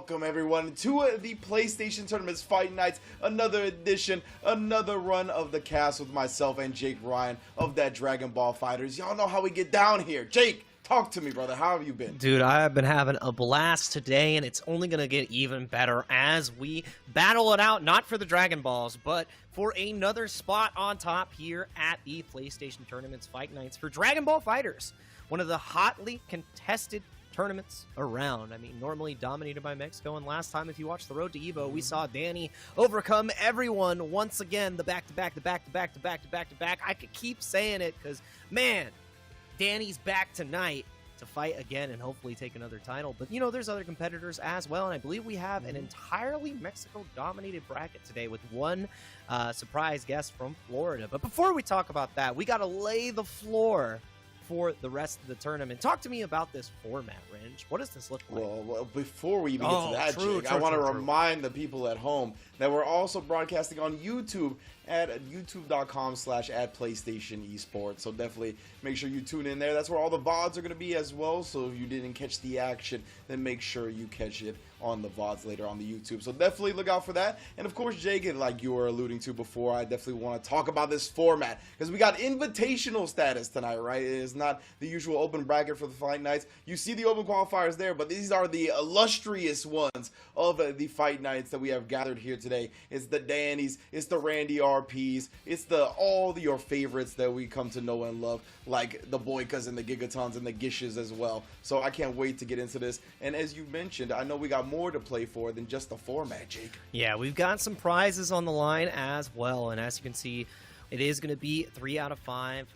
welcome everyone to the PlayStation Tournament's Fight Nights, another edition, another run of the cast with myself and Jake Ryan of that Dragon Ball Fighters. Y'all know how we get down here. Jake, talk to me, brother. How have you been? Dude, I've been having a blast today, and it's only going to get even better as we battle it out, not for the Dragon Balls, but for another spot on top here at the PlayStation Tournament's Fight Nights for Dragon Ball Fighters. One of the hotly contested tournaments around. I mean, normally dominated by Mexico, and last time, if you watched the Road to Evo, we saw Danny overcome everyone once again. The back-to-back. I could keep saying it because, man, Danny's back tonight to fight again and hopefully take another title. But, you know, there's other competitors as well, and I believe we have an entirely Mexico-dominated bracket today with one surprise guest from Florida. But before we talk about that, we got to lay the floor for the rest of the tournament. Talk to me about this format, Ringe. What does this look like? Well, before we even get to that, Jake, I want to remind the people at home that we're also broadcasting on YouTube at youtube.com/@PlayStation Esports. So definitely make sure you tune in there. That's where all the VODs are going to be as well. So if you didn't catch the action, then make sure you catch it on the VODs later on the YouTube. So definitely look out for that. And of course, Jake, like you were alluding to before, I definitely want to talk about this format because we got invitational status tonight, right? It is not the usual open bracket for the Fight Nights. You see the open qualifiers there, but these are the illustrious ones of the Fight Nights that we have gathered here today. It's the Dannys, it's the Randy RPs, it's all your favorites that we come to know and love, like the Boykas and the Gigatons and the Gishes as well. So I can't wait to get into this. And as you mentioned, I know we got more to play for than just the format, Jake. Yeah, we've got some prizes on the line as well, and as you can see, it is going to be 3 out of 5.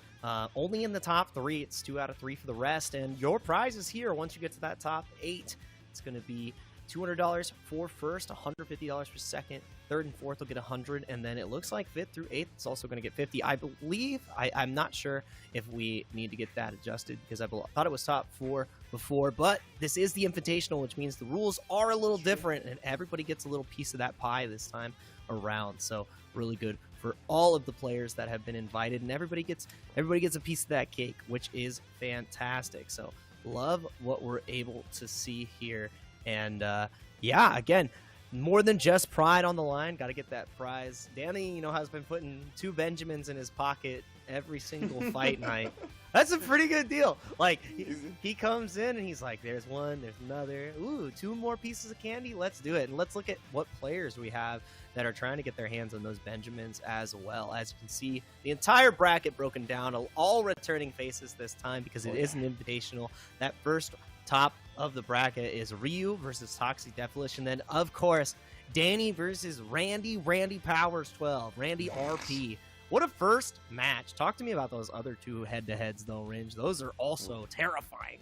Only in the top 3. It's 2 out of 3 for the rest, and your prizes here, once you get to that top 8, it's going to be $200 for first, $150 for second, third and fourth will get 100, and then it looks like 5th through 8th is also going to get 50. I believe, I'm not sure if we need to get that adjusted because I thought it was top 4 before, but this is the Invitational, which means the rules are a little different, and everybody gets a little piece of that pie this time around. So really good for all of the players that have been invited, and everybody gets a piece of that cake, which is fantastic. So love what we're able to see here. And yeah, again, more than just pride on the line. Got to get that prize. Danny, you know, has been putting 2 Benjamins in his pocket every single fight night. That's a pretty good deal. Like, he comes in and he's like, there's one, there's another. Ooh, 2 more pieces of candy. Let's do it. And let's look at what players we have that are trying to get their hands on those Benjamins as well. As you can see, the entire bracket broken down, all returning faces this time because it is an invitational. That first top of the bracket is Ryu versus Toxic Devilish, and then of course Danny versus Randy Powers 12, Randy RP. What a first match. Talk to me about those other 2 head-to-heads though, Ringe. Those are also terrifying.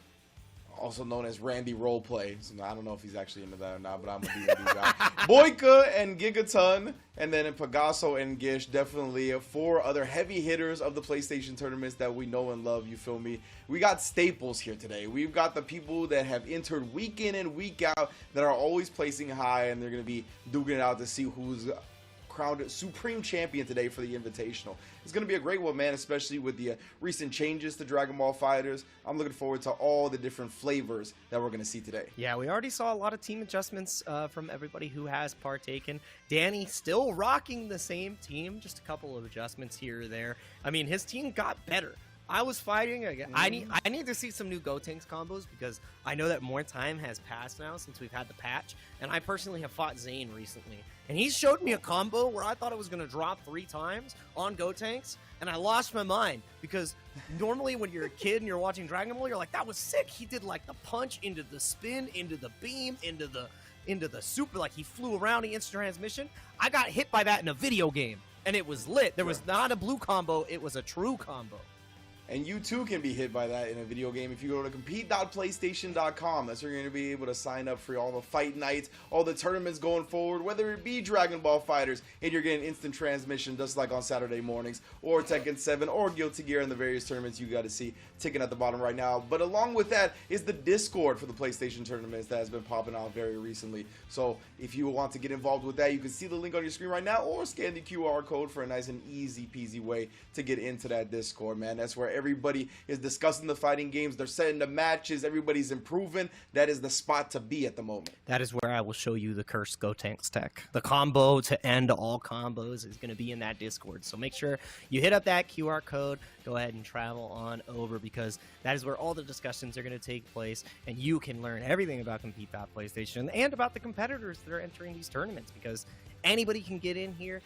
Also known as Randy Roleplay. So I don't know if he's actually into that or not, but I'm a D&D guy. Boyka and Gigaton, and then in Pegaso and Gish, definitely 4 other heavy hitters of the PlayStation tournaments that we know and love, you feel me? We got staples here today. We've got the people that have entered week in and week out that are always placing high, and they're going to be duking it out to see who's crowned Supreme Champion today for the Invitational. It's going to be a great one, man, especially with the recent changes to Dragon Ball Fighters. I'm looking forward to all the different flavors that we're going to see today. Yeah, we already saw a lot of team adjustments from everybody who has partaken. Danny still rocking the same team, just a couple of adjustments here or there. I mean, his team got better. I was fighting again. I need to see some new Gotenks combos because I know that more time has passed now since we've had the patch, and I personally have fought Zane recently, and he showed me a combo where I thought it was going to drop 3 times on Gotenks, and I lost my mind because normally when you're a kid and you're watching Dragon Ball, you're like, that was sick. He did like the punch into the spin, into the beam, into the super, like he flew around the instant transmission. I got hit by that in a video game, and it was lit. There was not a blue combo. It was a true combo. And you too can be hit by that in a video game if you go to compete.playstation.com. That's where you're going to be able to sign up for all the fight nights, all the tournaments going forward, whether it be Dragon Ball Fighters, and you're getting instant transmission just like on Saturday mornings, or Tekken 7, or Guilty Gear, and the various tournaments you got to see ticking at the bottom right now. But along with that is the Discord for the PlayStation tournaments that has been popping out very recently. So if you want to get involved with that, you can see the link on your screen right now, or scan the QR code for a nice and easy peasy way to get into that Discord, man. That's where everybody is discussing the fighting games. They're setting the matches. Everybody's improving. That is the spot to be at the moment. That is where I will show you the cursed Gotenks tech. The combo to end all combos is going to be in that Discord. So make sure you hit up that QR code. Go ahead and travel on over, because that is where all the discussions are going to take place, and you can learn everything about Compete.PlayStation and about the competitors that are entering these tournaments, because anybody can get in here.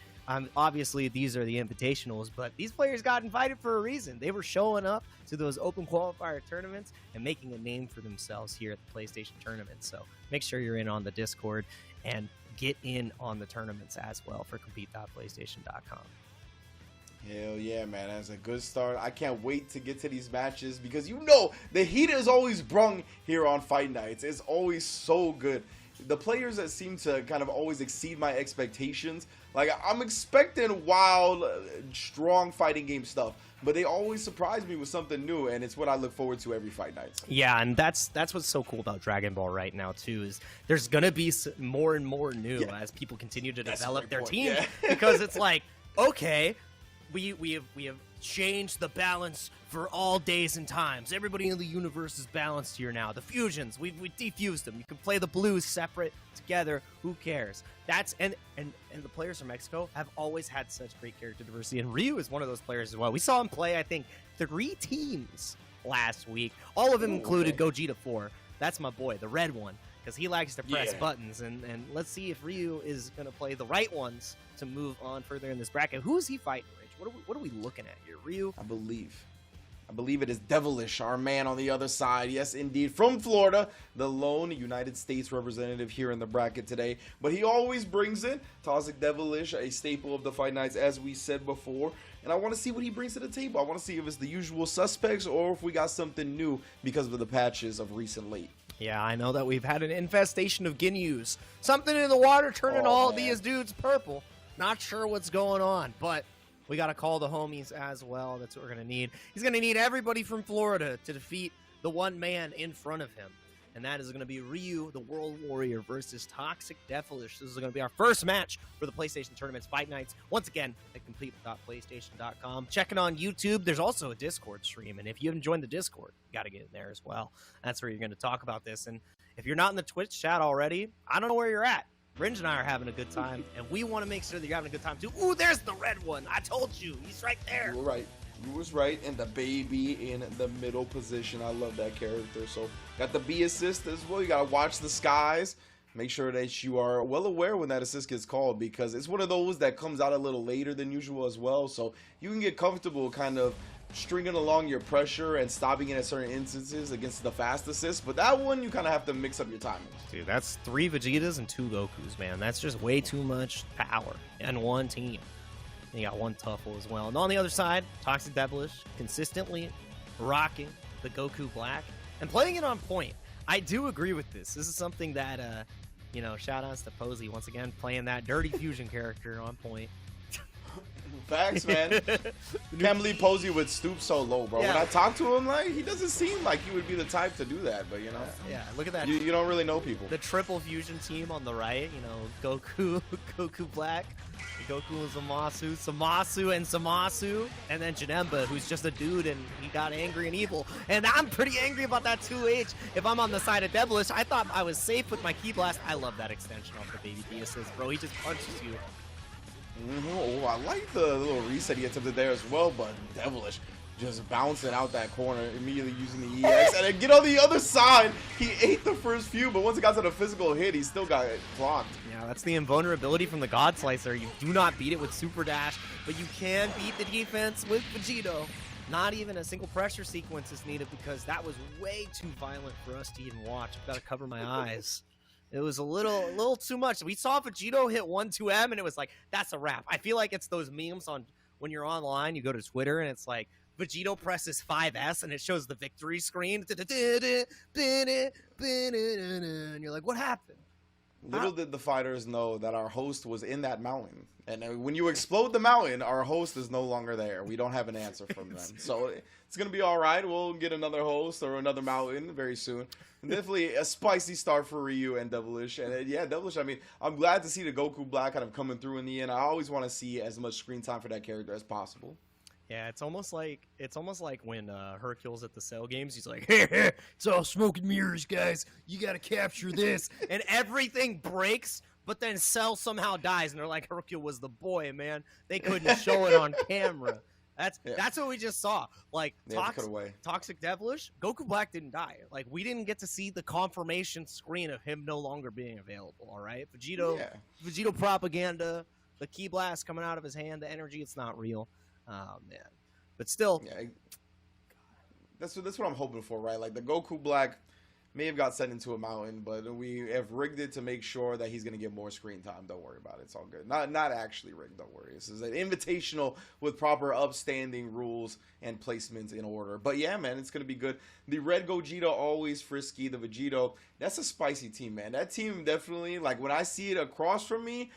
Obviously, these are the invitationals, but these players got invited for a reason. They were showing up to those open qualifier tournaments and making a name for themselves here at the PlayStation tournament. So make sure you're in on the Discord and get in on the tournaments as well for Compete.PlayStation.com. Hell yeah, man. That's a good start. I can't wait to get to these matches, because you know the heat is always brung here on Fight Nights. It's always so good. The players that seem to kind of always exceed my expectations. Like, I'm expecting wild, strong fighting game stuff, but they always surprise me with something new, and it's what I look forward to every Fight Nights. Yeah, and that's what's so cool about Dragon Ball right now too, is there's gonna be more and more new as people continue to develop their team, because it's like, okay, we have changed the balance for all days and times. Everybody in the universe is balanced here now. The fusions, we defused them. You can play the blues separate, together. Who cares? That's and the players from Mexico have always had such great character diversity, and Ryu is one of those players as well. We saw him play, I think, 3 teams last week. All of them included Gogeta 4. That's my boy, the red one, because he likes to press buttons. And let's see if Ryu is going to play the right ones to move on further in this bracket. Who is he fighting, Rich? What are we looking at here? Ryu? I believe it is Devilish, our man on the other side. Yes, indeed. From Florida, the lone United States representative here in the bracket today. But he always brings it. Toxic Devilish, a staple of the Fight Nights, as we said before. And I want to see what he brings to the table. I want to see if it's the usual suspects or if we got something new because of the patches of recent late. Yeah, I know that we've had an infestation of Ginyus. Something in the water turning all these dudes purple. Not sure what's going on, but we got to call the homies as well. That's what we're going to need. He's going to need everybody from Florida to defeat the one man in front of him. And that is going to be Ryu, the World Warrior, versus Toxic Devilish. This is going to be our first match for the PlayStation Tournaments Fight Nights. Once again, at complete.playstation.com. Check it on YouTube. There's also a Discord stream. And if you haven't joined the Discord, you got to get in there as well. That's where you're going to talk about this. And if you're not in the Twitch chat already, I don't know where you're at. Ringe and I are having a good time, and we want to make sure that you're having a good time too. Ooh, there's the red one. I told you. He's right there. You were right. You was right. And the baby in the middle position. I love that character. So got the B assist as well. You got to watch the skies. Make sure that you are well aware when that assist gets called, because it's one of those that comes out a little later than usual as well. So you can get comfortable kind of stringing along your pressure and stopping it at certain instances against the fast assist, but that one you kind of have to mix up your timing. Dude, that's 3 Vegetas and 2 Gokus, man. That's just way too much power in one team. And you got 1 Tuffle as well. And on the other side, Toxic Devilish consistently rocking the Goku Black and playing it on point. I do agree with this. This is something that, shout outs to Posey once again, playing that dirty fusion character on point. Facts, man. Can't believe Posey would stoop so low, bro. When I talk to him, like, he doesn't seem like he would be the type to do that, but yeah, look at that. You don't really know people. The triple fusion team on the right, Goku, Goku Black, Goku and Zamasu and Zamasu, and then Janemba, who's just a dude and he got angry and evil. And I'm pretty angry about that 2H. If I'm on the side of Devilish, I thought I was safe with my Ki Blast. I love that extension off the baby D assist, bro. He just punches you. Oh, I like the little reset he attempted there as well, but Devilish just bouncing out that corner, immediately using the EX, and then get on the other side. He ate the first few, but once it got to the physical hit, he still got it clocked. Yeah, that's the invulnerability from the God Slicer. You do not beat it with Super Dash, but you can beat the defense with Vegito. Not even a single pressure sequence is needed, because that was way too violent for us to even watch. I've got to cover my eyes. It was a little too much. We saw Vegito hit 1-2M, and it was like, that's a wrap. I feel like it's those memes on when you're online, you go to Twitter, and it's like, Vegito presses 5S, and it shows the victory screen. And you're like, what happened? Little did the fighters know that our host was in that mountain. And when you explode the mountain, our host is no longer there. We don't have an answer from them. So it's going to be all right. We'll get another host or another mountain very soon. And definitely a spicy start for Ryu and Devilish. And Devilish, I mean, I'm glad to see the Goku Black kind of coming through in the end. I always want to see as much screen time for that character as possible. Yeah, it's almost like when Hercule's at the Cell games. He's like, hey, it's all smoke and mirrors, guys. You got to capture this, and everything breaks. But then Cell somehow dies, and they're like, Hercule was the boy, man. They couldn't show it on camera. That's what we just saw. Like Toxic Devilish, Goku Black didn't die. Like we didn't get to see the confirmation screen of him no longer being available. All right, Vegito propaganda, the Ki Blast coming out of his hand, the energy, it's not real. Oh man, but still, yeah, that's what I'm hoping for, right? Like the Goku Black may have got sent into a mountain, but we have rigged it to make sure that he's gonna get more screen time. Don't worry about it; it's all good. Not actually rigged. Don't worry. This is an invitational with proper upstanding rules and placements in order. But yeah, man, it's gonna be good. The Red Gogeta always frisky. The Vegito, that's a spicy team, man. That team definitely, like when I see it across from me,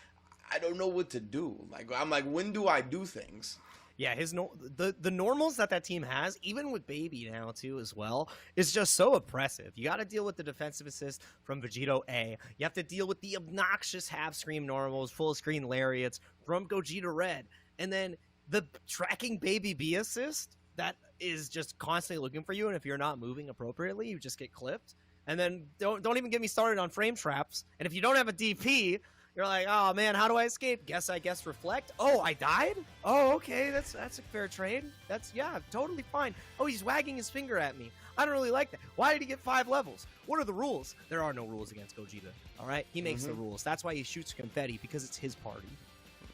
I don't know what to do. Like I'm like, when do I do things? Yeah, the normals that team has, even with Baby now too as well, is just so oppressive. You got to deal with the defensive assist from Vegito A. You have to deal with the obnoxious half-screen normals, full-screen lariats from Gogeta Red. And then the tracking Baby B assist that is just constantly looking for you, and if you're not moving appropriately, you just get clipped. And then don't even get me started on frame traps. And if you don't have a DP... You're like, oh man, how do I escape? Guess reflect. Oh, I died? Oh, okay, that's a fair trade. Yeah, totally fine. Oh, he's wagging his finger at me. I don't really like that. Why did he get 5 levels? What are the rules? There are no rules against Gogeta. All right, he makes the rules. That's why he shoots confetti, because it's his party.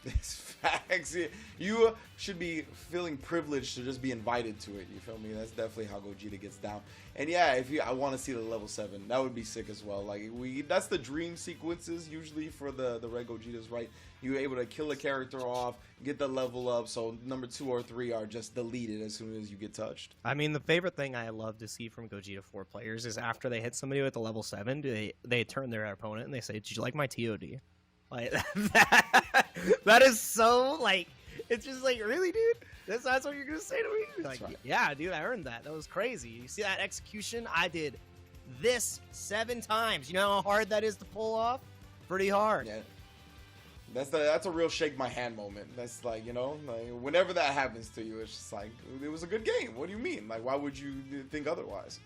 It's facts. You should be feeling privileged to just be invited to it. You feel me? That's definitely how Gogeta gets down. And yeah, I want to see the level 7. That would be sick as well. Like that's the dream sequences usually for the Red Gogetas, right? You're able to kill a character off, get the level up, so number 2 or 3 are just deleted as soon as you get touched. I mean, the favorite thing I love to see from Gogeta 4 players is after they hit somebody with the level 7, they turn their opponent and they say, "Did you like my TOD?" Like that is so like, it's just like, really, dude? That's what you're gonna say to me? Like, right. Yeah, dude, I earned that. That was crazy. You see that execution? I did this 7 times. You know how hard that is to pull off? Pretty hard. Yeah. That's a real shake my hand moment. That's like, you know, like whenever that happens to you, it's just like, it was a good game. What do you mean? Like, why would you think otherwise?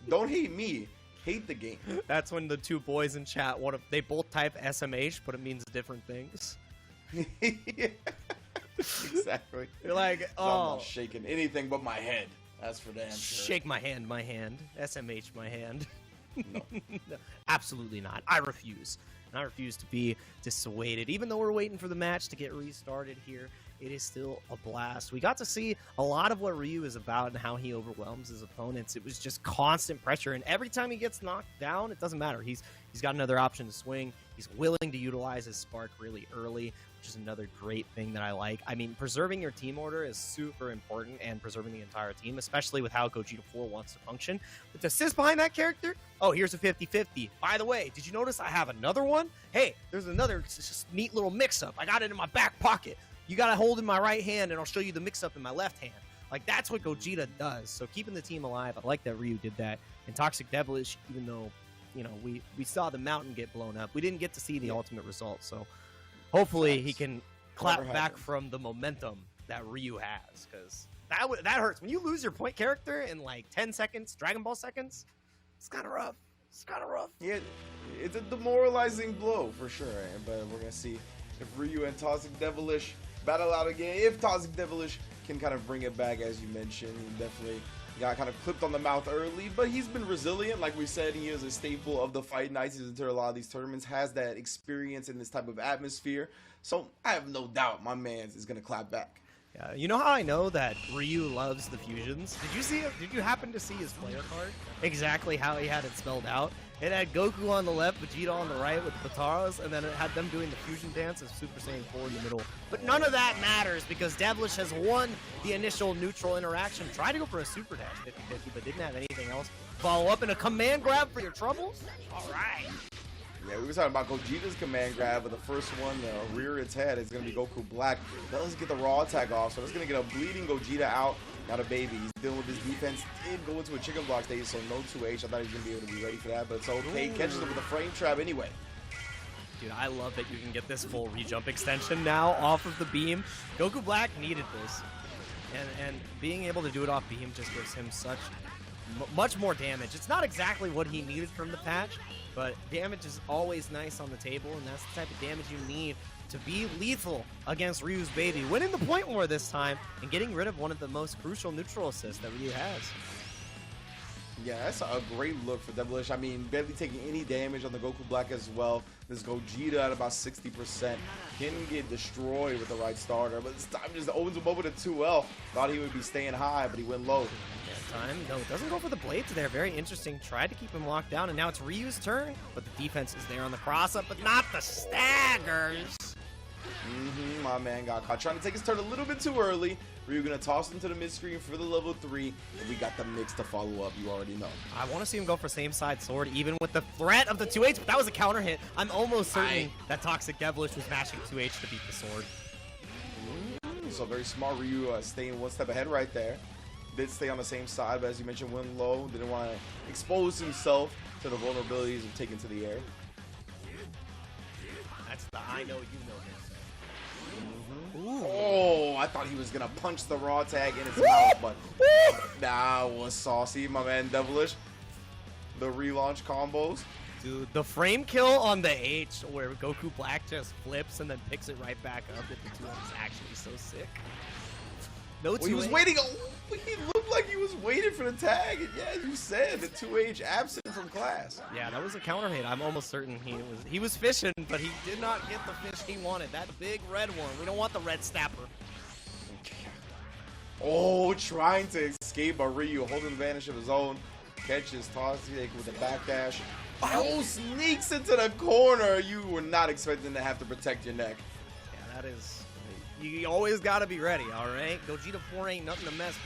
Don't hate me. Hate the game. That's when the 2 boys in chat, they both type SMH, but it means different things. Yeah. Exactly. You're like, oh, I'm not shaking anything but my head. That's for damn sure. Shake my hand. SMH my hand. No. No, absolutely not. I refuse. And I refuse to be dissuaded. Even though we're waiting for the match to get restarted here, it is still a blast. We got to see a lot of what Ryu is about and how he overwhelms his opponents. It was just constant pressure, and every time he gets knocked down, it doesn't matter. He's got another option to swing. He's willing to utilize his spark really early, which is another great thing that I like. I mean, preserving your team order is super important, and preserving the entire team, especially with how Gogeta 4 wants to function. With the assist behind that character, oh, here's a 50-50. By the way, did you notice I have another one? Hey, there's another neat little mix-up. I got it in my back pocket. You got to hold in my right hand, and I'll show you the mix-up in my left hand. Like, that's what Gogeta does. So keeping the team alive, I like that Ryu did that. And Toxic Devilish, even though, you know, we saw the mountain get blown up, we didn't get to see the ultimate result. So hopefully he can clap back from the momentum that Ryu has, because that hurts. When you lose your point character in, like, 10 seconds, Dragon Ball seconds, it's kind of rough. It's kind of rough. Yeah, it's a demoralizing blow for sure. But we're going to see if Ryu and Toxic Devilish battle out again. If Toxic Devilish can kind of bring it back, as you mentioned, he definitely got kind of clipped on the mouth early, but he's been resilient. Like we said, he is a staple of the Fight Nights. He's into a lot of these tournaments, has that experience in this type of atmosphere. So I have no doubt my man is going to clap back. Yeah, you know how I know that Ryu loves the fusions? Did you see it? Did you happen to see his player card? Exactly how he had it spelled out. It had Goku on the left, Vegeta on the right with Bataras, and then it had them doing the fusion dance as Super Saiyan 4 in the middle. But none of that matters because Devilish has won the initial neutral interaction. Tried to go for a super dash 50-50, but didn't have anything else. Follow up in a command grab for your troubles? All right. Yeah, we were talking about Gogeta's command grab, but the first one to rear its head is going to be Goku Black. Does get the raw attack off, so it's going to get a bleeding Gogeta out. Not a baby. He's dealing with his defense. Did go into a chicken block stage, so no 2H. I thought he was going to be able to be ready for that, but it's okay. Catches him with a frame trap anyway. Dude, I love that you can get this full re-jump extension now off of the beam. Goku Black needed this. And being able to do it off beam just gives him much more damage. It's not exactly what he needed from the patch, but damage is always nice on the table, and that's the type of damage you need to be lethal against Ryu's baby. Winning the point war this time and getting rid of one of the most crucial neutral assists that Ryu has. Yeah, that's a great look for Devilish. I mean, barely taking any damage on the Goku Black as well. This Gogeta at about 60% can get destroyed with the right starter, but this time just opens him up with a 2L. Thought he would be staying high, but he went low. Time. No, it doesn't go for the blades there. Very interesting. Tried to keep him locked down, and now it's Ryu's turn, but the defense is there on the cross-up, but not the staggers. My man got caught trying to take his turn a little bit too early. Ryu gonna toss him to the mid-screen for the level 3, and we got the mix to follow up. You already know. I want to see him go for same side sword, even with the threat of the 2H, but that was a counter hit. I'm almost certain that Toxic Devilish was mashing 2H to beat the sword. So very smart Ryu staying one step ahead right there. Did stay on the same side, but as you mentioned, went low. Didn't want to expose himself to the vulnerabilities of taking to the air. That's the I know you know this. Oh, I thought he was going to punch the raw tag in his mouth, but that was saucy, my man Devilish. The relaunch combos. Dude, the frame kill on the H where Goku Black just flips and then picks it right back up at the 2 is actually so sick. No, well, he was waiting. He looked like he was waiting for the tag. And yeah, you said the 2H absent from class. Yeah, that was a counter hit. I'm almost certain he was fishing, but he did not get the fish he wanted. That big red one. We don't want the red snapper. Oh, trying to escape a Ryu, holding advantage of his own. Catches Toxic with a backdash. Oh, sneaks into the corner. You were not expecting to have to protect your neck. Yeah, that is. You always got to be ready, all right? Gogeta 4 ain't nothing to mess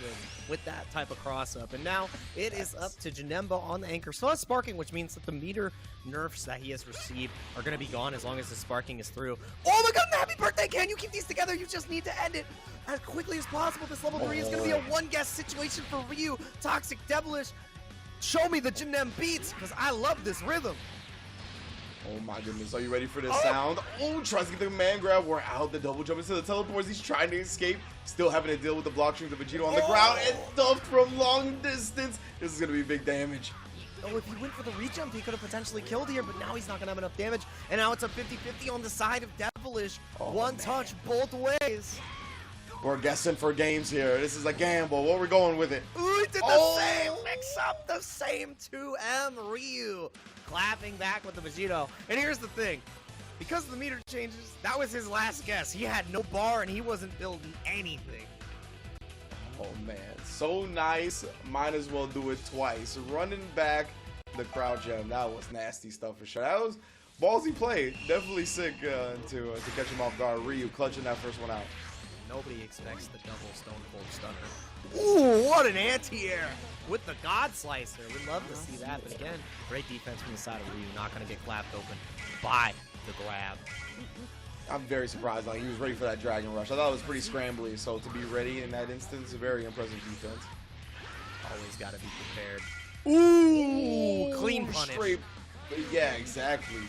with that type of cross-up. And now it is up to Janemba on the anchor. Still has sparking, which means that the meter nerfs that he has received are going to be gone as long as the sparking is through. Oh my god, happy birthday! Can you keep these together? You just need to end it as quickly as possible. This level 3 is going to be a one-guess situation for Ryu. Toxic Devilish, show me the Janem beats, because I love this rhythm. Oh my goodness, are you ready for this sound? Oh, tries to get the man grab. We're out. The double jump into the teleports. He's trying to escape. Still having to deal with the block strings of Vegito on the ground. And stuffed from long distance. This is going to be big damage. Oh, if he went for the re-jump, he could have potentially killed here, but now he's not going to have enough damage. And now it's a 50-50 on the side of Devilish. One touch both ways. We're guessing for games here. This is a gamble. What are we going with it? Ooh, he did the same mix-up. The same 2M Ryu. Clapping back with the Vegito. And here's the thing. Because of the meter changes, that was his last guess. He had no bar and he wasn't building anything. Oh man, so nice. Might as well do it twice. Running back the crowd gem. That was nasty stuff for sure. That was ballsy play. Definitely sick to catch him off guard. Ryu clutching that first one out. Nobody expects the double Stone Cold Stunner. Ooh, what an anti-air with the God Slicer. We'd love to see that, but again, great defense from the side of Ryu. Not going to get clapped open by the grab. I'm very surprised. Like, he was ready for that Dragon Rush. I thought it was pretty scrambly, so to be ready in that instance, a very impressive defense. Always got to be prepared. Ooh, clean punish. Straight, yeah, exactly.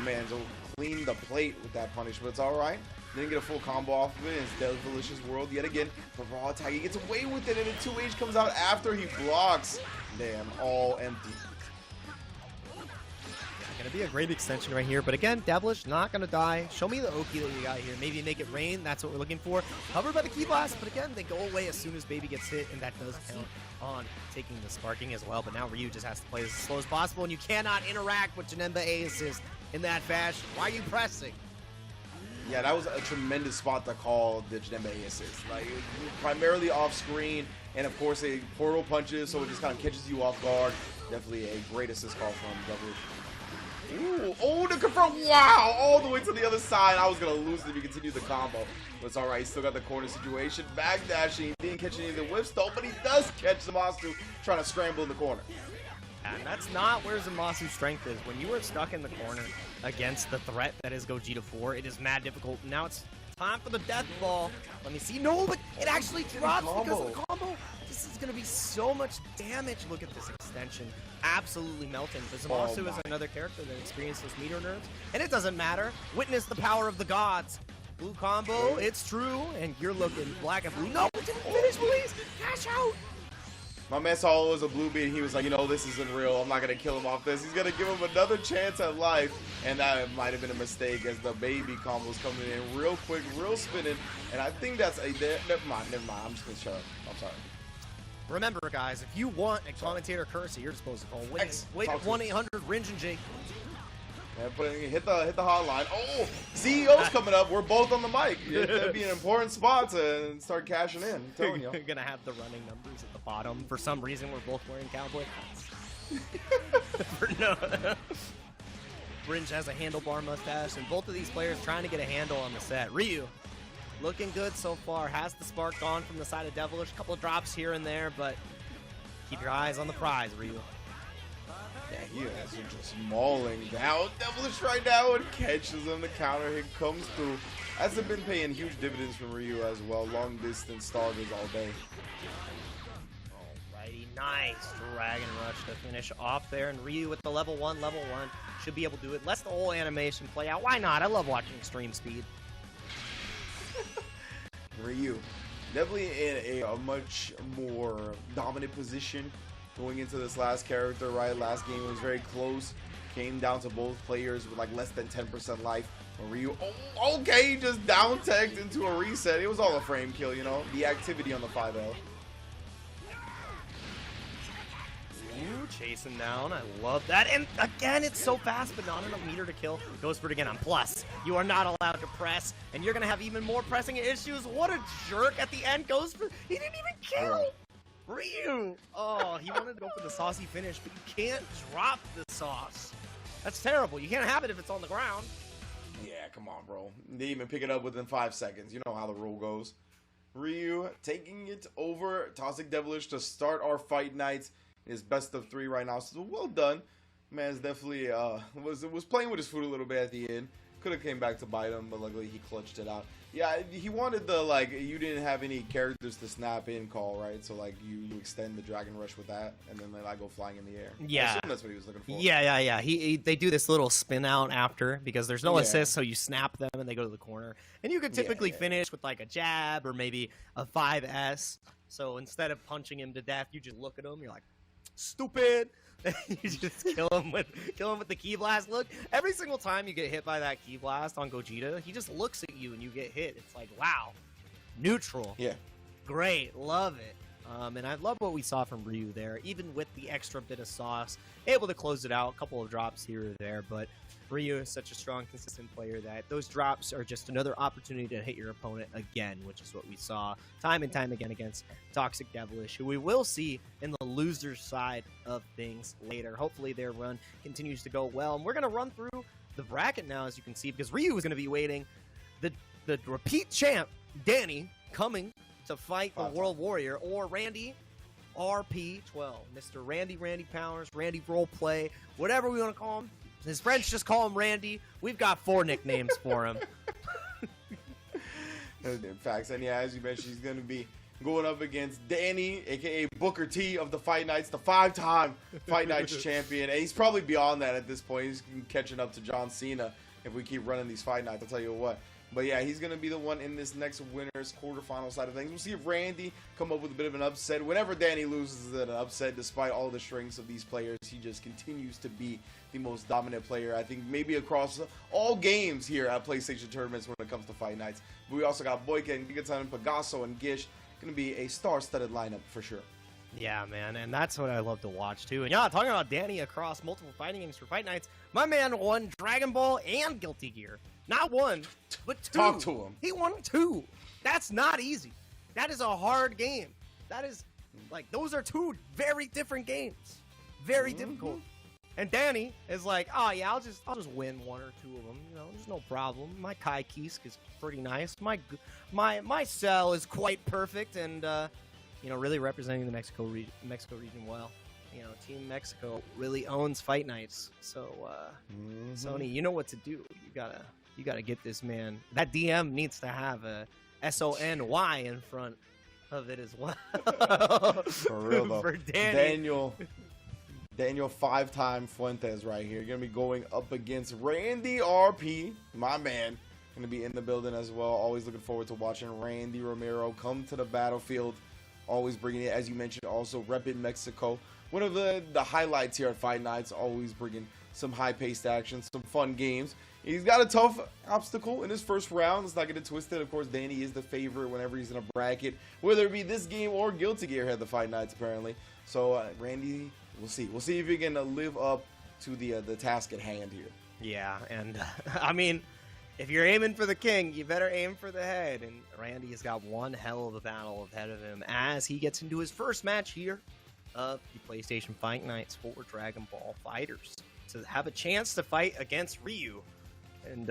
Man, so clean the plate with that punish, but it's all right. Didn't get a full combo off of it. It's Devilish's world yet again. The raw attack, he gets away with it, and the 2H comes out after he blocks. Damn, all empty. Gonna be a great extension right here, but again, Devilish not gonna die. Show me the Oki that you got here. Maybe make it rain. That's what we're looking for. Covered by the Key Blast, but again, they go away as soon as Baby gets hit, and that does count on taking the sparking as well. But now Ryu just has to play as slow as possible, and you cannot interact with Janemba A assist in that fashion. Why are you pressing? Yeah, that was a tremendous spot to call the Janemba A assist. Like, primarily off screen, and of course, a portal punches, so it just kind of catches you off guard. Definitely a great assist call from Devilish. Ooh, oh, to confirm, wow, all the way to the other side. I was going to lose it if he continued the combo. But it's all right, he still got the corner situation. Backdashing, didn't catch any of the whips though, but he does catch Zamasu trying to scramble in the corner. And that's not where Zamasu's strength is. When you are stuck in the corner against the threat that is Gogeta 4, it is mad difficult. Now it's Time for the death ball. Let me see. No, but it actually drops because of the combo. This is going to be so much damage. Look at this extension. Absolutely melting. But Zamasu is another character that experienced those meter nerves. And it doesn't matter. Witness the power of the gods. Blue combo, it's true. And you're looking black and blue. No, it didn't finish, please. Cash out. My man saw it was a blue beat. He was like, you know, this isn't real. I'm not going to kill him off this. He's going to give him another chance at life. And that might have been a mistake as the baby combos coming in real quick, real spinning. And I think that's a... Never mind. I'm just going to shut up. I'm sorry. Remember, guys, if you want a commentator currency, you're supposed to call. Wait at 1-800-RINJ. Yeah, hit the hotline. Oh, CEO's coming up. We're both on the mic. It'd be an important spot to start cashing in. I'm telling you. You're going to have the running numbers at the bottom. For some reason, we're both wearing cowboy hats. No. Rinj has a handlebar mustache, and both of these players trying to get a handle on the set. Ryu, looking good so far. Has the spark gone from the side of Devilish. A couple of drops here and there, but keep your eyes on the prize, Ryu. Yeah, he is just mauling down Devilish right now and catches him. The counter hit comes through. Hasn't been paying huge dividends from Ryu as well. Long distance starters all day. Alrighty, nice Dragon Rush to finish off there. And Ryu with the level 1 should be able to do it. Let's the whole animation play out. Why not? I love watching extreme speed. Ryu, definitely in a much more dominant position going into this last character, right? Last game was very close. Came down to both players with like less than 10% life. Ryu, oh, okay, just down teched into a reset. It was all a frame kill, you know? The activity on the 5L. Ooh, chasing down. I love that. And again, it's so fast, but not enough meter to kill. Goes for it again on plus. You are not allowed to press, and you're going to have even more pressing issues. What a jerk at the end. Goes for... He didn't even kill Ryu. Oh, he wanted to go for the saucy finish, but you can't drop the sauce. That's terrible. You can't have it if it's on the ground. Yeah, come on, bro. They even pick it up within 5 seconds. You know how the rule goes. Ryu taking it over. Toxic Devilish to start our fight nights. Is best of 3 right now, so well done. Man's definitely was playing with his food a little bit at the end. Could have came back to bite him, but luckily he clutched it out. Yeah, he wanted the like you didn't have any characters to snap in call, right? So like you extend the Dragon Rush with that, and then I go flying in the air. Yeah, I assume that's what he was looking for. Yeah. They do this little spin out after because there's no assist, so you snap them and they go to the corner, and you could typically finish with like a jab or maybe a 5S. So instead of punching him to death, you just look at him. You're like, stupid. You just kill him with the Ki Blast. Look, every single time you get hit by that Ki Blast on Gogeta, he just looks at you and you get hit. It's like, wow, neutral. Yeah, great, love it. And I love what we saw from Ryu there, even with the extra bit of sauce, able to close it out. A couple of drops here or there, but Ryu is such a strong, consistent player that those drops are just another opportunity to hit your opponent again, which is what we saw time and time again against Toxic Devilish, who we will see in the loser's side of things later. Hopefully their run continues to go well. And we're going to run through the bracket now, as you can see, because Ryu is going to be waiting. The repeat champ, Danny, coming to fight the World Warrior, or Randy RP12. Mr. Randy Powers, Randy Roleplay, whatever we want to call him. His friends just call him Randy. We've got 4 nicknames for him. In fact, and yeah, as you mentioned, he's going to be going up against Danny, a.k.a. Booker T of the Fight Nights, the 5-time Fight Nights champion. And he's probably beyond that at this point. He's catching up to John Cena if we keep running these Fight Nights, I'll tell you what. But yeah, he's going to be the one in this next winner's quarterfinal side of things. We'll see if Randy come up with a bit of an upset. Whenever Danny loses an upset, despite all the strengths of these players, he just continues to be the most dominant player, I think, maybe across all games here at PlayStation tournaments when it comes to Fight Nights. But we also got Boyka and Gigaton, Pagaso, and Gish. Going to be a star-studded lineup for sure. Yeah, man, and that's what I love to watch, too. And yeah, talking about Danny across multiple fighting games for Fight Nights, my man won Dragon Ball and Guilty Gear. Not 1, but 2. Talk to him. He won 2. That's not easy. That is a hard game. That is, like, those are 2 very different games. Very difficult. And Danny is like, oh yeah, I'll just win 1 or 2 of them. You know, there's no problem. My Kai Kisk is pretty nice. My cell is quite perfect, and you know, really representing the Mexico region well. You know, Team Mexico really owns Fight Nights. So Sony, you know what to do. You gotta You got to get this man. That DM needs to have a SONY in front of it as well. For real though. For Danny. Daniel 5-time Fuentes right here. You're going to be going up against Randy RP, my man. Going to be in the building as well. Always looking forward to watching Randy Romero come to the battlefield. Always bringing it, as you mentioned, also rep in Mexico. One of the highlights here at Fight Nights, always bringing some high-paced action, some fun games. He's got a tough obstacle in his first round. Let's not get it twisted. Of course, Danny is the favorite whenever he's in a bracket, whether it be this game or Guilty Gear here at the Fight Nights, apparently. So, Randy, we'll see. We'll see if he can live up to the task at hand here. Yeah, and I mean, if you're aiming for the king, you better aim for the head. And Randy has got one hell of a battle ahead of him as he gets into his first match here of the PlayStation Fight Nights for Dragon Ball FighterZ, to have a chance to fight against Ryu. And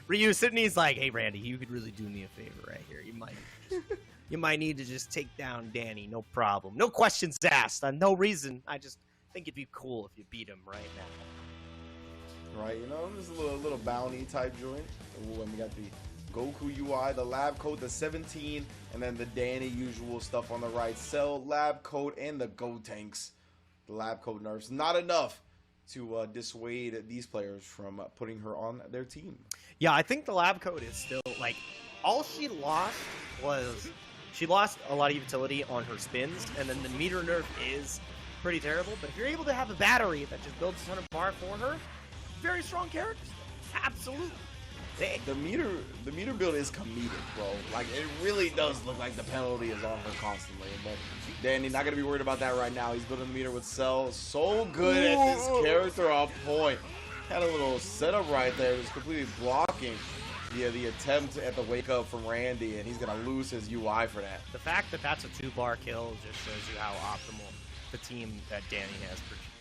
Ryu Sydney's like, hey Randy, you could really do me a favor right here. You might need to just take down Danny, no problem. No questions asked, no reason. I just think it'd be cool if you beat him right now. Right, you know, just a little bounty type joint. Ooh, and we got the Goku UI, the lab coat, the 17, and then the Danny usual stuff on the right. Cell, lab coat, and the Go Tanks. The lab coat nerfs. Not enough to dissuade these players from putting her on their team. Yeah, I think the lab coat is still, like, all she lost was, she lost a lot of utility on her spins, and then the meter nerf is pretty terrible, but if you're able to have a battery that just builds a ton of bar for her, very strong character still. Absolutely. The meter build is comedic, bro. Like, it really does look like the penalty is on her constantly. But Danny, not gonna be worried about that right now. He's building the meter with Cell. So good at this character on point. Had a little setup right there, just completely blocking the attempt at the wake up from Randy, and he's gonna lose his UI for that. The fact that that's a 2-bar kill just shows you how optimal the team that Danny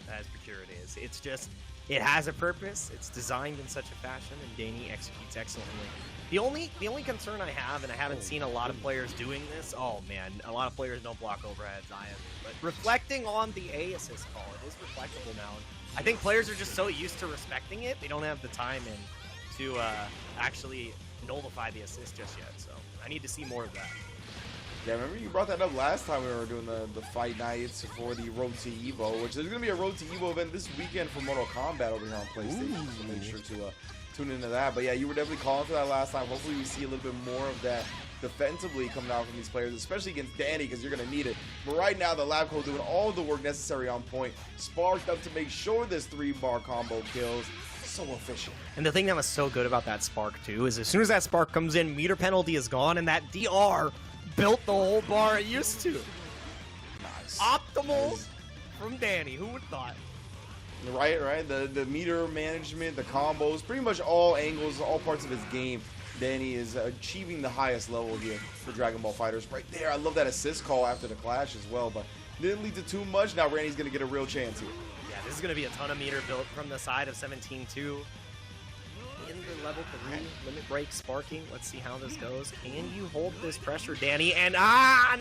has procured is. It's just, it has a purpose. It's designed in such a fashion, and Danny executes excellently. The only concern I have, and I haven't seen a lot of players doing this. Oh man, a lot of players don't block overheads. I have, but reflecting on the A assist call, it is reflectable now. And I think players are just so used to respecting it, they don't have the time to actually nullify the assist just yet. So I need to see more of that. Yeah, remember you brought that up last time we were doing the Fight Nights for the Road to Evo, which there's going to be a Road to Evo event this weekend for Mortal Kombat over here on PlayStation, so make sure to tune into that. But yeah, you were definitely calling for that last time. Hopefully we see a little bit more of that defensively coming out from these players, especially against Danny, because you're going to need it. But right now, the Lab Code doing all the work necessary on point, sparked up to make sure this 3-bar combo kills. So efficient. And the thing that was so good about that spark, too, is as soon as that spark comes in, meter penalty is gone, and that DR built the whole bar it used to. Nice. Optimal from Danny. Who would have thought? Right. The meter management, the combos, pretty much all angles, all parts of his game. Danny is achieving the highest level here for Dragon Ball FighterZ. Right there, I love that assist call after the clash as well, but didn't lead to too much. Now Randy's going to get a real chance here. Yeah, this is going to be a ton of meter built from the side of 17-2. In the level 3, limit break sparking. Let's see how this goes. Can you hold this pressure, Danny? And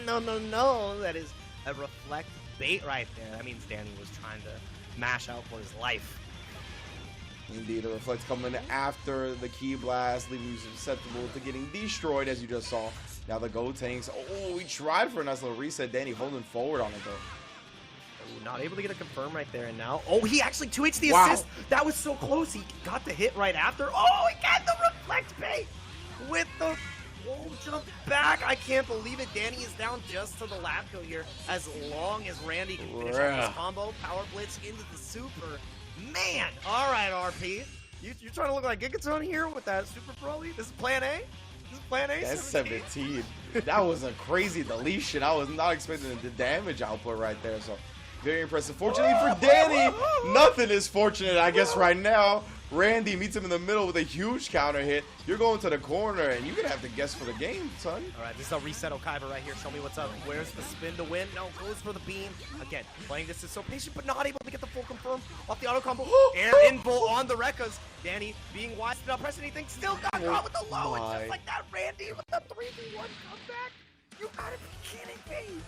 no. That is a reflect bait right there. That means Danny was trying to mash out for his life. Indeed, a reflect coming after the key blast, leaving you susceptible to getting destroyed, as you just saw. Now the Go Tanks. Oh, we tried for a nice little reset. Danny holding forward on it, though. Oh, not able to get a confirm right there, and now... Oh, he actually 2H'd the assist! That was so close! He got the hit right after. Oh, he got the reflect bait! With the wall jump back! I can't believe it. Danny is down just to the lab kill here, as long as Randy can finish out this combo. Power Blitz into the super. Man! Alright, RP. You're trying to look like Gigaton here with that Super Broly? This is Plan A? This is Plan A? That's 17. That was a crazy deletion. I was not expecting the damage output right there, so very impressive. Fortunately for Danny, nothing is fortunate, I guess, right now. Randy meets him in the middle with a huge counter hit. You're going to the corner, and you're going to have to guess for the game, son. All right, this is a reset Okaiba right here. Show me what's up. Where's the spin to win? No, goes for the beam. Again, playing this is so patient, but not able to get the full confirm off the auto combo. Air info on the Rekkas. Danny being wise, not pressing anything. Still got caught with the low. And just like that, Randy with the 3v1 comeback. You gotta be kidding me.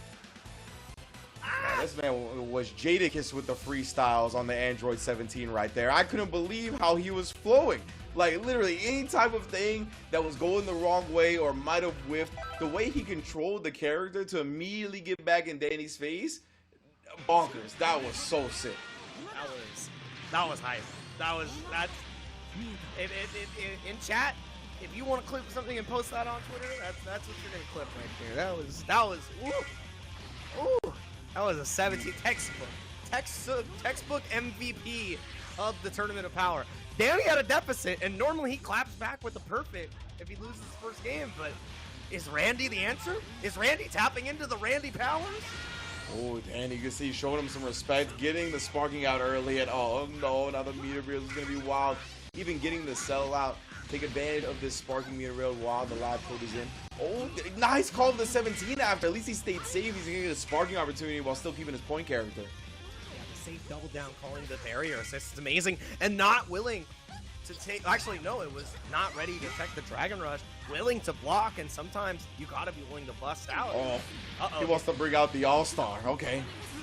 Man, this man was Jadakiss with the freestyles on the Android 17 right there. I couldn't believe how he was flowing. Like, literally, any type of thing that was going the wrong way or might have whiffed, the way he controlled the character to immediately get back in Danny's face, bonkers. That was so sick. That was hype. In chat, if you want to clip something and post that on Twitter, that's what you're gonna clip right there. That was a 17 textbook MVP of the Tournament of Power. Danny had a deficit, and normally he claps back with the perfect if he loses his first game, but is Randy the answer? Is Randy tapping into the Randy powers? Oh, Danny, you can see showing him some respect, getting the sparking out early, and oh no, now the meter rail is going to be wild. Even getting the sell out, take advantage of this sparking meter rail while the lab code is in. Oh, nice call of the 17 after. At least he stayed safe. He's going to get a sparking opportunity while still keeping his point character. Safe double down, calling the barrier assist is amazing, and not willing to take, actually no, it was not ready to tech the Dragon Rush, willing to block, and sometimes you gotta be willing to bust out. He wants to bring out the All-Star. Okay.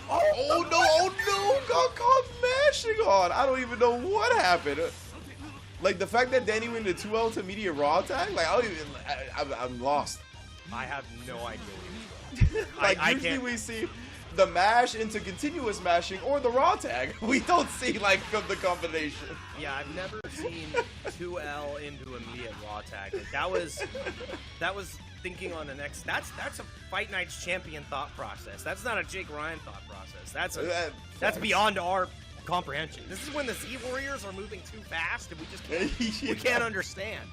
Oh no, got caught mashing on. I don't even know what happened. Like, the fact that Danny went to 2L to immediate raw attack, like, I'm lost. I have no idea. Like, usually we see the mash into continuous mashing or the raw tag. We don't see, like, the combination. Yeah, I've never seen 2L into immediate raw tag. Like, that was thinking on the next. That's a Fight Nights champion thought process. That's not a Jake Ryan thought process. That's beyond our comprehension. This is when the Z Warriors are moving too fast and we just can't, we can't understand.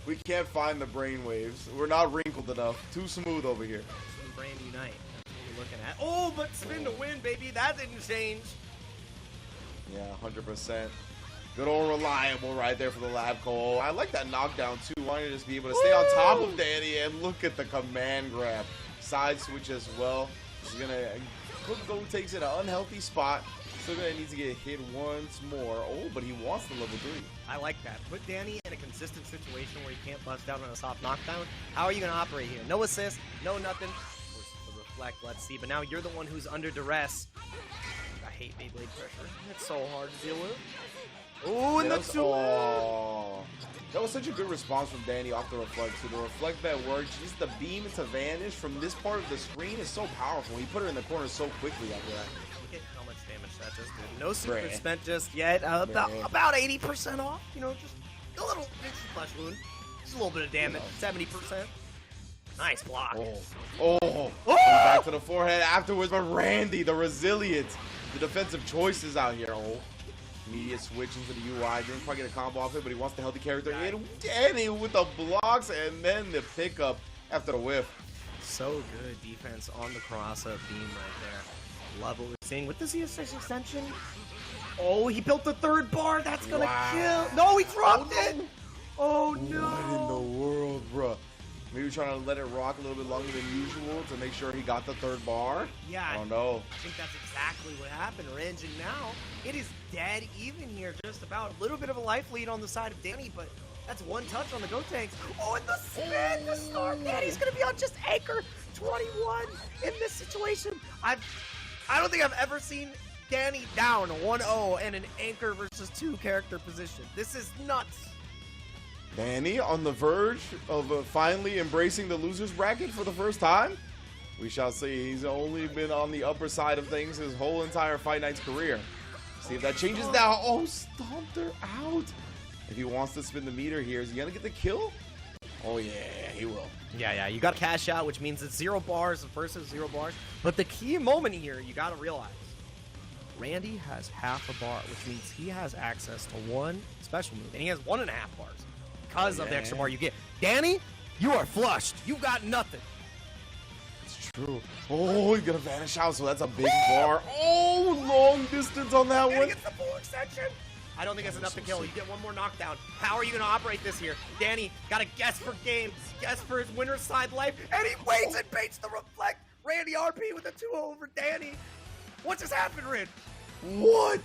We can't find the brainwaves. We're not wrinkled enough. Too smooth over here. Brain unite. Looking at. Oh, but spin to win, baby. That didn't change. Yeah, 100%. Good old reliable right there for the lab call. I like that knockdown too. Wanting to just be able to stay on top of Danny and look at the command grab. Side switch as well. He's gonna go takes it an unhealthy spot. Still gonna need to get hit once more. Oh, but he wants the level 3. I like that. Put Danny in a consistent situation where he can't bust out on a soft knockdown. How are you gonna operate here? No assist, no nothing. Let's see, but now you're the one who's under duress. I hate Beyblade pressure. It's so hard to deal with. Oh, and that's that was such a good response from Danny off the reflect. So the reflect that worked, just the beam to vanish from this part of the screen is so powerful. He put her in the corner so quickly after that. Look at how much damage that just did. No secret spent just yet. About 80% off. You know, just a little flesh wound. Just a little bit of damage. 70%. Nice block. Back to the forehead afterwards, but Randy, the resilience, the defensive choices out here. Immediate switch into the UI. Didn't quite get a combo off it, but he wants to help the character in. Danny with the blocks and then the pickup after the whiff. So good defense on the cross-up beam right there. Love what we're seeing with the Z6 extension. Oh, he built the third bar. That's gonna kill. No, he dropped it. Oh no. What in the world, bro? Maybe trying to let it rock a little bit longer than usual to make sure he got the third bar? Yeah. I don't know. I think that's exactly what happened, Ringe. And now it is dead even here, just about. A little bit of a life lead on the side of Danny, but that's one touch on the Go Tanks. Oh, and the spin, the start. Danny's going to be on just Anchor 21 in this situation. I don't think I've ever seen Danny down 1-0 in an Anchor versus 2 character position. This is nuts. Danny on the verge of finally embracing the loser's bracket for the first time? We shall see. He's only been on the upper side of things his whole entire Fight Nights career. See if that changes now. Oh, stomped her out. If he wants to spin the meter here, is he going to get the kill? Oh, yeah, he will. Yeah, you got to cash out, which means it's 0 bars versus 0 bars. But the key moment here, you got to realize, Randy has half a bar, which means he has access to 1 special move, and he has 1.5 bars. Because of the extra bar you get. Danny, you are flushed. You got nothing. It's true. Oh, he's going to vanish out, so that's a big bar. Oh, long distance on that one. Danny gets the full extension. I don't think that's enough to kill. You get 1 more knockdown. How are you going to operate this here? Danny got a guess for game, guess for his winner's side life, and he waits and baits the reflect. Randy RP with a 2-0 over Danny. What just happened, Rid? What?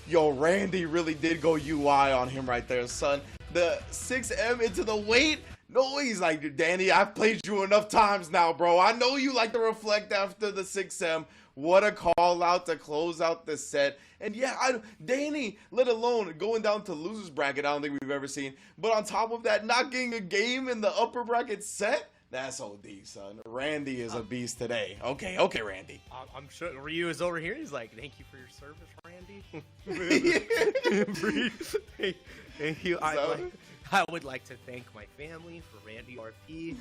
Yo, Randy really did go UI on him right there, son. The 6M into the weight, No, he's like, Danny, I've played you enough times now, bro. I know you like to reflect after the 6M. What a call out to close out the set. And yeah, Danny, let alone going down to losers bracket, I don't think we've ever seen. But on top of that, not getting a game in the upper bracket set, that's OD, son. Randy is a beast today. Okay, Randy. I'm sure Ryu is over here. He's like, thank you for your service, Randy. Thank you. I would like to thank my family for Randy RP.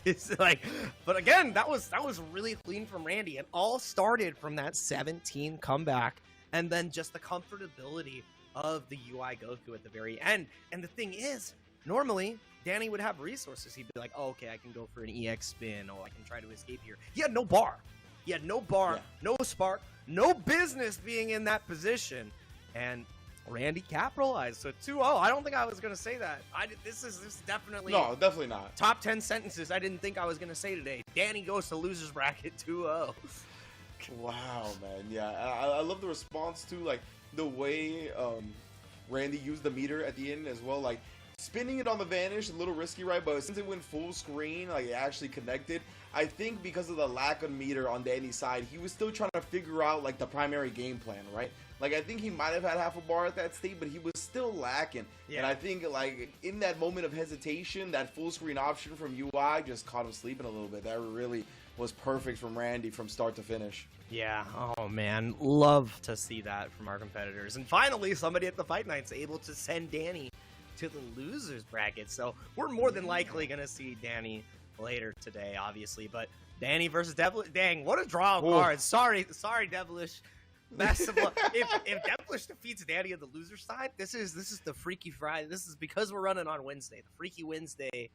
It's like, but again, that was really clean from Randy. It all started from that 17 comeback, and then just the comfortability of the UI Goku at the very end. And the thing is, normally Danny would have resources. He'd be like, oh, okay, I can go for an EX spin, or I can try to escape here. He had no bar. No spark, no business being in that position. And Randy capitalized. So 2-0. I don't think I was going to say that. This is definitely... No, definitely not. Top 10 sentences I didn't think I was going to say today. Danny goes to losers bracket 2-0. Wow, man. Yeah, I love the response to, like, the way Randy used the meter at the end as well. Like, spinning it on the vanish, a little risky, right? But since it went full screen, like, it actually connected. I think because of the lack of meter on Danny's side, he was still trying to figure out, like, the primary game plan, right? Like, I think he might have had half a bar at that state, but he was still lacking. Yeah. And I think, like, in that moment of hesitation, that full screen option from UI just caught him sleeping a little bit. That really was perfect from Randy from start to finish. Yeah. Oh, man. Love to see that from our competitors. And finally, somebody at the Fight Nights able to send Danny to the losers bracket. So we're more than likely going to see Danny later today, obviously. But Danny versus Devilish. Dang, what a draw of cards. Sorry, Devilish. Massive. if Devilish defeats Danny on the loser side, this is the Freaky Friday. This is because we're running on Wednesday, the Freaky Wednesday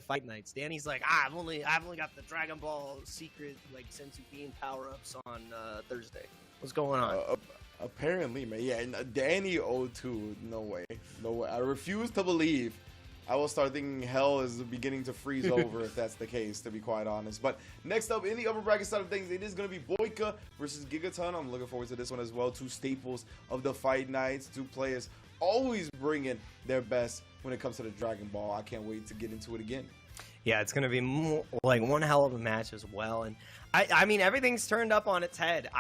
Fight Nights. Danny's like, I've only got the Dragon Ball secret like Senzu Bean power ups on Thursday. What's going on? Apparently, man. Yeah, Danny 0-2. No way. I refuse to believe. I will start thinking hell is beginning to freeze over if that's the case, to be quite honest. But next up, in the upper bracket side of things, it is going to be Boyka versus Gigaton. I'm looking forward to this one as well. Two staples of the Fight Nights. Two players always bringing their best when it comes to the Dragon Ball. I can't wait to get into it again. Yeah, it's going to be like one hell of a match as well. And I mean, everything's turned up on its head.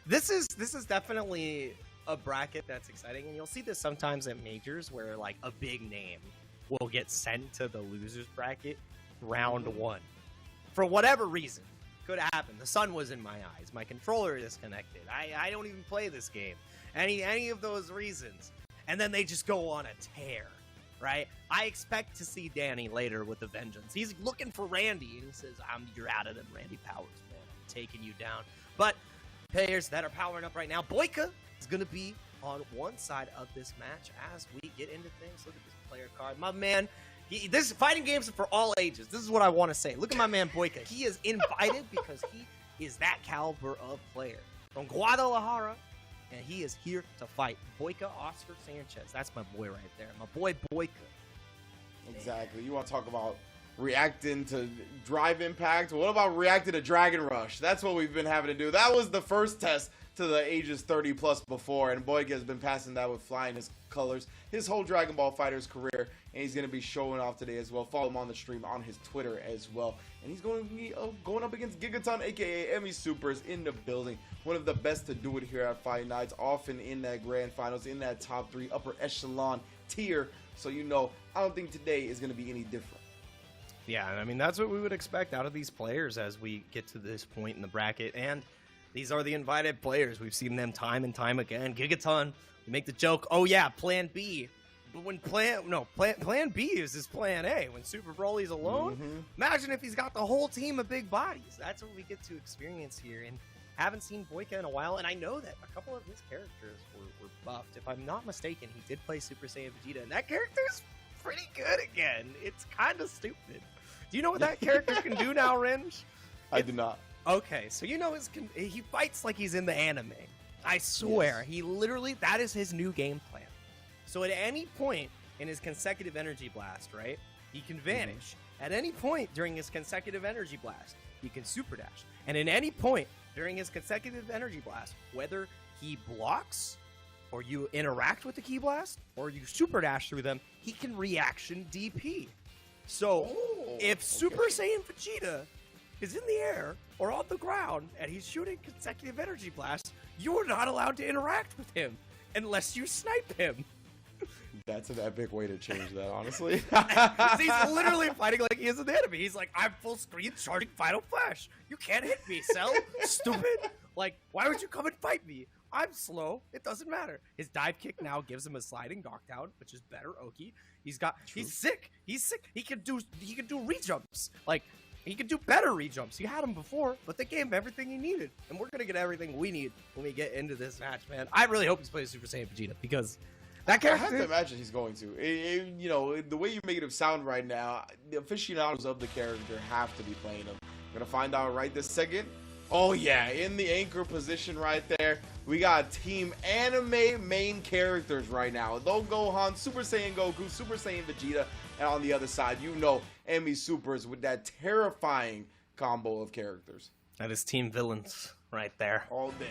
This is definitely a bracket that's exciting. And you'll see this sometimes at majors where like a big name will get sent to the losers bracket round one for whatever reason. Could happen. The sun was in my eyes. My controller disconnected. I don't even play this game. Any of those reasons. And then they just go on a tear, right? I expect to see Danny later with a vengeance. He's looking for Randy, and he says, you're out of them, Randy Powers, man. I'm taking you down. But players that are powering up right now, Boyka is going to be on one side of this match as we get into things. Look at this player card. My man, this fighting games are for all ages. This is what I want to say. Look at my man Boyka. He is invited because he is that caliber of player from Guadalajara, and he is here to fight. Boyka Oscar Sanchez. That's my boy right there. My boy Boyka. Exactly. You want to talk about reacting to Drive Impact? What about reacting to Dragon Rush? That's what we've been having to do. That was the first test to the ages 30 plus before, and Boyka has been passing that with flying his colors his whole Dragon Ball FighterZ career, and he's going to be showing off today as well. Follow him on the stream on his Twitter as well, and he's going to be going up against Gigaton, aka Emmy Supers, in the building. One of the best to do it here at Fight Nights, often in that grand finals, in that top 3 upper echelon tier, so you know, I don't think today is going to be any different. Yeah, I mean, that's what we would expect out of these players as we get to this point in the bracket, and these are the invited players. We've seen them time and time again. Gigaton, we make the joke, oh yeah, plan B. But when plan B is his plan A. When Super Broly's alone, imagine if he's got the whole team of big bodies. That's what we get to experience here. And haven't seen Boyka in a while, and I know that a couple of his characters were buffed. If I'm not mistaken, he did play Super Saiyan Vegeta, and that character's pretty good again. It's kind of stupid. Do you know what that character can do now, Ringe? I do not. Okay, so you know he fights like he's in the anime. I swear, yes. He literally, that is his new game plan. So at any point in his consecutive energy blast, right, he can vanish. At any point during his consecutive energy blast, he can super dash. And at any point during his consecutive energy blast, whether he blocks or you interact with the Ki Blast, or you super dash through them, he can reaction DP. So if Super Saiyan Vegeta is in the air or on the ground and he's shooting consecutive energy blasts, you're not allowed to interact with him unless you snipe him. That's an epic way to change that, honestly. He's literally fighting like he is an enemy. He's like, I'm full screen charging Final Flash. You can't hit me, Cell. Stupid. Like, why would you come and fight me? I'm slow. It doesn't matter. His dive kick now gives him a sliding knockdown, which is better. Oki. He's sick. He's sick. He can do rejumps. Like, he can do better rejumps. You had him before, but they gave him everything he needed, and we're gonna get everything we need when we get into this match, man. I really hope he's playing Super Saiyan Vegeta because that character. I have to imagine he's going to. You know, the way you make him sound right now, the aficionados of the character have to be playing him. We're gonna find out right this second. Oh yeah, in the anchor position right there, we got Team Anime main characters right now. Though Gohan, Super Saiyan Goku, Super Saiyan Vegeta, and on the other side, you know, Emi Supers with that terrifying combo of characters. That is Team Villains right there. All day.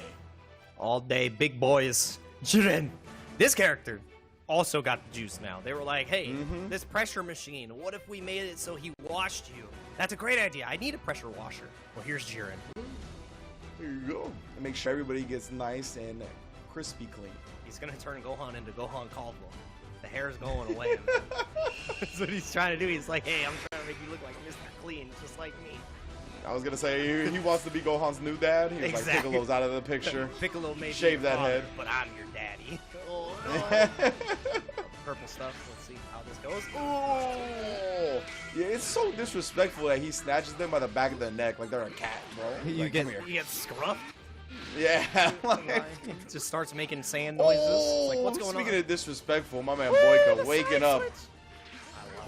All day, big boys. Jiren. This character also got the juice now. They were like, hey, this pressure machine, what if we made it so he washed you? That's a great idea. I need a pressure washer. Well, here's Jiren. There you go. And make sure everybody gets nice and crispy clean. He's going to turn Gohan into Gohan Caldwell. The hair's going away. That's what he's trying to do. He's like, hey, I'm trying to make you look like Mr. Clean, just like me. I was going to say, he wants to be Gohan's new dad. He was like, Piccolo's out of the picture. Piccolo made shave that father, head. But I'm your daddy. Oh, no. Purple stuff. Let's see how this goes. Oh, yeah, it's so disrespectful that he snatches them by the back of the neck like they're a cat, bro. You like, get scruffed. Yeah. He just starts making sand noises. Like, what's going on? Speaking of disrespectful, my man Boyka waking up.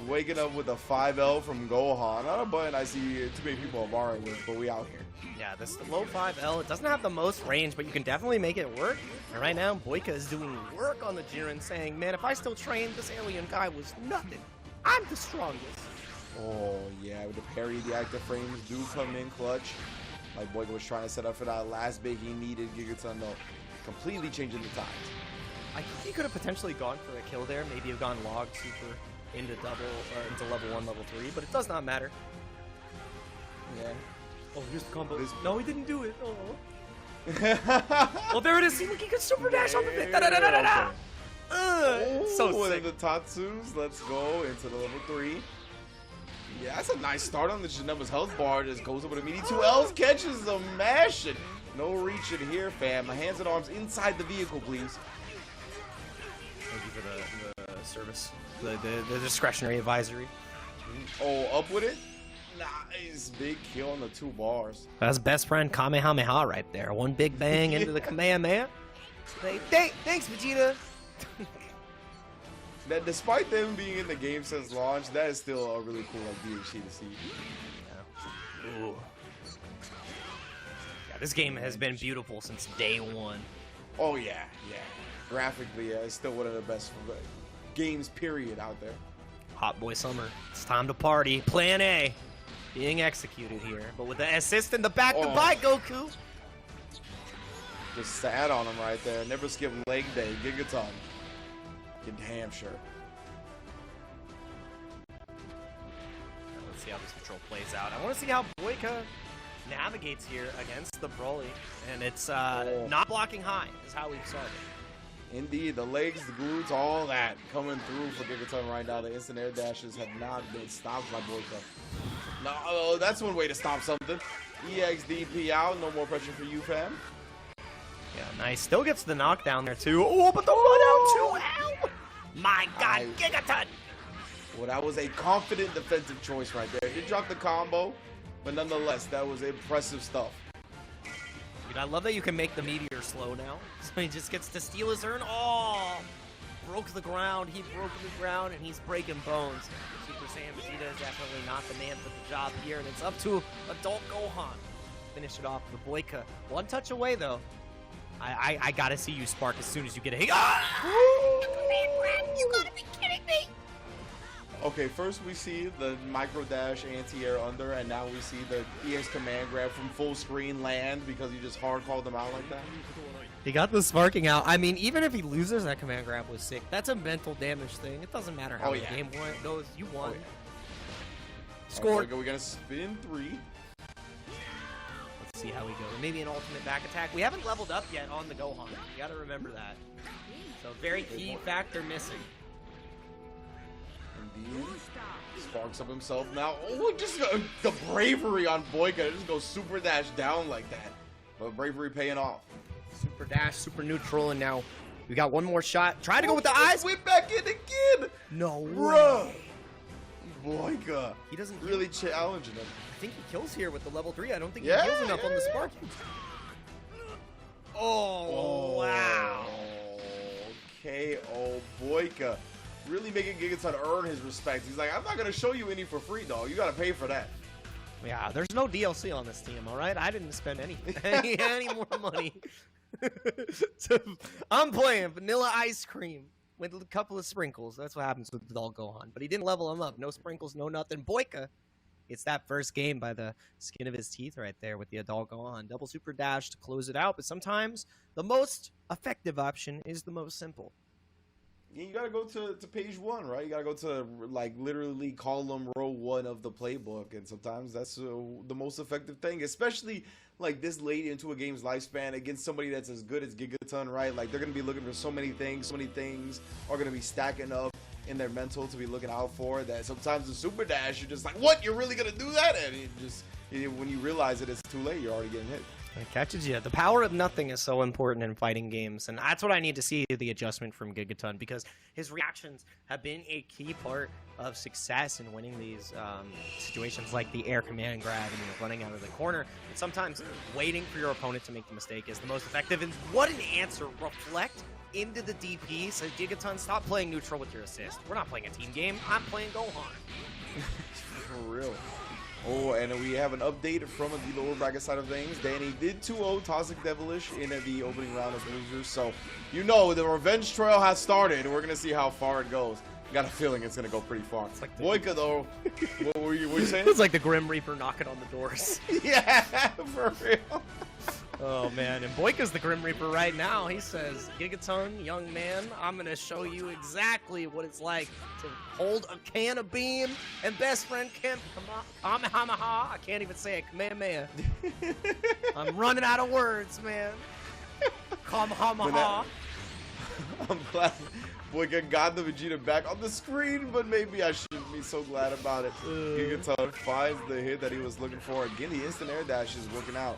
Waking up with a 5L from Gohan. Not a button I see too many people are borrowing with, but we out here. Yeah, this low 5L, it doesn't have the most range, but you can definitely make it work. And right now, Boyka is doing work on the Jiren, saying, man, if I still train, this alien guy was nothing. I'm the strongest. Oh, yeah, with the parry, the active frames do come in clutch. Like Boyka was trying to set up for that last bit he needed. Gigaton, though, completely changing the tides. I think he could have potentially gone for a kill there. Maybe have gone log super into into level 1, level 3, but it does not matter. Yeah. Oh, here's the combo. No, he didn't do it. Oh. Well, there it is. See, look, he could super dash on the bit. So sick. The Tatsus, let's go into the level 3. Yeah, that's a nice start on the Janemba's health bar. Just goes over to meaty 2 L's, catches the mash, and no reach in here, fam. My hands and arms inside the vehicle, please. Thank you for the service, the discretionary advisory. Oh, up with it. Nice big kill on the 2 bars. That's best friend Kamehameha right there. One big bang into the Kamehameha. Thanks, Vegeta. That despite them being in the game since launch, that is still a really cool like DHC to see. Yeah. Ooh. Yeah, this game has been beautiful since day 1. Oh yeah. Graphically, yeah, it's still one of the best games period out there. Hot boy summer. It's time to party. Plan A being executed here, but with the assist in the back. Goodbye, Goku. Just sat on him right there. Never skip leg day. Gigaton. Get damn sure. Let's see how this control plays out. I want to see how Boyka navigates here against the Broly, and it's not blocking high is how we've started. Indeed, the legs, the glutes, all that coming through for Gigaton right now. The instant air dashes have not been stopped by Boyka. No, that's one way to stop something. EXDP out, no more pressure for you, fam. Yeah, nice. Still gets the knockdown there, too. Oh, but the run out, too. Ow! My God, Gigaton! Well, that was a confident defensive choice right there. He dropped the combo, but nonetheless, that was impressive stuff. Dude, I love that you can make the meteor slow now. So he just gets to steal his urn. Oh! Broke the ground. He broke the ground, and he's breaking bones. Super Saiyan Vegeta is definitely not the man for the job here, and it's up to adult Gohan. Finish it off for Boyka. One touch away, though. I gotta see you spark as soon as you get a hit. Ah! You gotta be kidding me! Okay, first we see the micro dash anti-air under, and now we see the EX command grab from full screen land because you just hard called them out like that. He got the sparking out. I mean, even if he loses, that command grab was sick. That's a mental damage thing. It doesn't matter how the game goes. You won. Scored. We're going to spin 3. Let's see how we go. Maybe an ultimate back attack. We haven't leveled up yet on the Gohan. You got to remember that. So very key factor missing. Indeed. Sparks up himself now. Oh, just the bravery on Boyka. Just go super dash down like that. But bravery paying off. Super dash, super neutral, and now we got one more shot. Try to go with the eyes. Whip back in again. No way. Bro. Boyka. He doesn't really challenging him. I think he kills here with the level 3. I don't think he kills enough on the sparking. Oh, wow. KO Boyka. Really making Gigaton earn his respect. He's like, I'm not going to show you any for free, dog. You got to pay for that. Yeah, there's no DLC on this team, all right? I didn't spend any more money. So, I'm playing vanilla ice cream with a couple of sprinkles. That's what happens with the Dal Gohan. But he didn't level him up. No sprinkles, no nothing. Boyka, it's that first game by the skin of his teeth right there with the Dal Gohan. Double super dash to close it out. But sometimes the most effective option is the most simple. You gotta go to page 1, right? You gotta go to like literally column row 1 of the playbook, and sometimes that's the most effective thing, especially like this late into a game's lifespan against somebody that's as good as Gigaton, right? Like they're gonna be looking for so many things are gonna be stacking up in their mental to be looking out for that. Sometimes the super dash, you're just like, what? You're really gonna do that? And when you realize it, it's too late. You're already getting hit. It catches you. The power of nothing is so important in fighting games, and that's what I need to see, the adjustment from Gigaton, because his reactions have been a key part of success in winning these situations like the air command grab and running out of the corner. And sometimes waiting for your opponent to make the mistake is the most effective. And what an answer. Reflect into the DP. So Gigaton, stop playing neutral with your assist. We're not playing a team game. I'm playing Gohan. For real. Oh, and we have an update from the lower bracket side of things. Danny did 2-0 Toxic Devilish in the opening round of losers. So, you know, the revenge trail has started. We're going to see how far it goes. Got a feeling it's going to go pretty far. It's like Boyka, though, what were you saying? It's like the Grim Reaper knocking on the doors. Yeah, for real. Oh, man. And Boyka's the Grim Reaper right now. He says, Gigaton, young man, I'm going to show you exactly what it's like to hold a can of beam and best friend can Kamehameha. I can't even say it. Kamehameha. I'm running out of words, man. Kamehameha. I'm glad Boyka got the Vegeta back on the screen, but maybe I shouldn't be so glad about it. Gigaton finds the hit that he was looking for. Again, the instant air dash is working out.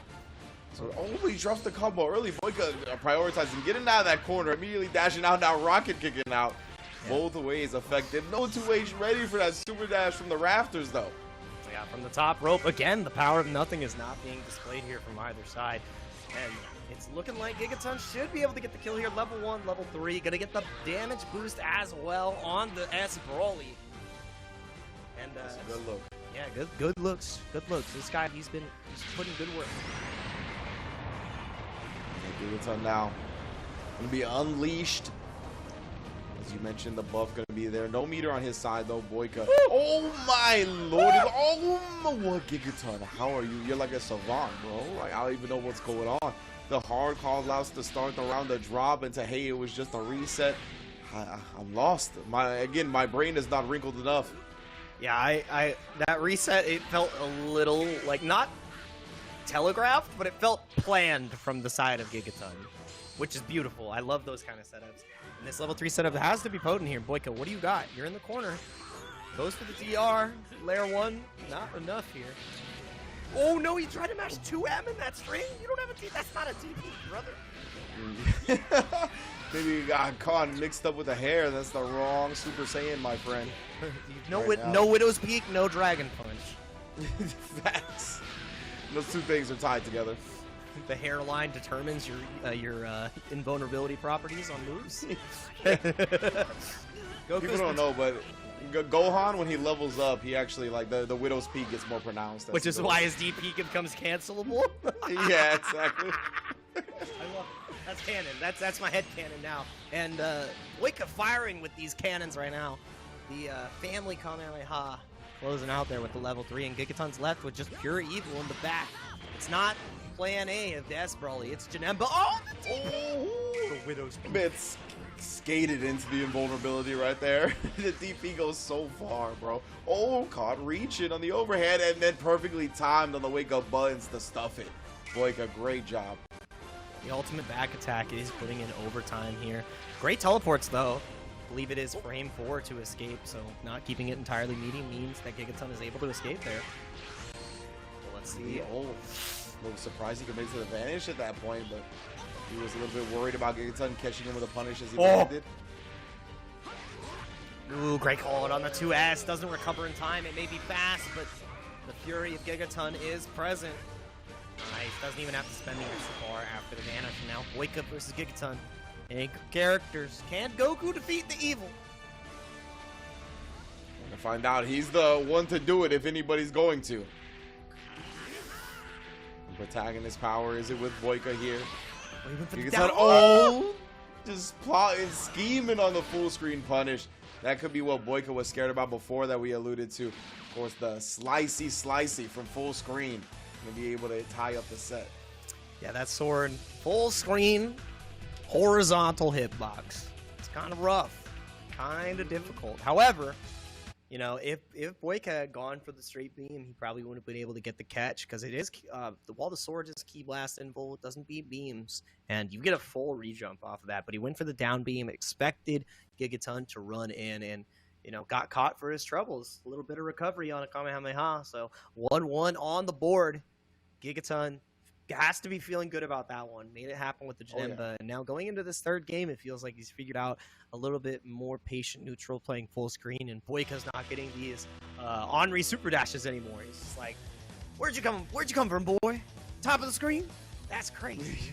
So, oh, he drops the combo early. Boyka prioritizing getting out of that corner, immediately dashing out, now rocket kicking out. Yeah. Both ways effective. No two ways ready for that super dash from the rafters, though. Yeah, from the top rope. Again, the power of nothing is not being displayed here from either side. And it's looking like Gigaton should be able to get the kill here. Level 1, level 3. Gonna get the damage boost as well on the S Broly. And that's a good look. Yeah, good looks. Good looks. This guy, he's putting good work. Gigaton now gonna be unleashed. As you mentioned, the buff gonna be there. No meter on his side though, Boyka. Oh my lord! Oh, what Gigaton? How are you? You're like a savant, bro. Like I don't even know what's going on. The hard call outs to start the round, the drop into hey, it was just a reset. I'm lost. My brain is not wrinkled enough. Yeah, I that reset, it felt a little like not telegraphed, but it felt planned from the side of Gigaton, which is beautiful. I love those kind of setups. And this level 3 setup has to be potent here. Boyka, what do you got? You're in the corner. Goes for the DR. Layer 1, not enough here. Oh no, he tried to mash 2M in that string. You don't have a DP. That's not a DP, brother. Maybe you got caught mixed up with the hair. That's the wrong Super Saiyan, my friend. No Widow's Peak, no Dragon Punch. Facts. Those two things are tied together. The hairline determines your invulnerability properties on moves. People don't know, but Gohan, when he levels up, he actually, like, the Widow's Peak gets more pronounced. Which is why his DP becomes cancelable? Yeah, exactly. I love it. That's canon. That's my head canon now. And Boyka firing with these cannons right now. The family Kamehameha closing out there with the level 3, and Gigaton's left with just pure evil in the back. It's not plan A of the S Broly. It's Janemba. Oh, Widow's Peak. It's skated into the invulnerability right there. The DP goes so far, bro. Oh, caught reaching on the overhead and then perfectly timed on the wake-up buttons to stuff it. Boyka, great job. The ultimate back attack is putting in overtime here. Great teleports, though. I believe it is frame 4 to escape, so not keeping it entirely medium means that Gigaton is able to escape there. So let's see. Oh, a little surprised he could make it to the vanish at that point, but he was a little bit worried about Gigaton catching him with a punish as he landed. Ooh, great call out on the 2S. Doesn't recover in time. It may be fast, but the fury of Gigaton is present. Nice. Doesn't even have to spend the extra bar after the vanish. And now Boyka versus Gigaton. Anchor characters. Can Goku defeat the evil? We're gonna find out. He's the one to do it if anybody's going to. Protagonist power, is it with Boyka here? Oh, just plotting, scheming on the full screen punish. That could be what Boyka was scared about before that we alluded to. Of course, the slicey from full screen. Gonna be able to tie up the set. Yeah, that sword, full screen, horizontal hitbox. It's kind of rough, kind of difficult. However, you know, if Boyka had gone for the straight beam, he probably wouldn't have been able to get the catch because it is while the sword is key blast invul, it doesn't beat beams, and you get a full rejump off of that. But he went for the down beam, expected Gigaton to run in, and you know, got caught for his troubles. A little bit of recovery on a Kamehameha, so 1-1 on the board. Gigaton has to be feeling good about that one. Made it happen with the Janemba. And now going into this third game, it feels like he's figured out a little bit more patient neutral playing full screen, and Boyka's not getting these Henri super dashes anymore. He's just like, where'd you come from, boy? Top of the screen? That's crazy.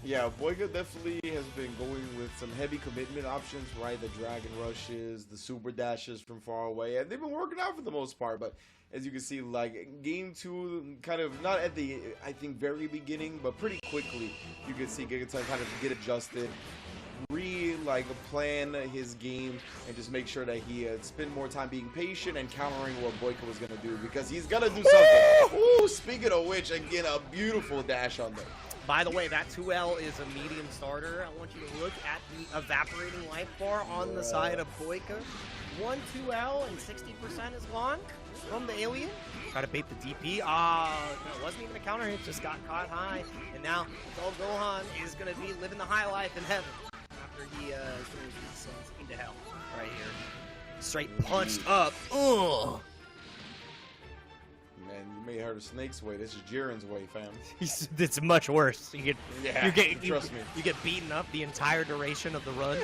Yeah, Boyka definitely has been going with some heavy commitment options, right? The Dragon Rushes, the Super Dashes from far away, and they've been working out for the most part, but as you can see, like, game 2, kind of, not at the, I think, very beginning, but pretty quickly, you can see Gigaton kind of get adjusted, plan his game, and just make sure that he spend more time being patient and countering what Boyka was going to do, because he's going to do something. Ooh, speaking of which, again, a beautiful dash on there. By the way, that 2L is a medium starter. I want you to look at the evaporating life bar on the side of Boyka. 1 2L and 60% is gone from the alien. Try to bait the DP. It wasn't even a counter hit, just got caught high. And now Adult Gohan is going to be living the high life in heaven after he throws his sons into hell right here. Straight punched up. Ugh. Man, you may have heard of Snake's way. This is Jiren's way, fam. It's much worse. Trust me. You get beaten up the entire duration of the run.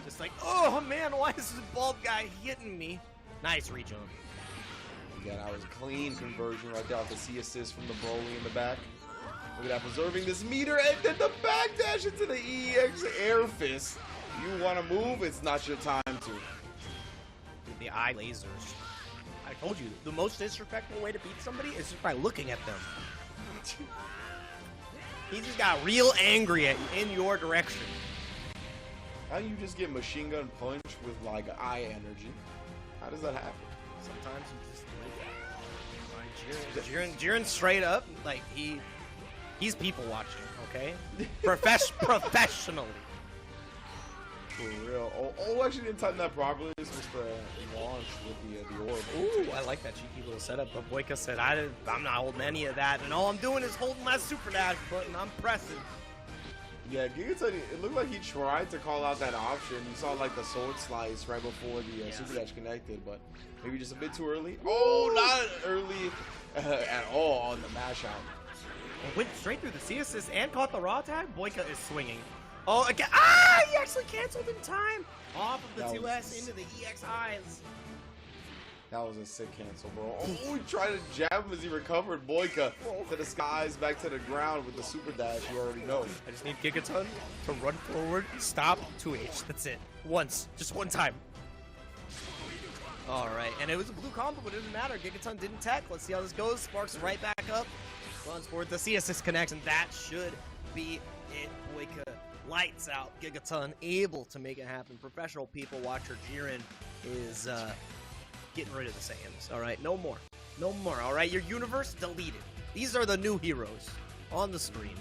Just like, oh man, why is this bald guy hitting me? Nice rejump. Yeah, that was a clean conversion right there off the C assist from the Broly in the back. Look at that, preserving this meter, and then the backdash into the EX air fist. You want to move? It's not your time to. The eye lasers. I told you, the most disrespectful way to beat somebody is just by looking at them. He just got real angry in your direction. How do you just get machine gun punch with like eye energy? How does that happen? Sometimes you just like that. Jiren straight up, like he's people watching, okay? Professionally. For real. Oh, actually didn't time that properly. This was the launch with the orb. Ooh, I like that cheeky little setup. But Boyka said, I'm not holding any of that, and all I'm doing is holding my super dash button. I'm pressing. Yeah, Gigaton, it looked like he tried to call out that option. You saw like the sword slice right before the super dash connected, but maybe just a bit too early. Oh, not early at all on the mash out. Went straight through the C assist and caught the raw tag. Boyka is swinging. Oh, again. He actually canceled in time. Off of the 2S into the EXIs. That was a sick cancel, bro. Oh, he tried to jab him as he recovered. Boyka to the skies, back to the ground with the super dash. You already know. I just need Gigaton to run forward, stop, 2H. That's it. Once. Just one time. All right. And it was a blue combo, but it didn't matter. Gigaton didn't tech. Let's see how this goes. Sparks right back up. Runs forward. The C assist connects, and that should be it. Boyka lights out. Gigaton able to make it happen. Professional people watcher Jiren is getting rid of the Saiyans. All right, no more. No more. All right, your universe deleted. These are the new heroes on the screen.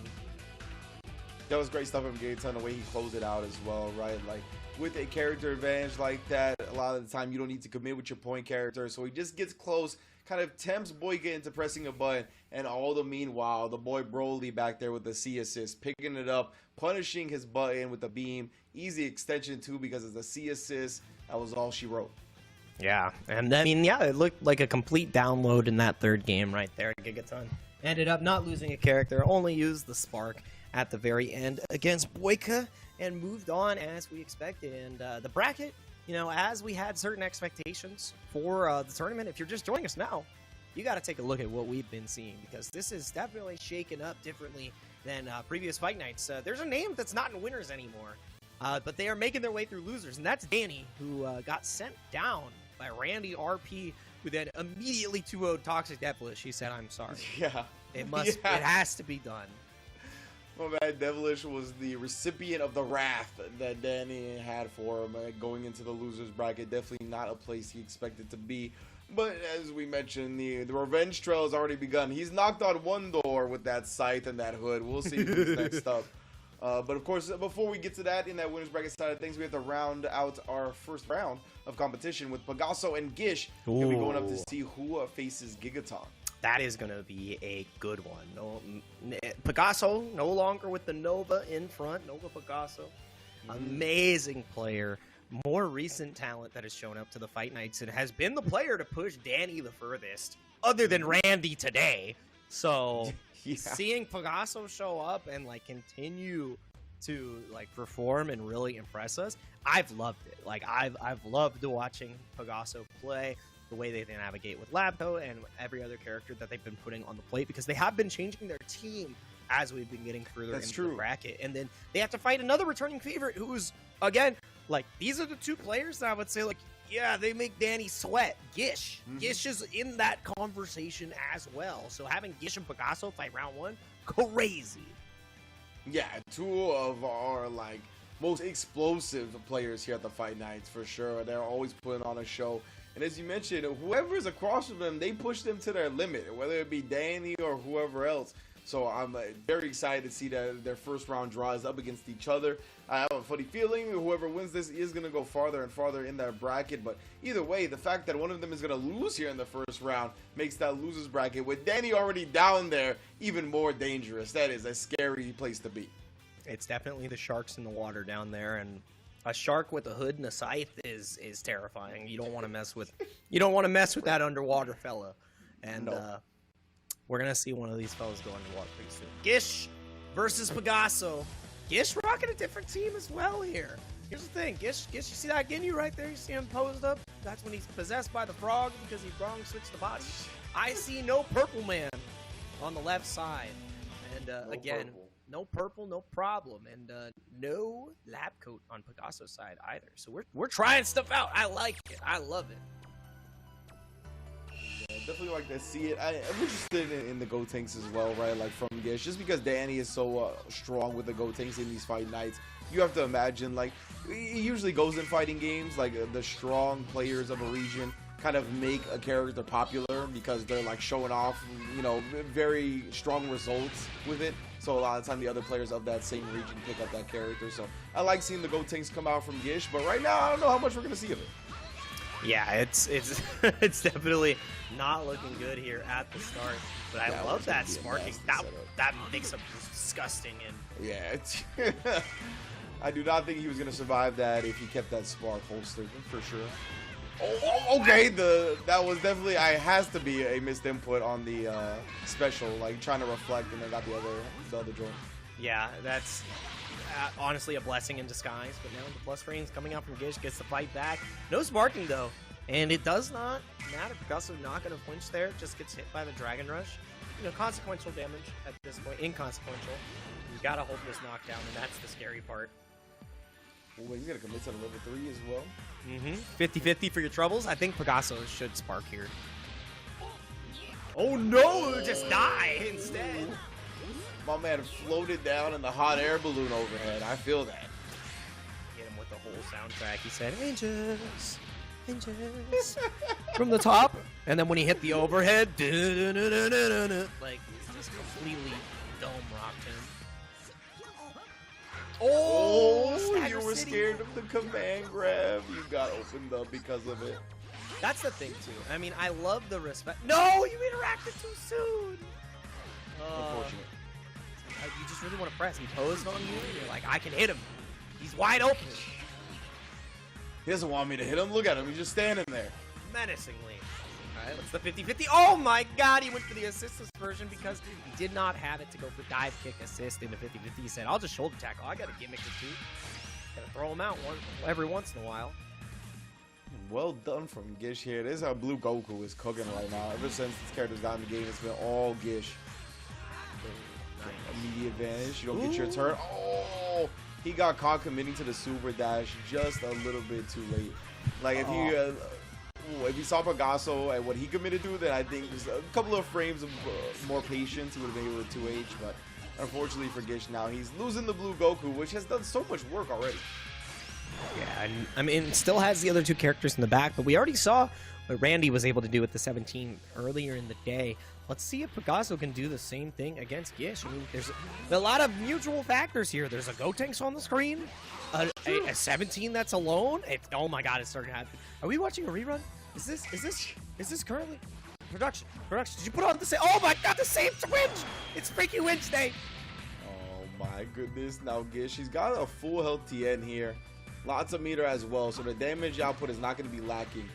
That was great stuff from Gigaton, the way he closed it out as well, right? Like, with a character advantage like that, a lot of the time you don't need to commit with your point character, so he just gets close, kind of tempts Boyka into pressing a button, and all the meanwhile, the boy Broly back there with the C assist, picking it up, punishing his button with the beam, easy extension too because it's a C assist. That was all she wrote. Yeah, and I mean, yeah, it looked like a complete download in that third game right there. Gigaton ended up not losing a character, only used the spark at the very end against Boyka, and moved on as we expected. And the bracket, you know, as we had certain expectations for the tournament, if you're just joining us now, you got to take a look at what we've been seeing, because this is definitely shaken up differently than previous Fight Nights. There's a name that's not in winners anymore, but they are making their way through losers, and that's Danny, who got sent down by Randy RP, who then immediately 2-0'd Toxic Devilish. He said, "I'm sorry." Yeah. It must. Yeah. It has to be done. My man, Devilish was the recipient of the wrath that Danny had for him going into the losers bracket. Definitely not a place he expected to be. But as we mentioned, the revenge trail has already begun. He's knocked on one door with that scythe and that hood. We'll see who's next up. But of course, before we get to that, in that winners bracket side of things, we have to round out our first round of competition with Pegaso and Gish. Going to be going up to see who faces Gigaton. That is going to be a good one. No, Pegaso no longer with the Nova in front. Nova Pegaso, amazing player. More recent talent that has shown up to the Fight Nights and has been the player to push Danny the furthest, other than Randy today. So yeah. Seeing Pegaso show up and like continue to like perform and really impress us, I've loved it. Like I've loved watching Pegaso play, the way they navigate with Labco and every other character that they've been putting on the plate, because they have been changing their team as we've been getting further into the bracket. And then they have to fight another returning favorite who's, again, like, these are the two players that I would say, like, yeah, they make Danny sweat. Gish. Gish is in that conversation as well. So having Gish and Pegaso fight round one, crazy. Yeah, two of our, like, most explosive players here at the Fight Nights, for sure. They're always putting on a show. And as you mentioned, whoever's across from them, they push them to their limit, whether it be Danny or whoever else. So I'm very excited to see that their first round draw is up against each other. I have a funny feeling whoever wins this is going to go farther and farther in that bracket. But either way, the fact that one of them is going to lose here in the first round makes that losers bracket, with Danny already down there, even more dangerous. That is a scary place to be. It's definitely the sharks in the water down there, and a shark with a hood and a scythe is terrifying. You don't want to mess with that underwater fella. And we're gonna see one of these fellas go underwater pretty soon. Gish versus Pegaso. Gish rocking a different team as well here. Here's the thing, Gish, you see that Ginyu right there? You see him posed up? That's when he's possessed by the frog because he wrong switched the body. I see no purple man on the left side. And again, no purple, no problem. And no lab coat on Pegaso's side either. So we're trying stuff out. I like it. I love it. Yeah, definitely like to see it. I'm interested in the Gotenks as well, right? Like from Gish, just because Danny is so strong with the Gotenks in these Fight Nights. You have to imagine, like, he usually goes in fighting games, like the strong players of a region kind of make a character popular because they're like showing off, you know, very strong results with it. So a lot of the time the other players of that same region pick up that character. So I like seeing the Gotenks come out from Gish, but right now I don't know how much we're gonna see of it. Yeah, it's it's definitely not looking good here at the start. But I love that sparking. That makes him disgusting. And yeah, I do not think he was gonna survive that if he kept that spark holstered for sure. Oh, okay. That was definitely has to be a missed input on the special, like trying to reflect and then got the other joint. Yeah, that's honestly a blessing in disguise. But now the plus frames coming out from Gish gets the fight back. No sparking though, and it does not matter. Pegaso not going to flinch there. Just gets hit by the Dragon Rush. You know, consequential damage at this point. Inconsequential. You got to hold this knockdown, and that's the scary part. Oh, he's going to commit to the level 3 as well. 50-50 for your troubles. I think Pegaso should spark here. Oh no, just die instead. My man floated down in the hot air balloon overhead. I feel that. Get him with the whole soundtrack. He said, "Angels, angels," from the top. And then when he hit the overhead, like, just completely dome rocked him. Oh, you were scared of the command grab. You got opened up because of it. That's the thing, too. I mean, I love the respect. No, you interacted too soon. Unfortunate. You just really want to press. He posed on you, and you're like, I can hit him. He's wide open. He doesn't want me to hit him. Look at him. He's just standing there. Menacingly. All right, what's the 50-50? Oh, my God. He went for the assistless version because he did not have it to go for dive kick assist in the 50-50. He said, I'll just shoulder tackle. I got a gimmick or two. Got to throw him out every once in a while. Well done from Gish here. This is how Blue Goku is cooking right now. Ever since this character's got in the game, it's been all Gish. Immediate advantage. You don't get your turn. Oh, he got caught committing to the super dash just a little bit too late. Like if you saw Pegaso and what he committed to, then I think just a couple of frames of more patience, he would have been able to 2H. But unfortunately for Gish now, he's losing the Blue Goku, which has done so much work already. Yeah, and I mean, it still has the other two characters in the back, but we already saw what Randy was able to do with the 17 earlier in the day. Let's see if Pegaso can do the same thing against Gish. I mean, there's a lot of mutual factors here. There's a Gotenks on the screen, a 17 that's alone. Oh my God, it's starting to happen. Are we watching a rerun? Is this currently production? Did you put on the same? Oh my God, the same Twitch! It's Freaky Wednesday. Oh my goodness! Now Gish, he's got a full health TN here. Lots of meter as well, so the damage output is not going to be lacking.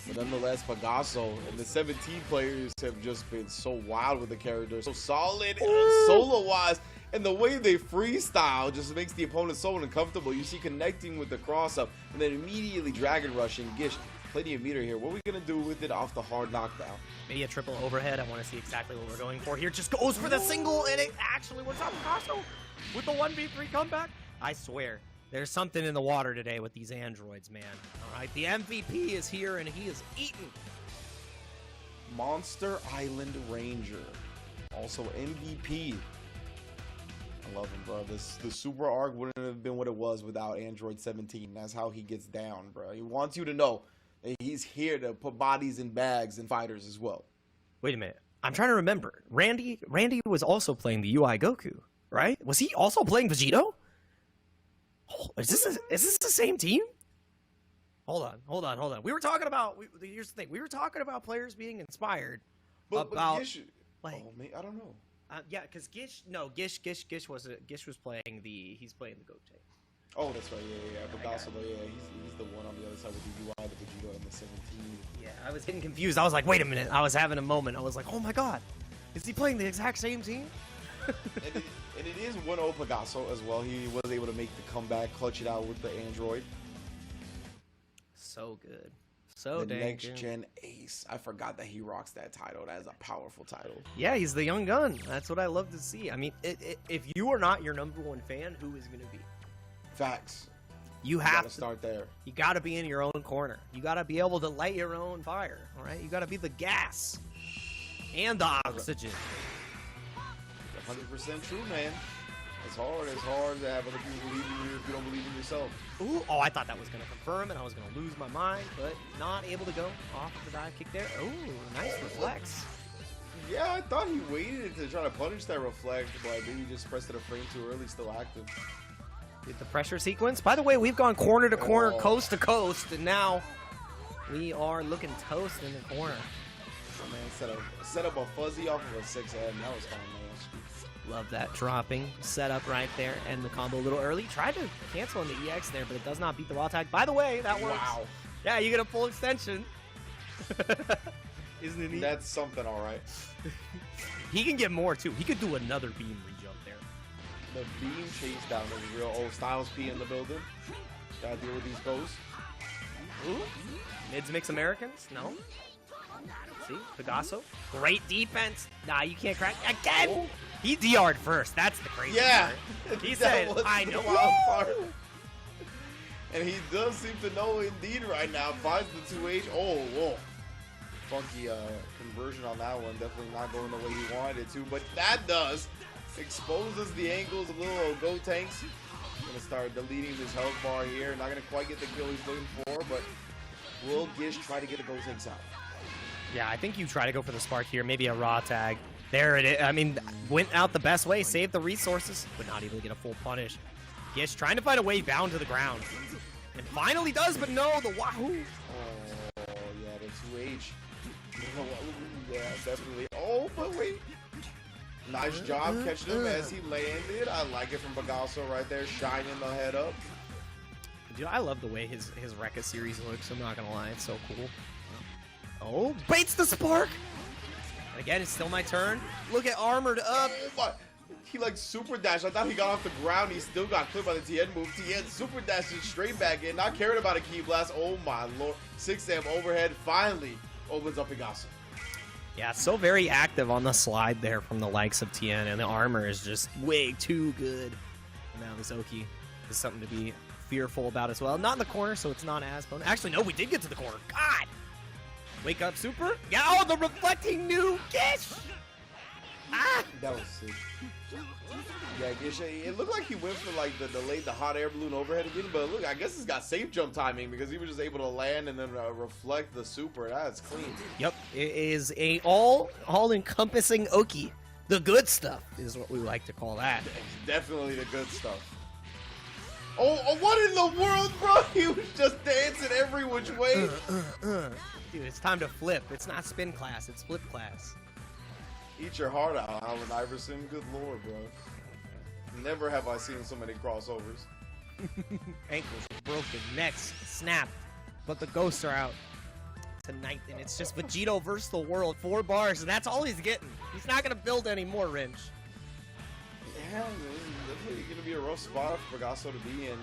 But nonetheless, Pegaso and the 17 players have just been so wild with the character. So solid solo-wise. And the way they freestyle just makes the opponent so uncomfortable. You see connecting with the cross-up and then immediately dragon rushing. Gish, plenty of meter here. What are we going to do with it off the hard knockdown? Maybe a triple overhead. I want to see exactly what we're going for here. Just goes for the single, and it actually works out Pegaso with the 1v3 comeback. I swear. There's something in the water today with these androids, man. All right, the MVP is here, and he is eaten. Monster Island Ranger, also MVP. I love him, bro. The super arc wouldn't have been what it was without Android 17. That's how he gets down, bro. He wants you to know that he's here to put bodies in bags and fighters as well. Wait a minute. I'm trying to remember. Randy was also playing the UI Goku, right? Was he also playing Vegito? Is this the same team? Hold on. We were talking about. Here's the thing. We were talking about players being inspired. But Gish, like, oh man, I don't know. Yeah, because Gish was playing the. He's playing the Gote. Oh, that's right. Yeah. But also, yeah, he's the one on the other side with the UI, the Vegito, and the 17. Yeah, I was getting confused. I was like, wait a minute. I was having a moment. I was like, oh my God, is he playing the exact same team? And it is 1-0 Pegaso as well. He was able to make the comeback, clutch it out with the Android. So good. So the dang next good. gen ace. I forgot that he rocks that title. That is a powerful title. Yeah, he's the young gun. That's what I love to see. I mean, if you are not your #1 fan, who is going to be? Facts. You have to start there. You got to be in your own corner. You got to be able to light your own fire. All right, you got to be the gas and the oxygen. 100% true, man. It's hard to have other people believe in you if you don't believe in yourself. Ooh, oh, I thought that was going to confirm and I was going to lose my mind, but not able to go off the dive kick there. Ooh, nice reflex. Yeah, I thought he waited to try to punish that reflect, but maybe he just pressed it a frame too early, still active. Get the pressure sequence. By the way, we've gone corner to corner, coast to coast, and now we are looking toast in the corner. Oh, man, set up a fuzzy off of a 6-head, and that was fine, man. Love that dropping setup right there, and the combo a little early. Tried to cancel on the EX there, but it does not beat the raw tag. By the way, that works. Wow. Yeah, you get a full extension. Isn't it neat? That's something, all right. He can get more, too. He could do another beam re-jump there. The beam chase down is real. Oh, Styles P in the building. Gotta deal with these ghosts. Ooh. Mids mix Americans? No. See? Pegaso. Great defense. Nah, you can't crack. Again! Oh. He DR'd first. That's the crazy part. He said, I know. And he does seem to know indeed right now. Finds the 2H. Oh, whoa. Funky conversion on that one. Definitely not going the way he wanted it to. But that does. Exposes the angles. A little Gotenks. Gonna start deleting this health bar here. Not gonna quite get the kill he's looking for. But will Gish try to get the Gotenks out? Yeah, I think you try to go for the spark here. Maybe a raw tag. There it is. I mean, went out the best way, saved the resources, but not able to get a full punish. Gish trying to find a way down to the ground. And finally does, but no, the Wahoo. Oh, yeah, the 2H. Yeah, definitely. Oh, but wait. Nice job catching him as he landed. I like it from Bagasso right there, shining the head up. Dude, I love the way his Rekka series looks. I'm not gonna lie, it's so cool. Oh, baits the spark. And again, it's still my turn. Look at armored up. Oh my. He like super dashed. I thought he got off the ground. He still got clipped by the TN move. TN super dashes straight back in. Not caring about a key blast. Oh my lord. 6M overhead finally opens up Bagasso. Yeah, so very active on the slide there from the likes of TN, and the armor is just way too good. And now this Oki is something to be fearful about as well. Not in the corner, so it's not as fun. Actually, no, we did get to the corner. God! Wake up, super. Yeah, oh, the reflecting new Gish! Ah! That was sick. Yeah, Gish, it looked like he went for like the hot air balloon overhead again, but look, I guess he's got safe jump timing because he was just able to land and then reflect the super. That's clean. Yep, it is a all-encompassing Oki. The good stuff is what we like to call that. Definitely the good stuff. Oh, what in the world, bro? He was just dancing every which way. Dude, it's time to flip. It's not spin class, it's flip class. Eat your heart out, Allen Iverson. Good lord, bro. Never have I seen so many crossovers. Ankles broken, necks snapped, but the ghosts are out tonight, and it's just Vegito versus the world. 4 bars, and that's all he's getting. He's not going to build any more, Rinch. Yeah, this is definitely going to be a rough spot for Bagasso to be in.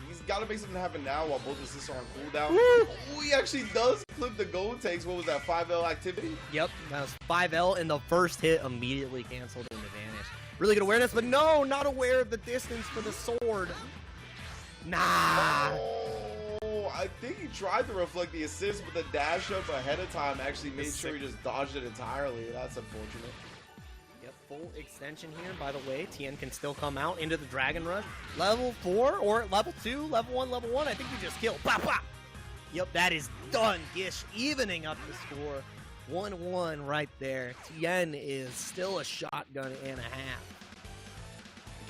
He's got to make something happen now while both assists are on cooldown. Oh, he actually does flip the gold takes. What was that, 5L activity? Yep, that was 5L, and the first hit immediately canceled into vanish. Really good awareness, but no, not aware of the distance for the sword. Nah. Oh, I think he tried to reflect the assist, but the dash up ahead of time actually made sure he just dodged it entirely. That's unfortunate. Yep, full extension here, by the way. TN can still come out into the Dragon Rush. Level 4 or level 2, level 1, level 1. I think we just killed. Pop, pop. Yep, that is done. Gish evening up the score. 1-1 right there. TN is still a shotgun and a half.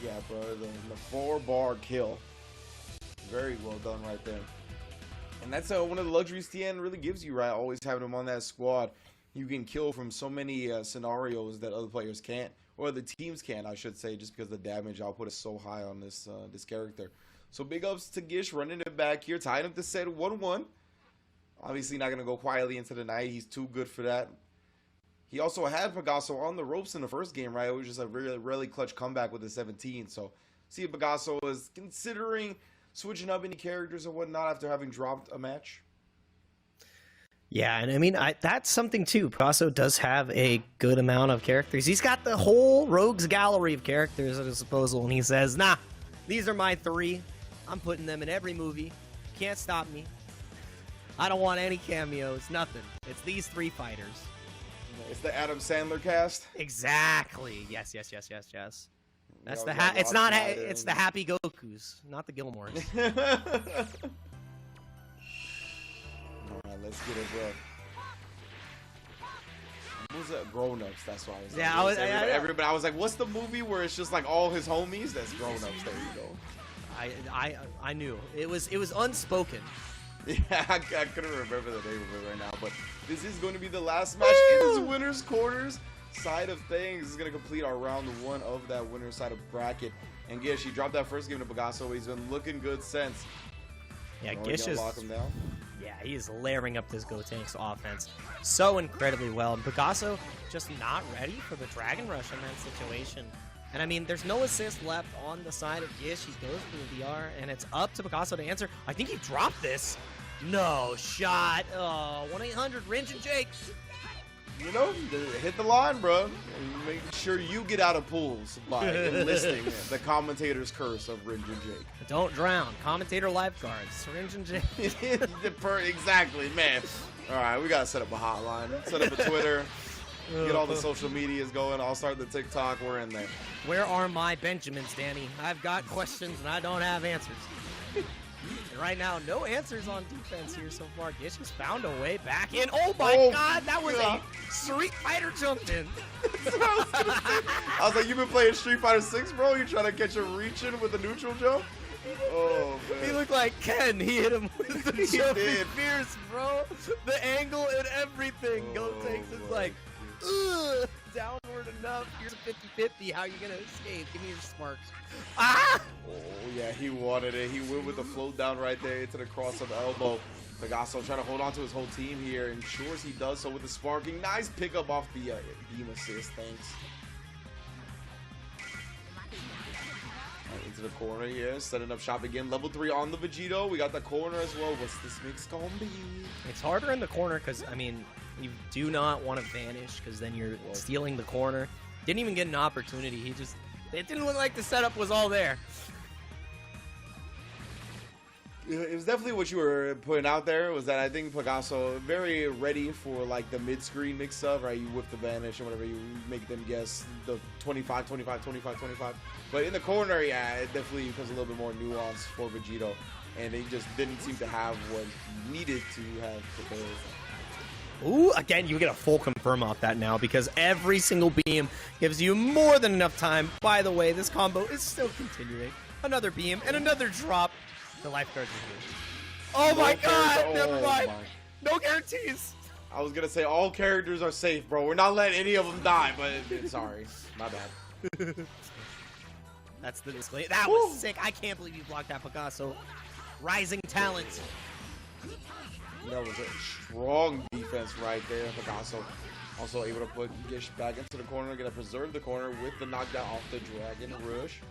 Yeah, bro, the 4-bar kill. Very well done right there. And that's one of the luxuries TN really gives you, right? Always having him on that squad. You can kill from so many scenarios that other players can't, or the teams can't, I should say, just because the damage output is so high on this this character. So big ups to Gish running it back here, tying up the set 1-1. Obviously not going to go quietly into the night. He's too good for that. He also had Bagasso on the ropes in the first game, right? It was just a really clutch comeback with the 17. So see if Bagasso is considering switching up any characters or whatnot after having dropped a match. Yeah, and I mean, that's something too. Bagasso does have a good amount of characters. He's got the whole rogues gallery of characters at his disposal, and he says, nah, these are my 3. I'm putting them in every movie. Can't stop me. I don't want any cameos, nothing. It's these 3 fighters. It's the Adam Sandler cast. Exactly. Yes. That's the it's the Happy Gokus, not the Gilmores. All right, let's get it, bro. What was that? Grown Ups. That's why. Yeah, everybody. I was like, what's the movie where it's just like all his homies? That's Grown Ups. There you go. I knew it was unspoken. Yeah, I couldn't remember the name of it right now, but this is going to be the last match in this winner's quarters side of things. This is going to complete our round 1 of that winner's side of bracket. And yeah, she dropped that first game to Bagasso. He's been looking good since. Yeah, Gish is lock him down. Yeah, he is layering up this Gotenks offense so incredibly well. And Bagasso just not ready for the Dragon Rush in that situation. And I mean, there's no assist left on the side of Gish. He goes for the VR, and it's up to Bagasso to answer. I think he dropped this. No shot. Oh, 1-800 Rinch and Jake. You know, hit the line, bro. Make sure you get out of pools by enlisting the commentator's curse of Rinch and Jake. Don't drown. Commentator lifeguards. Rinch and Jake. Exactly, man. All right, we got to set up a hotline. Set up a Twitter. Get all the social medias going. I'll start the TikTok. We're in there. Where are my Benjamins, Danny? I've got questions and I don't have answers. And right now, no answers on defense here so far. Gish has found a way back in. Oh my God, that was a Street Fighter jump in. That's what I was gonna say. I was like, you've been playing Street Fighter 6, bro? You trying to catch a reach-in with a neutral jump? Oh, man. He looked like Ken. He hit him with the jumping did. fierce, bro. The angle and everything. Go takes it's like, ugh, downward enough. Here's a 50-50. How you going to escape? Give me your smarts. Ah! Oh, yeah, he wanted it. He went with the float down right there into the cross of the elbow. Pegaso trying to hold on to his whole team here. Ensures he does so with the sparking. Nice pickup off the beam assist. Thanks. Right, into the corner here, setting up shop again. Level 3 on the Vegito. We got the corner as well. What's this mix gonna be? It's harder in the corner because, I mean, you do not want to vanish because then you're stealing the corner. Didn't even get an opportunity. It didn't look like the setup was all there. It was definitely what you were putting out there, was that I think Pegaso very ready for like the mid-screen mix-up, right? You whip the vanish or whatever, you make them guess the 25, 25, 25, 25. But in the corner, yeah, it definitely becomes a little bit more nuanced for Vegito. And he just didn't seem to have what he needed to have prepared. Ooh, again, you get a full confirm off that now because every single beam gives you more than enough time. By the way, this combo is still continuing. Another beam and another drop. The lifeguards are here. Oh my god, never mind. No guarantees. I was going to say all characters are safe, bro. We're not letting any of them die, but sorry. My bad. That's the display. That was sick. I can't believe you blocked that Pegaso. Rising talent. That was a strong defense right there. Pegaso also able to put Gish back into the corner. Going to preserve the corner with the knockdown off the Dragon Rush.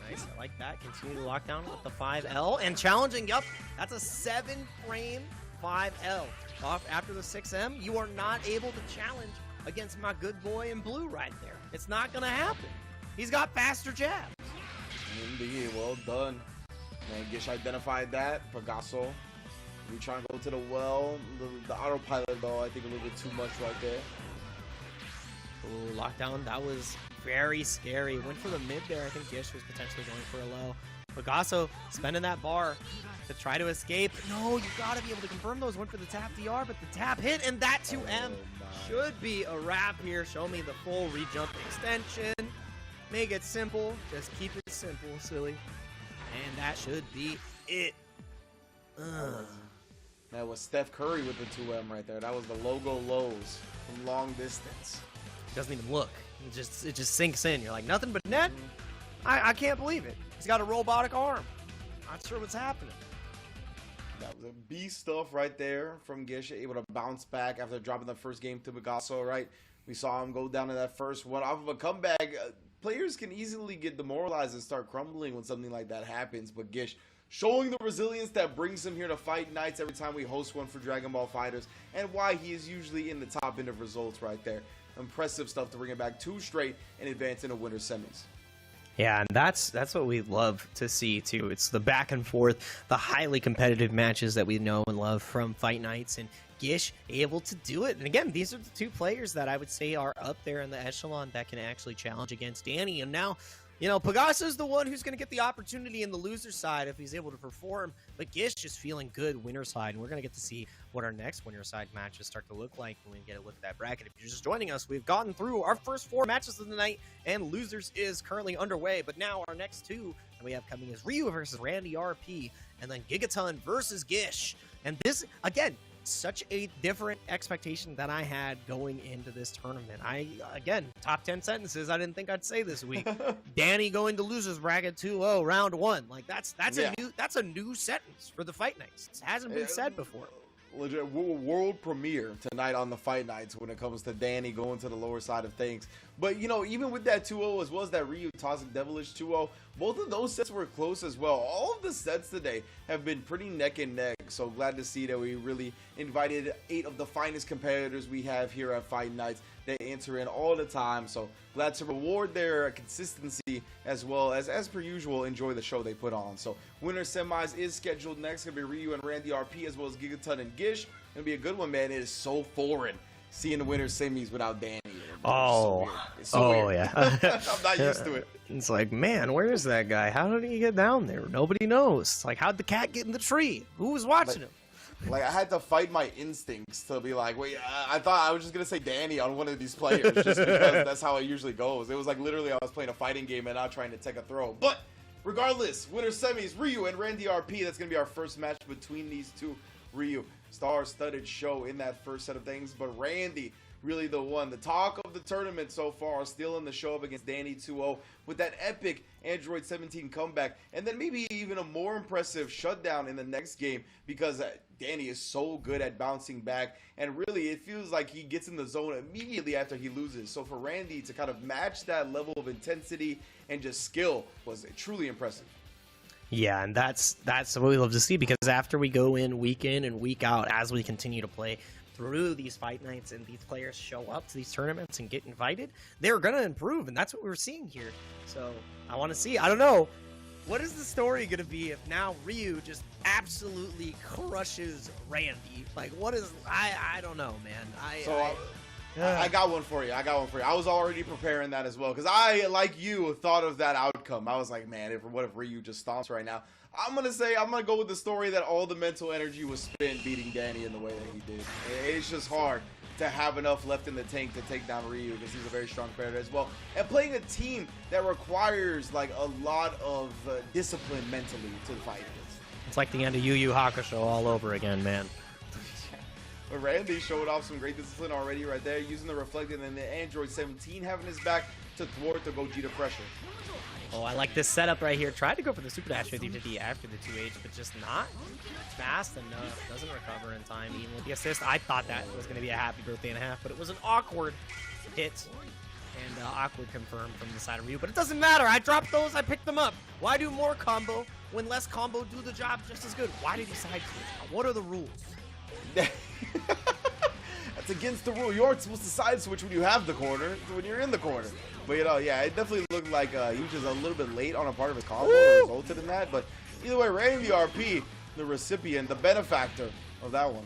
Nice, I like that. Continue the lockdown with the 5L. And challenging, yup, that's a 7-frame 5L. Off after the 6M, you are not able to challenge against my good boy in blue right there. It's not going to happen. He's got faster jabs. Indeed, well done. Man, Gish identified that. Pegaso, we try and go to the well. The autopilot, though, I think a little bit too much right there. Ooh, lockdown, that was very scary. Went for the mid there. I think Gish was potentially going for a low. Pegaso spending that bar to try to escape. No, you got to be able to confirm those. Went for the tap DR, but the tap hit, and that 2M should be a wrap here. Show me the full re-jump extension. Make it simple. Just keep it simple, silly. And that should be it. That was Steph Curry with the 2M right there. That was the logo lows from long distance. Doesn't even look. It just sinks in. You're like, nothing but net? I can't believe it. He's got a robotic arm. Not sure what's happening. That was a beast stuff right there from Gish, able to bounce back after dropping the first game to Pegaso, right? We saw him go down to that first one off of a comeback. Players can easily get demoralized and start crumbling when something like that happens, but Gish showing the resilience that brings him here to Fight Nights every time we host one for Dragon Ball FighterZ, and why he is usually in the top end of results right there. Impressive stuff to bring it back 2 straight and advance into winter semis. Yeah, and that's what we love to see too. It's the back and forth, the highly competitive matches that we know and love from Fight Nights, and Gish able to do it. And again, these are the 2 players that I would say are up there in the echelon that can actually challenge against Danny. And now, you know, Pegaso's the one who's going to get the opportunity in the loser side if he's able to perform. But Gish just feeling good winner side. And we're going to get to see what our next winner side matches start to look like when we get a look at that bracket. If you're just joining us, we've gotten through our first 4 matches of the night, and losers is currently underway. But now our next 2 that we have coming is Ryu versus Randy RP, and then Gigaton versus Gish. And this, again, such a different expectation than I had going into this tournament. Again, top 10 sentences I didn't think I'd say this week. Danny going to losers bracket 2-0 round 1. Like that's a new sentence for the Fight Nights. It hasn't been said before. Legit world premiere tonight on the Fight Nights when it comes to Danny going to the lower side of things. But, you know, even with that 2-0 as well as that Ryu Toxic Devilish 2-0, both of those sets were close as well. All of the sets today have been pretty neck and neck. So glad to see that we really invited 8 of the finest competitors we have here at Fight Nights. They answer in all the time. So glad to reward their consistency as well as per usual, enjoy the show they put on. So winner semis is scheduled next. It's going to be Ryu and Randy RP as well as Gigaton and Gish. It's going to be a good one, man. It is so foreign seeing the winner semis without Danny. It's so weird. Yeah. I'm not used to it. It's like, man, where is that guy? How did he get down there? Nobody knows. It's like, how'd the cat get in the tree? Who was watching him? Like, I had to fight my instincts to be like, wait, I thought I was just going to say Danny on one of these players just because that's how it usually goes. It was like literally I was playing a fighting game and not trying to take a throw. But regardless, winner semis, Ryu and Randy RP. That's going to be our first match between these two. Ryu, star-studded show in that first set of things, but Randy, really the one. The talk of the tournament so far, still in the show up against Danny 2-0 with that epic Android 17 comeback, and then maybe even a more impressive shutdown in the next game because Danny is so good at bouncing back, and really it feels like he gets in the zone immediately after he loses. So for Randy to kind of match that level of intensity and just skill was truly impressive. Yeah, and that's what we love to see, because after we go in and week out, as we continue to play through these fight nights and these players show up to these tournaments and get invited, they're going to improve, and that's what we're seeing here. So I want to see, I don't know, what is the story going to be if now Ryu just absolutely crushes Randy? Like, what is, I don't know, man. I got one for you. I was already preparing that as well because I, like you, thought of that outcome. I was like, man, what if Ryu just stomps right now? I'm going to go with the story that all the mental energy was spent beating Danny in the way that he did. It's just hard to have enough left in the tank to take down Ryu because he's a very strong player as well. And playing a team that requires like a lot of discipline mentally to fight. It's like the end of Yu Yu Hakusho all over again, man. But Randy showed off some great discipline already right there, using the reflected and the Android 17 having his back to thwart the Gogeta pressure. Oh, I like this setup right here. Tried to go for the super dash 50-50 after the 2H, but just not fast enough. Doesn't recover in time, even with the assist. I thought that was going to be a happy birthday and a half, but it was an awkward hit. And awkward confirmed from the side of Ryu, but it doesn't matter. I dropped those, I picked them up. Why do more combo when less combo do the job just as good? Why did he side switch? What are the rules? That's against the rule. You're supposed to side switch when you have the corner, when you're in the corner. But yeah, it definitely looked like he was just a little bit late on a part of his combo that resulted in that. But either way, Randy RP, the recipient, the benefactor of that one.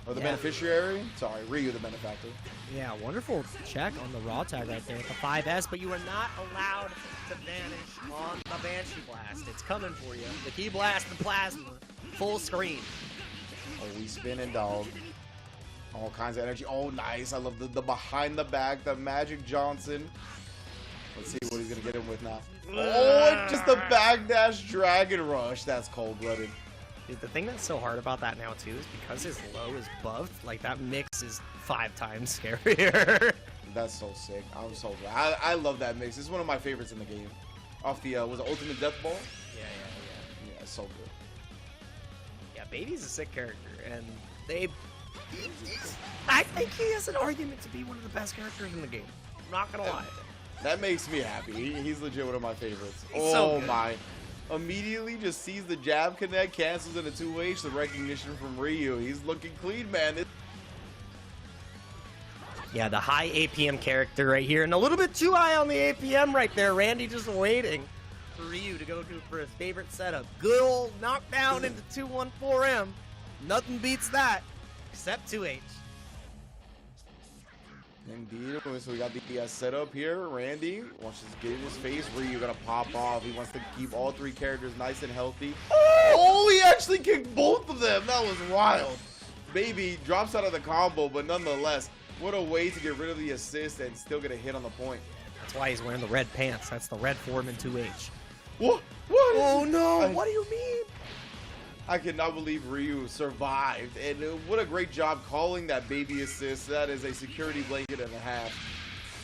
Or the beneficiary? Sorry, Ryu, the benefactor. Yeah, wonderful check on the raw tag right there at the 5S, but you are not allowed to vanish on the Banshee Blast. It's coming for you. The Key Blast, the Plasma, full screen. Oh, we spinning, dog. All kinds of energy. Oh, nice. I love the behind the back, the Magic Johnson. Let's see what he's going to get him with now. Oh, just the backdash Dragon Rush. That's cold-blooded. Dude, the thing that's so hard about that now, too, is because his low is buffed, like, that mix is 5 times scarier. That's so sick. I'm so glad. I love that mix. It's one of my favorites in the game. Off the, was it Ultimate Death Ball? Yeah. Yeah, it's so good. Yeah, Baby's a sick character, and I think he has an argument to be one of the best characters in the game. I'm not gonna lie. That makes me happy. He's legit one of my favorites. He's so my. Immediately just sees the jab connect, cancels in a 2H, the recognition from Ryu. He's looking clean, man. Yeah, the high APM character right here, and a little bit too high on the APM right there. Randy just waiting for Ryu to go for his favorite setup. Good old knockdown into 214M. Nothing beats that, except 2H. Indeed. So we got the setup here. Randy wants to get in his face. Ryu gonna pop off. He wants to keep all 3 characters nice and healthy. Oh, he actually kicked both of them. That was wild. Baby drops out of the combo, but nonetheless, what a way to get rid of the assist and still get a hit on the point. That's why he's wearing the red pants. That's the red form in 2H. What? Oh no! What do you mean? I cannot believe Ryu survived, and what a great job calling that baby assist. That is a security blanket and a half.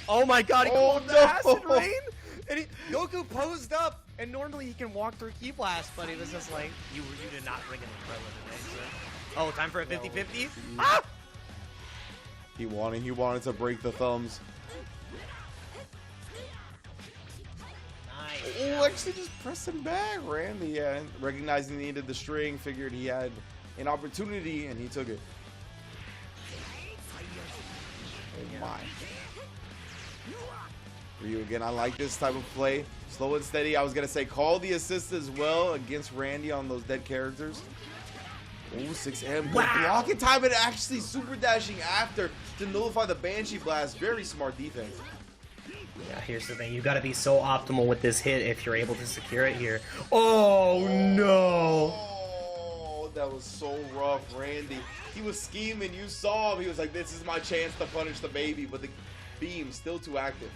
Oh my god, he called the acid rain? And Goku posed up, and normally he can walk through Key Blast, but he was just like, you did not bring an umbrella today, sir. Oh, time for a 50-50? Ah! He wanted to break the thumbs. Oh, actually just pressing back. Randy, yeah, recognizing he needed the string, figured he had an opportunity, and he took it. Oh my. Ryu again, I like this type of play. Slow and steady. I was going to say call the assist as well against Randy on those dead characters. Oh, 6M. Good blocking time and actually super dashing after to nullify the Banshee Blast. Very smart defense. Yeah, here's the thing. You got to be so optimal with this hit if you're able to secure it here. Oh, no. Oh, That was so rough, Randy. He was scheming. You saw him. He was like, this is my chance to punish the baby, but the beam still too active.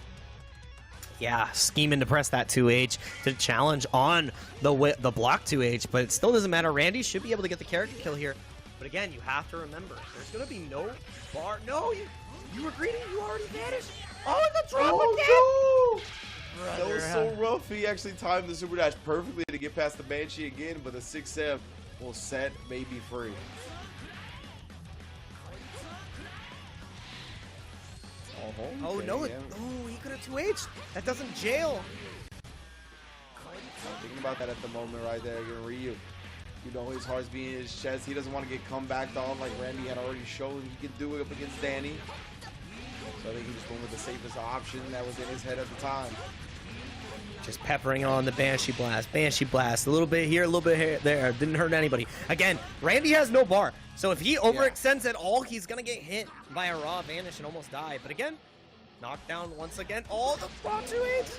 Yeah, scheming to press that 2H to challenge on the block 2H, but it still doesn't matter. Randy should be able to get the character kill here. But again, you have to remember, there's going to be no bar. No, you were greedy. You already vanished. Oh, and the drop again. No! That was so rough. He actually timed the super dash perfectly to get past the Banshee again, but the 6M will set baby free. Oh, okay, no. Yeah. Oh, he could have 2H. That doesn't jail. I'm thinking about that at the moment right there again. Ryu. You know, his heart's beating in his chest. He doesn't want to get comebacked on like Randy had already shown he could do it up against Danny. So I think he just went with the safest option that was in his head at the time. Just peppering on the Banshee Blast. Banshee Blast. A little bit here, a little bit here, there. Didn't hurt anybody. Again, Randy has no bar. So if he overextends at all, he's going to get hit by a raw vanish and almost die. But again, knocked down once again. Oh, the block 2H.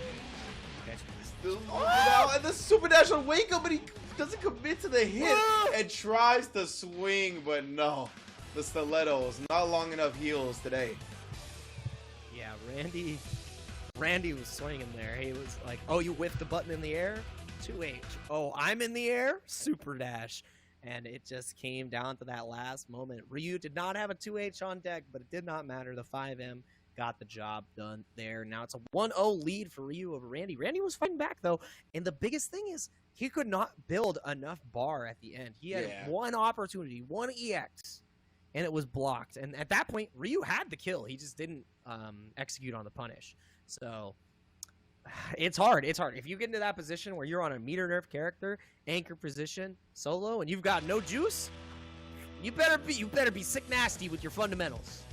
Still out, and the super dash on wake up, but he doesn't commit to the hit and tries to swing, but no. The stilettos, not long enough heals today. Yeah, Randy was swinging there. He was like, oh, you whiffed the button in the air? 2H. Oh, I'm in the air? Super dash. And it just came down to that last moment. Ryu did not have a 2H on deck, but it did not matter. The 5M got the job done there. Now it's a 1-0 lead for Ryu over Randy. Randy was fighting back, though. And the biggest thing is he could not build enough bar at the end. He had one opportunity, one EX, and it was blocked. And at that point, Ryu had the kill. He just didn't execute on the punish. So it's hard. It's hard. If you get into that position where you're on a meter nerf character, anchor position, solo, and you've got no juice, you better be sick nasty with your fundamentals.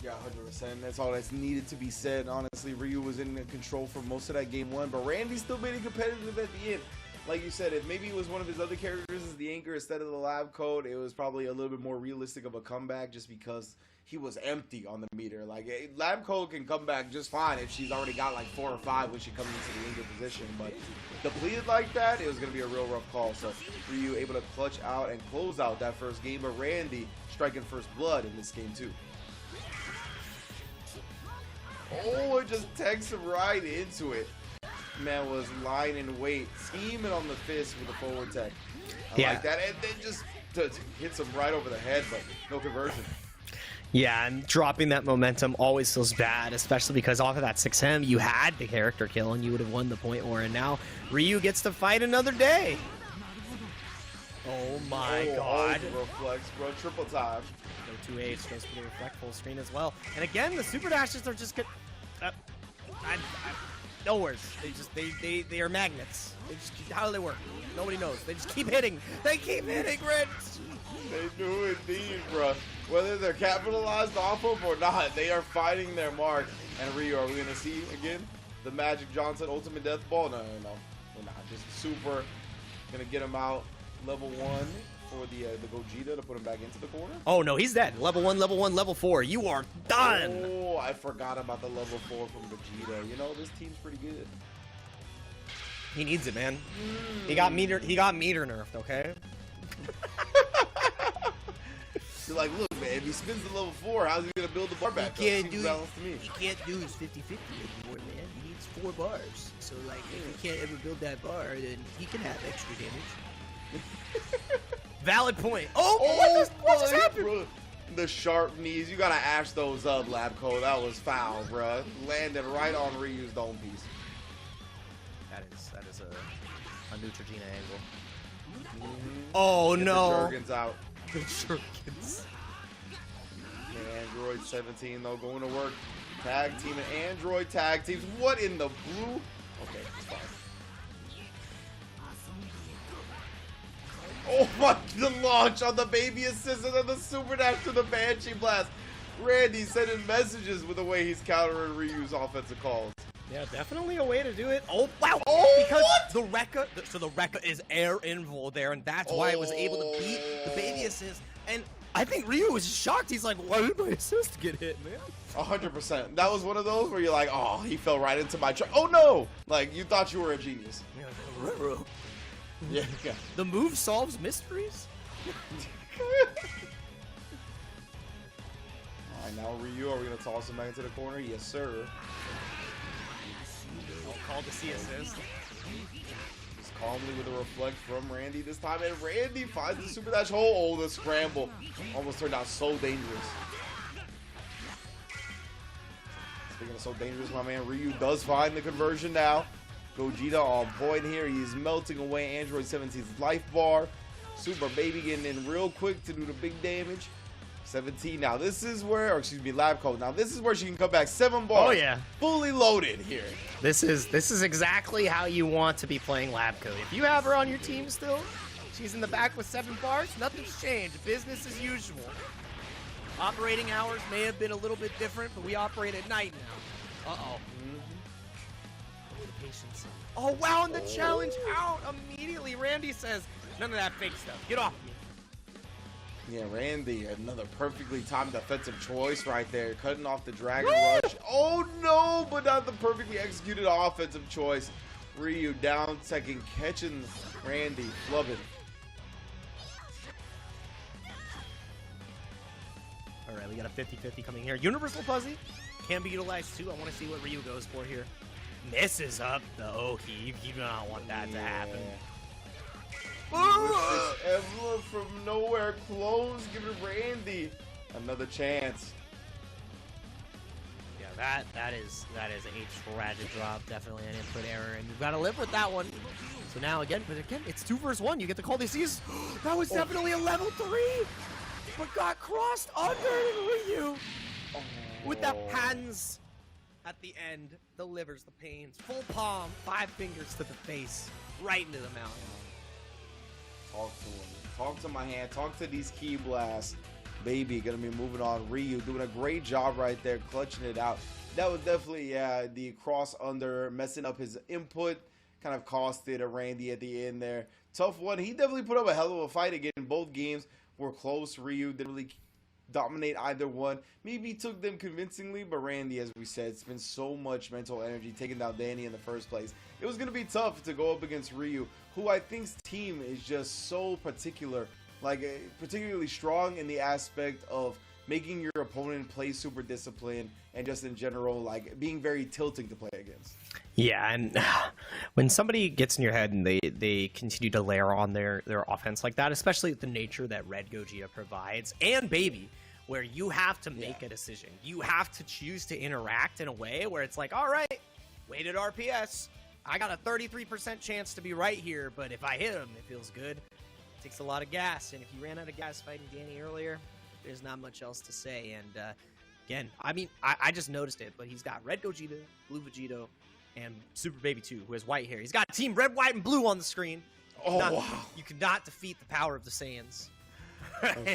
Yeah, 100%. That's all that's needed to be said. Honestly, Ryu was in control for most of that game one, but Randy still made it competitive at the end. Like you said, if maybe it was one of his other characters as the anchor instead of the lab code, it was probably a little bit more realistic of a comeback just because he was empty on the meter. Like, lab code can come back just fine if she's already got like 4 or 5 when she comes into the anchor position, but depleted like that, it was going to be a real rough call. So Ryu able to clutch out and close out that first game, but Randy striking first blood in this game too. Oh, it just takes him right into it. Man was lying in wait, scheming on the fist with the forward tech. I like that, and then just hits him right over the head, but no conversion. Yeah, and dropping that momentum always feels bad, especially because off of that 6M, you had the character kill and you would have won the point war, and now Ryu gets to fight another day. Oh my god. Reflex, bro, triple time. No 2H, goes for the reflect full screen as well. And again, the super dashes are just good. No words. They are magnets. How do they work? Nobody knows. They just keep hitting. They keep hitting, Rich. They do indeed, bro. Whether they're capitalized off of or not, they are finding their mark. And Ryu, are we gonna see again the Magic Johnson Ultimate Death Ball? No, we're not. Just super gonna get him out. Level 1 for the Gogeta to put him back into the corner. Oh no, he's dead. Level 1, level 4. You are done. Oh, I forgot about the level 4 from Gogeta. You know, this team's pretty good. He needs it, man. He got meter nerfed, okay? You're like, look, man, if he spins the level 4, how's he gonna build the bar back? He can't do his 50-50 anymore, man. He needs 4 bars. So like, if he can't ever build that bar, then he can have extra damage. Valid point. What just happened? Bro. The sharp knees, you gotta ash those up, Labco. That was foul, bro. Landed right on Ryu's dome piece. That is a Neutrogena angle. Oh, get no. The Jergens out. The Jergens. Android 17, though, going to work. Tag team and Android tag teams. What in the blue? Okay, it's fine. Oh my, the launch on the baby assist and then the super dash to the Banshee Blast. Randy sending messages with the way he's countering Ryu's offensive calls. Yeah, definitely a way to do it. Oh, wow. Oh, because what? the Rekka, so the Rekka is air invul there, and that's why it was able to beat the baby assist. And I think Ryu was shocked. He's like, why did my assist get hit, man? 100%. That was one of those where you're like, oh, he fell right into my truck. Oh, no. Like, you thought you were a genius. Yeah. The move solves mysteries? Alright, now Ryu, are we gonna toss him back into the corner? Yes, sir. Called the C assist. Just calmly with a reflect from Randy this time, and Randy finds the super dash hole. Oh, the scramble almost turned out so dangerous. Speaking of so dangerous, my man Ryu does find the conversion now. Gogeta on point here. He's melting away Android 17's life bar. Super Baby getting in real quick to do the big damage. 17. Now this is where, or excuse me, Lab Coat. Now this is where she can come back. 7 bars. Oh yeah, fully loaded here. This is exactly how you want to be playing Lab Coat. If you have her on your team still, she's in the back with 7 bars. Nothing's changed. Business as usual. Operating hours may have been a little bit different, but we operate at night now. Uh-oh. Patience. Oh, wow, and the challenge out immediately. Randy says, none of that fake stuff. Get off me. Yeah, Randy, another perfectly timed defensive choice right there. Cutting off the Dragon Rush. Oh, no, but not the perfectly executed offensive choice. Ryu down, second, catching Randy, flubbing. All right, we got a 50-50 coming here. Universal Fuzzy can be utilized too. I want to see what Ryu goes for here. Misses up the Oki. You do not want that to happen. With this Emma from nowhere close, giving Randy another chance. Yeah, that is a tragic drop. Definitely an input error, and you've got to live with that one. So now again, but again, it's 2 versus 1. You get to call this easy. That was definitely a level 3, but got crossed under Ryu with the hands. At the end, delivers the pains. Full palm, 5 fingers to the face, right into the mouth. Talk to him. Talk to my hand. Talk to these key blasts. Baby gonna be moving on. Ryu doing a great job right there, clutching it out. That was definitely, yeah, the cross under, messing up his input. Kind of costed a Randy at the end there. Tough one. He definitely put up a hell of a fight again. Both games were close. Ryu didn't really dominate either one. Maybe took them convincingly, but Randy, as we said, spent so much mental energy taking down Danny in the first place. It was going to be tough to go up against Ryu, who I think's team is just so particular, like particularly strong in the aspect of making your opponent play super disciplined and just in general, like being very tilting to play against. Yeah, and when somebody gets in your head and they continue to layer on their offense like that, especially the nature that Red Gogeta provides, and Baby, where you have to make a decision. You have to choose to interact in a way where it's like, all right, weighted RPS. I got a 33% chance to be right here, but if I hit him, it feels good. It takes a lot of gas, and if you ran out of gas fighting Danny earlier, there's not much else to say. And again, I mean, I just noticed it, but he's got Red Gogeta, Blue Vegito, and Super Baby 2, who has white hair. He's got Team Red, White, and Blue on the screen. Wow. You cannot defeat the power of the Saiyans.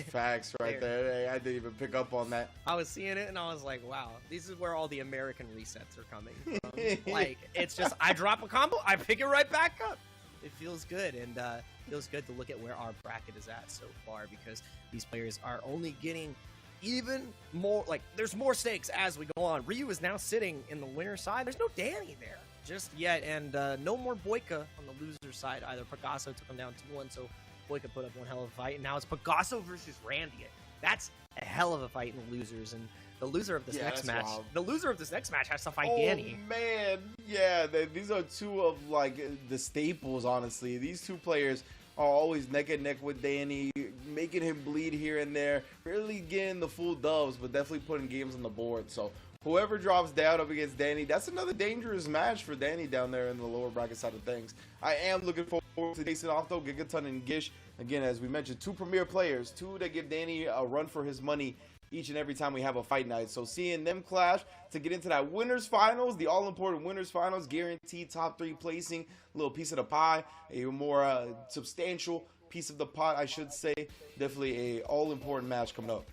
Facts right there. Hey, I didn't even pick up on that. I was seeing it, and I was like, wow, this is where all the American resets are coming from. Like, it's just, I drop a combo, I pick it right back up. It feels good, and it feels good to look at where our bracket is at so far, because these players are only getting even more, like, there's more stakes as we go on. Ryu is now sitting in the winner side. There's no Danny there just yet, and no more Boyka on the loser side either. Picasso took him down 2-1, so Boyka put up one hell of a fight, and now it's Picasso versus Randy. That's a hell of a fight in the losers, and the loser of this next match, wild. The loser of this next match has to fight Oh Danny. man, yeah, these are two of like the staples. Honestly, these two players are always neck and neck with Danny, making him bleed here and there. Really getting the full dubs, but definitely putting games on the board. So whoever drops down up against Danny, that's another dangerous match for Danny down there in the lower bracket side of things. I am looking forward to facing off though Gigaton and Gish. Again, as we mentioned, 2 premier players, 2 that give Danny a run for his money each and every time we have a fight night. So seeing them clash to get into that winners finals, the all-important winners finals, guaranteed top 3 placing, a little piece of the pie, a more substantial piece of the pot, I should say. Definitely a all-important match coming up.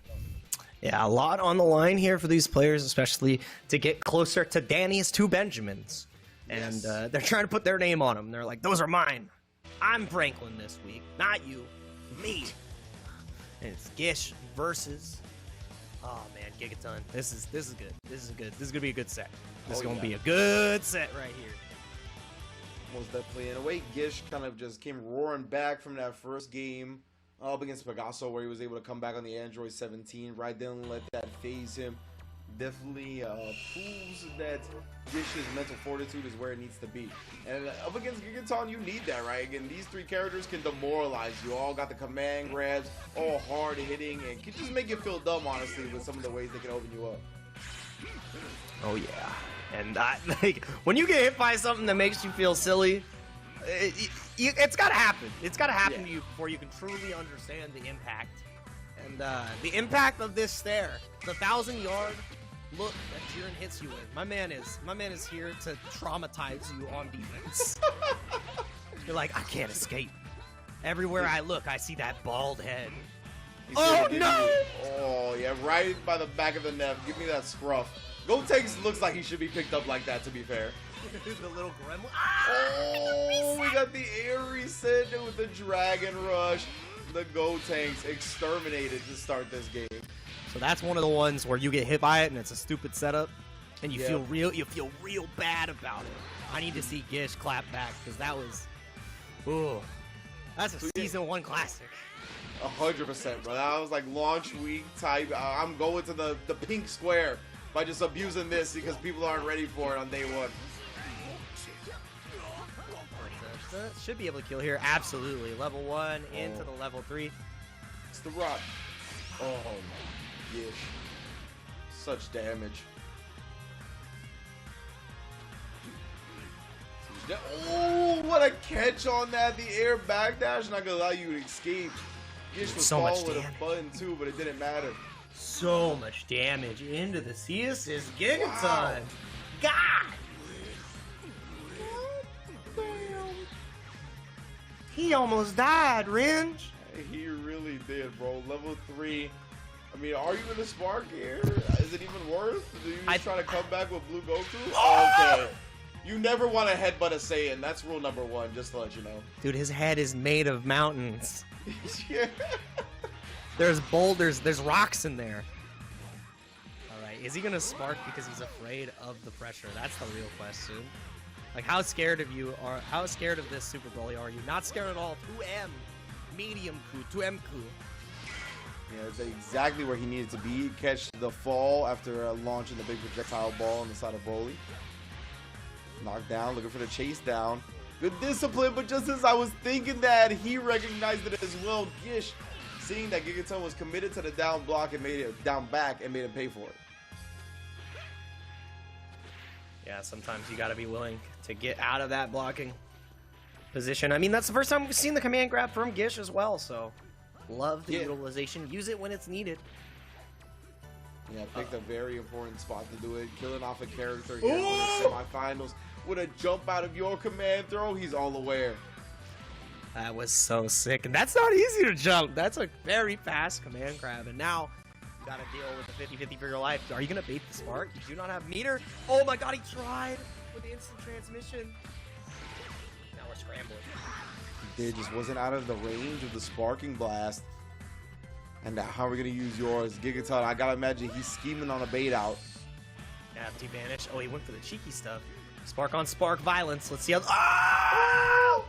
Yeah, a lot on the line here for these players, especially to get closer to Danny's 2 Benjamins. And they're trying to put their name on them. They're like, those are mine. I'm Franklin this week, not you, me. And it's Gish versus, oh man, Gigaton. This is good. This is good. This is gonna be a good set. This is gonna be a good set right here. Most definitely. In a way, Gish kind of just came roaring back from that first game. up against Pegaso, where he was able to come back on the Android 17. Right, didn't let that phase him. Definitely proves that Gish's mental fortitude is where it needs to be. And up against Gigaton, you need that, right? Again, these three characters can demoralize you. All got the command grabs, all hard hitting, and can just make you feel dumb, honestly, with some of the ways they can open you up. Oh yeah, and like when you get hit by something that makes you feel silly, it's gotta happen. It's gotta happen to you before you can truly understand the impact. And the impact of this stare, the 1,000-yard look that Jiren hits you with. My man is here to traumatize you on defense. You're like, I can't escape. Everywhere I look, I see that bald head. Oh no! Oh yeah, right by the back of the neck. Give me that scruff. Gotenks looks like he should be picked up like that, to be fair. The little gremlin. Oh, we got the air reset with the Dragon Rush. The Gotenks exterminated to start this game. So that's one of the ones where you get hit by it and it's a stupid setup, and you feel real bad about it. I need to see Gish clap back because that was, ooh, that's a season 1 classic. 100%, bro. That was like launch week type. I'm going to the pink square by just abusing this because people aren't ready for it on day 1. Should be able to kill here. Absolutely. Level 1 into the level 3. It's the rock. Oh my gosh. Such damage. Oh, what a catch on that. The air backdash not gonna allow you to escape. Gish was so falling with a button too, but it didn't matter. So much damage into the C-assist. Gigaton. Wow. God. He almost died, Ringe. He really did, bro. Level 3. I mean, are you gonna spark here? Is it even worth? Do you just try to come back with Blue Goku? Oh, okay. You never want to headbutt a Saiyan. That's rule number 1, just to let you know. Dude, his head is made of mountains. Yeah. There's boulders, there's rocks in there. Alright, is he gonna spark because he's afraid of the pressure? That's the real question. Like, how scared of this Super Broly are you? Not scared at all. 2M. Medium coup. 2M coup. Yeah, it's exactly where he needed to be. Catch the fall after launching the big projectile ball on the side of Broly. Knocked down, looking for the chase down. Good discipline, but just as I was thinking that, he recognized it as well. Gish, seeing that Gigaton was committed to the down block and made it down back and made him pay for it. Yeah, sometimes you gotta be willing to get out of that blocking position. I mean, that's the first time we've seen the command grab from Gish as well, so love the utilization. Use it when it's needed. Yeah, picked a very important spot to do it. Killing off a character again in the semifinals with a jump out of your command throw. He's all aware. That was so sick, and that's not easy to jump. That's a very fast command grab, and now you gotta deal with the 50-50 for your life. Are you gonna bait the spark? You do not have meter. Oh my god, he tried with the instant transmission. Now we're scrambling. He did, just wasn't out of the range of the sparking blast. And now how are we gonna use yours? Gigaton, I gotta imagine he's scheming on a bait out. Yeah, T-Vanish. Oh, he went for the cheeky stuff. Spark on spark violence. Let's see how. Oh!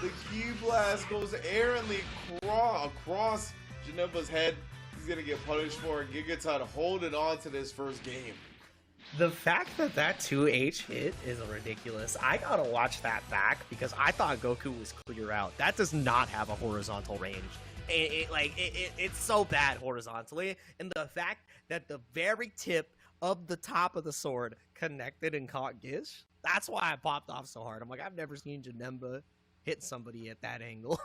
The key blast goes errantly across Janemba's head. He's gonna get punished for it. Gigaton holding on to this first game. The fact that 2H hit is ridiculous. I gotta watch that back because I thought Goku was clear out. That does not have a horizontal range. It's so bad horizontally, and the fact that the very tip of the top of the sword connected and caught Gish, that's why I popped off so hard. I'm like, I've never seen Janemba hit somebody at that angle.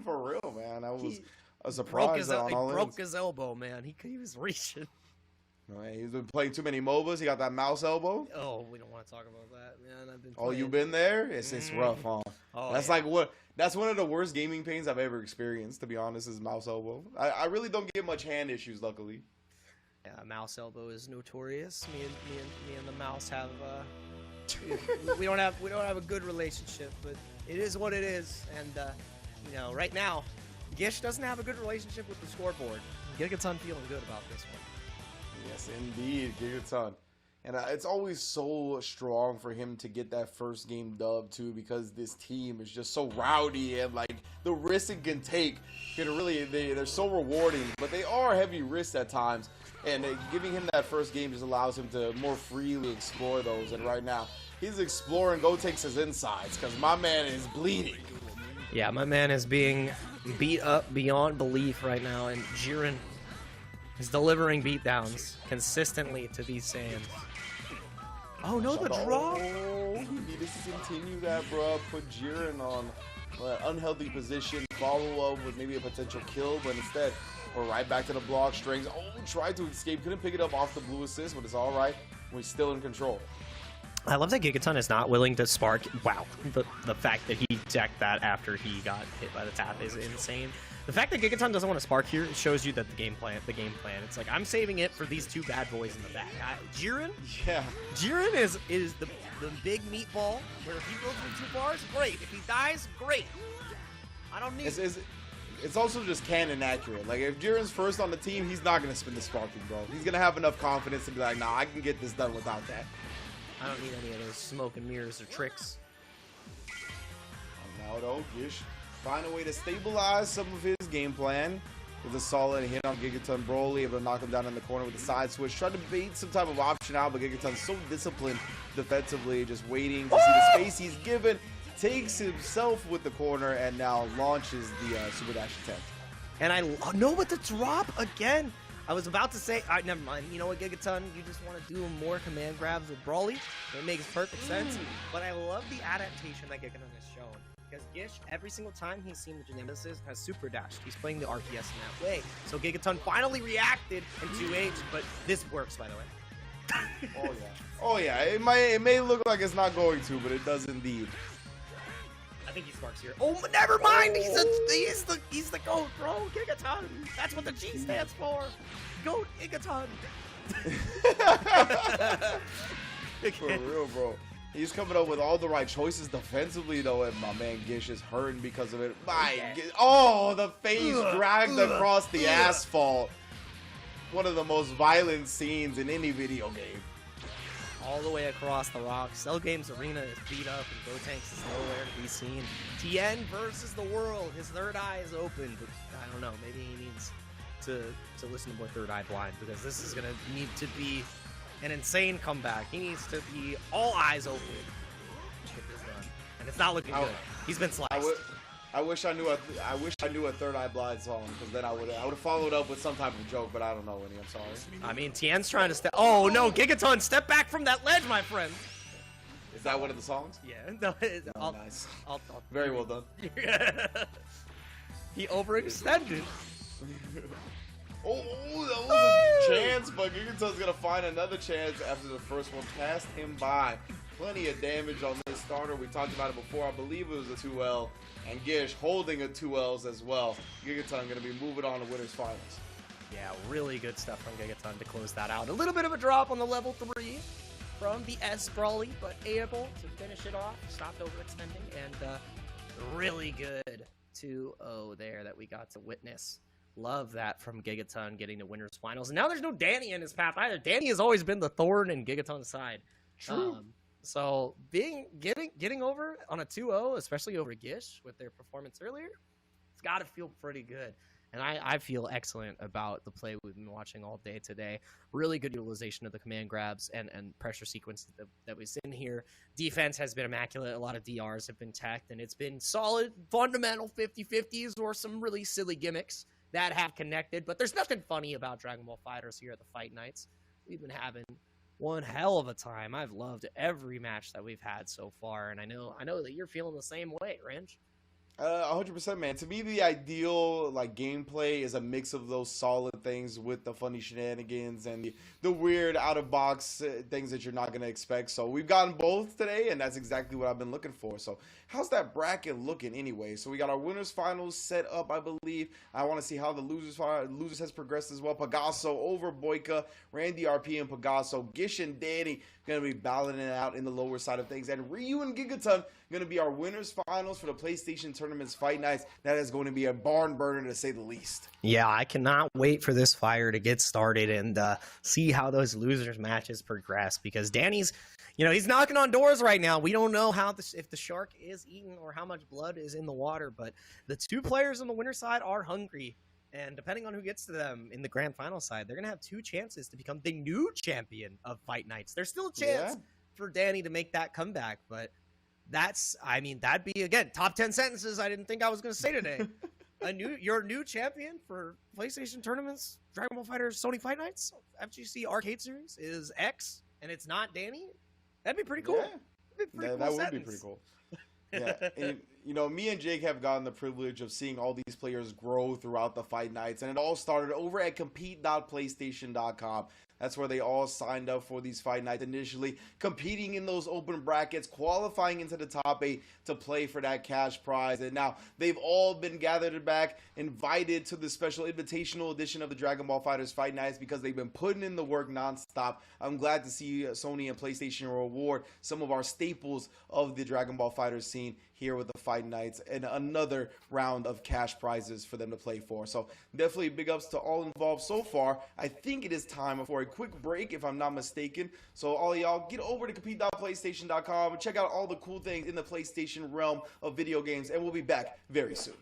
For real, man. That was a surprise. He broke his elbow, man. He was reaching. Right, he's been playing too many MOBAs. He got that mouse elbow. Oh, we don't want to talk about that, man. I've been playing. Oh, you've been there? It's rough, huh? Oh, that's like what? That's one of the worst gaming pains I've ever experienced, to be honest, is mouse elbow. I really don't get much hand issues, luckily. Yeah, mouse elbow is notorious. Me and the mouse have we don't have a good relationship, but it is what it is. And right now, Gish doesn't have a good relationship with the scoreboard. Gigaton feeling good about this one. Yes, indeed, Gigaton. And it's always so strong for him to get that first game dub, too, because this team is just so rowdy and, like, the risks it can take can really, they're so rewarding, but they are heavy risks at times. And giving him that first game just allows him to more freely explore those. And right now, he's exploring Go takes his insides because my man is bleeding. Yeah, my man is being beat up beyond belief right now, and Jiren is delivering beatdowns consistently to these Saiyans. Oh no, the drop! Oh, he needed to continue that, bro. Put Jiren on an unhealthy position, follow up with maybe a potential kill, but instead, we're right back to the block strings. Oh, tried to escape, couldn't pick it up off the blue assist, but it's all right. We're still in control. I love that Gigaton is not willing to spark. Wow, the fact that he decked that after he got hit by the tap is insane. The fact that Gigaton doesn't want to spark here shows you that the game plan. It's like, I'm saving it for these two bad boys in the back. Jiren? Yeah. Jiren is the big meatball where if he goes through 2 bars, great. If he dies, great. I don't need It's also just canon accurate. Like, if Jiren's first on the team, he's not going to spin the sparking, bro. He's going to have enough confidence to be like, nah, I can get this done without that. I don't need any of those smoke and mirrors or tricks. Now, though, Gish find a way to stabilize some of his game plan with a solid hit on Gigaton. Broly able to knock him down in the corner with a side switch. Tried to bait some type of option out, but Gigaton's so disciplined defensively, just waiting to see the space he's given. Takes himself with the corner and now launches the super dash attempt. And no, but the drop again. I was about to say, all right, never mind. You know what, Gigaton? You just want to do more command grabs with Broly. It makes perfect sense. But I love the adaptation that Gigaton has shown. Because Gish, every single time he's seen the Nemesis, has super dashed. He's playing the RTS in that way. So Gigaton finally reacted in 2H, but this works, by the way. Oh, yeah. Oh, yeah. It may look like it's not going to, but it does indeed. I think he sparks here. Oh, never mind. He's the GOAT, bro. Gigaton. That's what the G stands for. GOAT Gigaton. For real, bro. He's coming up with all the right choices defensively, though, and my man Gish is hurting because of it. Oh, the face dragged across the asphalt. One of the most violent scenes in any video game. All the way across the rocks. Cell Games Arena is beat up, and Gotenks is nowhere to be seen. Tien versus the world. His third eye is open, but I don't know. Maybe he needs to listen to more Third Eye Blind, because this is going to need to be an insane comeback. He needs to be all eyes open to get this done, and it's not looking good. He's been sliced. I wish I knew a Third Eye Blind song, because then I would have followed up with some type of joke, but I don't know any. I'm sorry. I mean, Tien's trying to step. Oh no, Gigaton, step back from that ledge, my friend. Is that one of the songs? Yeah. No, nice. I'll Very well done. He overextended. Oh, that was a chance, but Gigaton's gonna find another chance after the first one passed him by. Plenty of damage on this starter. We talked about it before. I believe it was a 2L. And Gish holding a 2Ls as well. Gigaton going to be moving on to Winners Finals. Yeah, really good stuff from Gigaton to close that out. A little bit of a drop on the level 3 from the S Brawly, but able to finish it off. Stopped overextending, and really good 2-0 there that we got to witness. Love that from Gigaton getting to Winners Finals. And now there's no Danny in his path either. Danny has always been the thorn in Gigaton's side. True. So getting over on a 2-0, especially over Gish with their performance earlier, it's got to feel pretty good. And I feel excellent about the play we've been watching all day today. Really good utilization of the command grabs and pressure sequences that we've seen here. Defense has been immaculate. A lot of DRs have been teched, and it's been solid, fundamental 50-50s or some really silly gimmicks that have connected. But there's nothing funny about Dragon Ball FighterZ here at the Fight Nights. We've been having one hell of a time. I've loved every match that we've had so far, and I know that you're feeling the same way, Ranch. 100%, man. To me, the ideal gameplay is a mix of those solid things with the funny shenanigans and the weird out-of-box things that you're not going to expect. So we've gotten both today, and that's exactly what I've been looking for. So how's that bracket looking anyway? So we got our winners finals set up, I believe. I want to see how the losers has progressed as well. Pagaso over Boyka, Randy RP and Pagaso, Gish and Danny going to be battling it out in the lower side of things. And Ryu and Gigaton going to be our winners finals for the PlayStation Tournament's Fight Nights. That is going to be a barn burner, to say the least. Yeah, I cannot wait for this fire to get started and see how those losers matches progress, because Danny's, he's knocking on doors right now. We don't know if the shark is eaten or how much blood is in the water, but the two players on the winner side are hungry. And depending on who gets to them in the grand final side, they're going to have 2 chances to become the new champion of Fight Nights. There's still a chance for Danny to make that comeback, but that'd be, again, top 10 sentences I didn't think I was going to say today. Your new champion for PlayStation Tournaments, Dragon Ball FighterZ Sony Fight Nights, FGC Arcade Series is X, and it's not Danny. That'd be pretty cool. Yeah. That would be pretty cool. Yeah, and, me and Jake have gotten the privilege of seeing all these players grow throughout the Fight Nights, and it all started over at compete.playstation.com. That's where they all signed up for these Fight Nights initially, competing in those open brackets, qualifying into the top 8 to play for that cash prize. And now they've all been gathered back, invited to the special invitational edition of the Dragon Ball FighterZ Fight Nights, because they've been putting in the work nonstop. I'm glad to see Sony and PlayStation reward some of our staples of the Dragon Ball FighterZ scene here with the Fight Nights, and another round of cash prizes for them to play for. So definitely big ups to all involved so far. I think it is time for a quick break, if I'm not mistaken. So all y'all, get over to compete.playstation.com and check out all the cool things in the PlayStation realm of video games, and we'll be back very soon.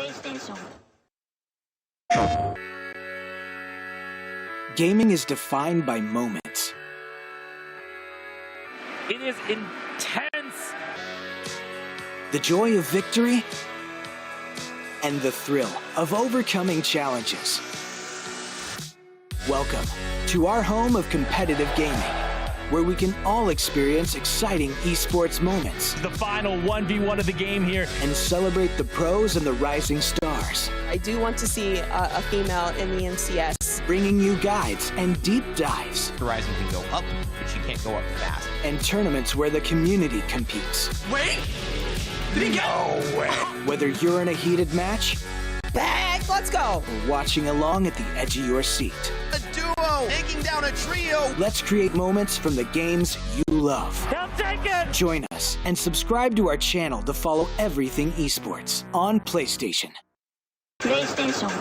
PlayStation. Gaming is defined by moments. It is intense. The joy of victory and the thrill of overcoming challenges. Welcome to our home of competitive gaming, where we can all experience exciting esports moments The final 1v1 of the game here. and celebrate the pros and the rising stars, I do want to see a female in the MCS. bringing you guides and deep dives Horizon can go up, but she can't go up fast. and tournaments where the community competes. Wait! Did he go? Whether you're in a heated match Bang! Let's go! or watching along at the edge of your seat, A duo taking down a trio. let's create moments from the games you love. He'll take it. Join us and subscribe to our channel to follow everything esports on PlayStation. PlayStation.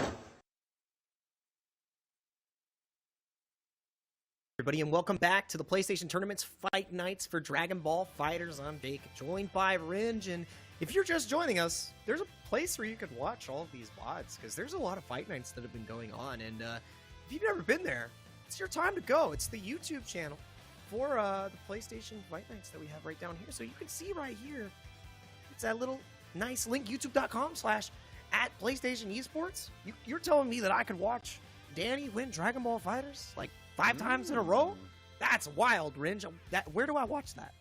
Everybody, and welcome back to the PlayStation Tournament's Fight Nights for Dragon Ball FighterZ. I'm Dake, joined by Ringe, and if you're just joining us, there's a place where you could watch all of these VODs, because there's a lot of Fight Nights that have been going on, and if you've never been there, it's your time to go. It's the YouTube channel for the PlayStation Fight Nights that we have right down here, so you can see right here, it's that little nice link, youtube.com/@PlayStation Esports. You're telling me that I could watch Danny win Dragon Ball FighterZ, like, 5 times in a row? That's wild, Ringe. Where do I watch that?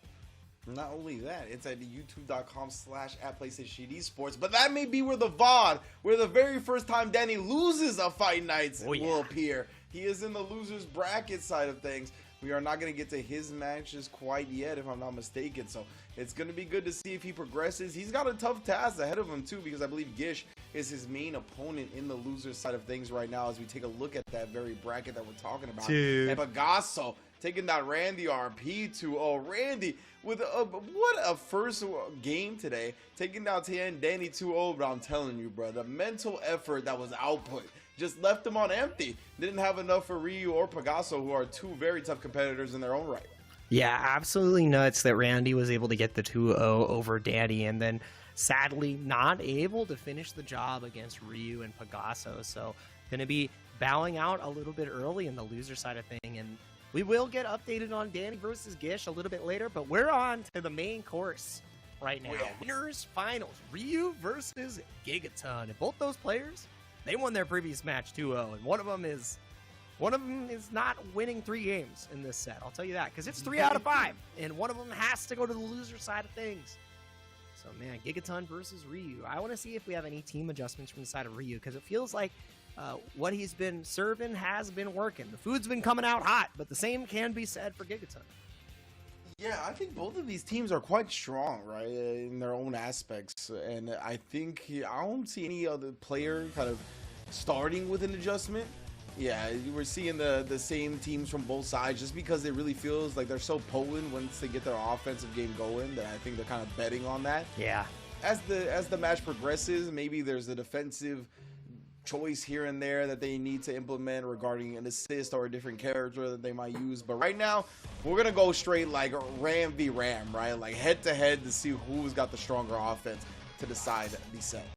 Not only that, it's at youtube.com/@PlayStation Esports, but that may be where the VOD, where the very first time Danny loses a Fight Nights will appear. He is in the losers bracket side of things. We are not going to get to his matches quite yet, if I'm not mistaken, so it's going to be good to see if he progresses. He's got a tough task ahead of him, too, because I believe Gish is his main opponent in the losers side of things right now as we take a look at that very bracket that we're talking about. Dude. And Pagasso taking that Randy RP 2-0. Randy with what a first game today, taking down Tien Danny 2-0, but I'm telling you, bro, the mental effort that was output just left him on empty. Didn't have enough for Ryu or Pagasso, who are two very tough competitors in their own right. Yeah, absolutely nuts that Randy was able to get the 2-0 over Danny, and then sadly not able to finish the job against Ryu and Pagasso. So going to be bowing out a little bit early in the loser side of thing, and we will get updated on Danny versus Gish a little bit later, but we're on to the main course right now. Winners finals, Ryu versus Gigaton, and both those players, they won their previous match 2-0, and one of them is not winning 3 games in this set. I'll tell you that, because it's 3 out of 5, and one of them has to go to the loser side of things. So, man, Gigaton versus Ryu. I want to see if we have any team adjustments from the side of Ryu, because it feels like what he's been serving has been working. The food's been coming out hot, but the same can be said for Gigaton. Yeah, I think both of these teams are quite strong, right, in their own aspects. And I think I don't see any other player kind of starting with an adjustment. Yeah, we're seeing the same teams from both sides just because it really feels like they're so potent once they get their offensive game going that I think they're kind of betting on that. Yeah. As the match progresses, maybe there's a defensive choice here and there that they need to implement regarding an assist or a different character that they might use. But right now, we're going to go straight like Ram v Ram, right? Like head to head to see who's got the stronger offense to decide the set.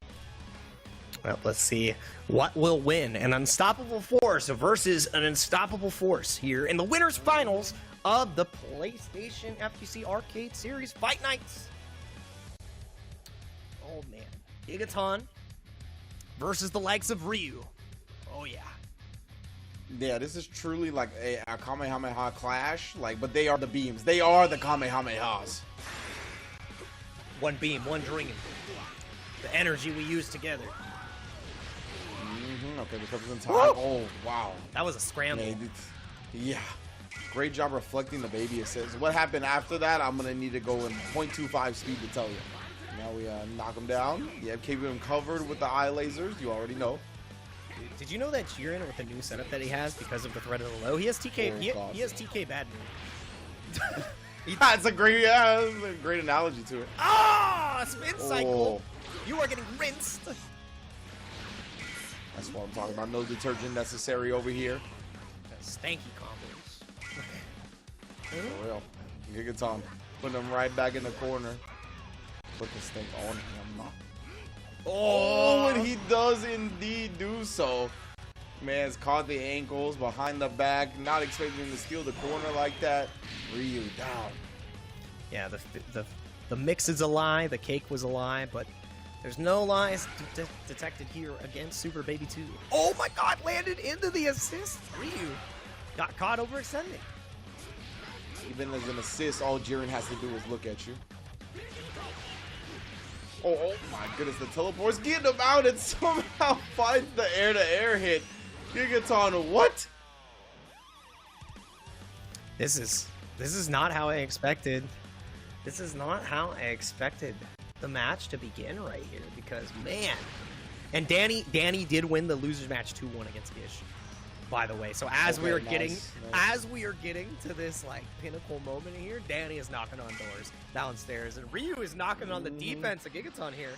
Well, let's see what will win. An unstoppable force versus an unstoppable force here in the winners finals of the PlayStation FGC Arcade Series Fight Nights. Oh, man. Gigaton versus the likes of Ryu. Oh, yeah. Yeah, this is truly like a Kamehameha clash, like, but they are the beams. They are the Kamehamehas. One beam, one dream. The energy we use together. Okay, recovers in time. Oh, wow. That was a scramble. Yeah. Great job reflecting the baby assist. What happened after that, I'm going to need to go in 0.25 speed to tell you. Now we knock him down. Yeah, keeping him covered with the eye lasers. You already know. Did you know that Jiren, with the new setup that he has because of the threat of the low, he has TK. Oh, he has TK bad move. It's a great analogy to it. Ah, spin cycle. You are getting rinsed. That's what I'm talking about. No detergent necessary over here. Stanky combos. For real. Gigaton putting him right back in the corner. Put the stink on him. Oh, and he does indeed do so. Man's caught the ankles behind the back, not expecting him to steal the corner like that. Ryu down. Yeah, the mix is a lie, the cake was a lie, but there's no lies detected here against Super Baby 2. Oh my god, landed into the assist. Ryu got caught overextending. Even as an assist, all Jiren has to do is look at you. Oh my goodness, the teleport's getting him out and somehow finds the air-to-air hit. Gigaton, what? This is not how I expected. This is not how I expected the match to begin right here, because man, and Danny did win the losers match 2-1 against Gish, by the way. So as we are getting to this like pinnacle moment here, Danny is knocking on doors downstairs, and Ryu is knocking on the defense of Gigaton here.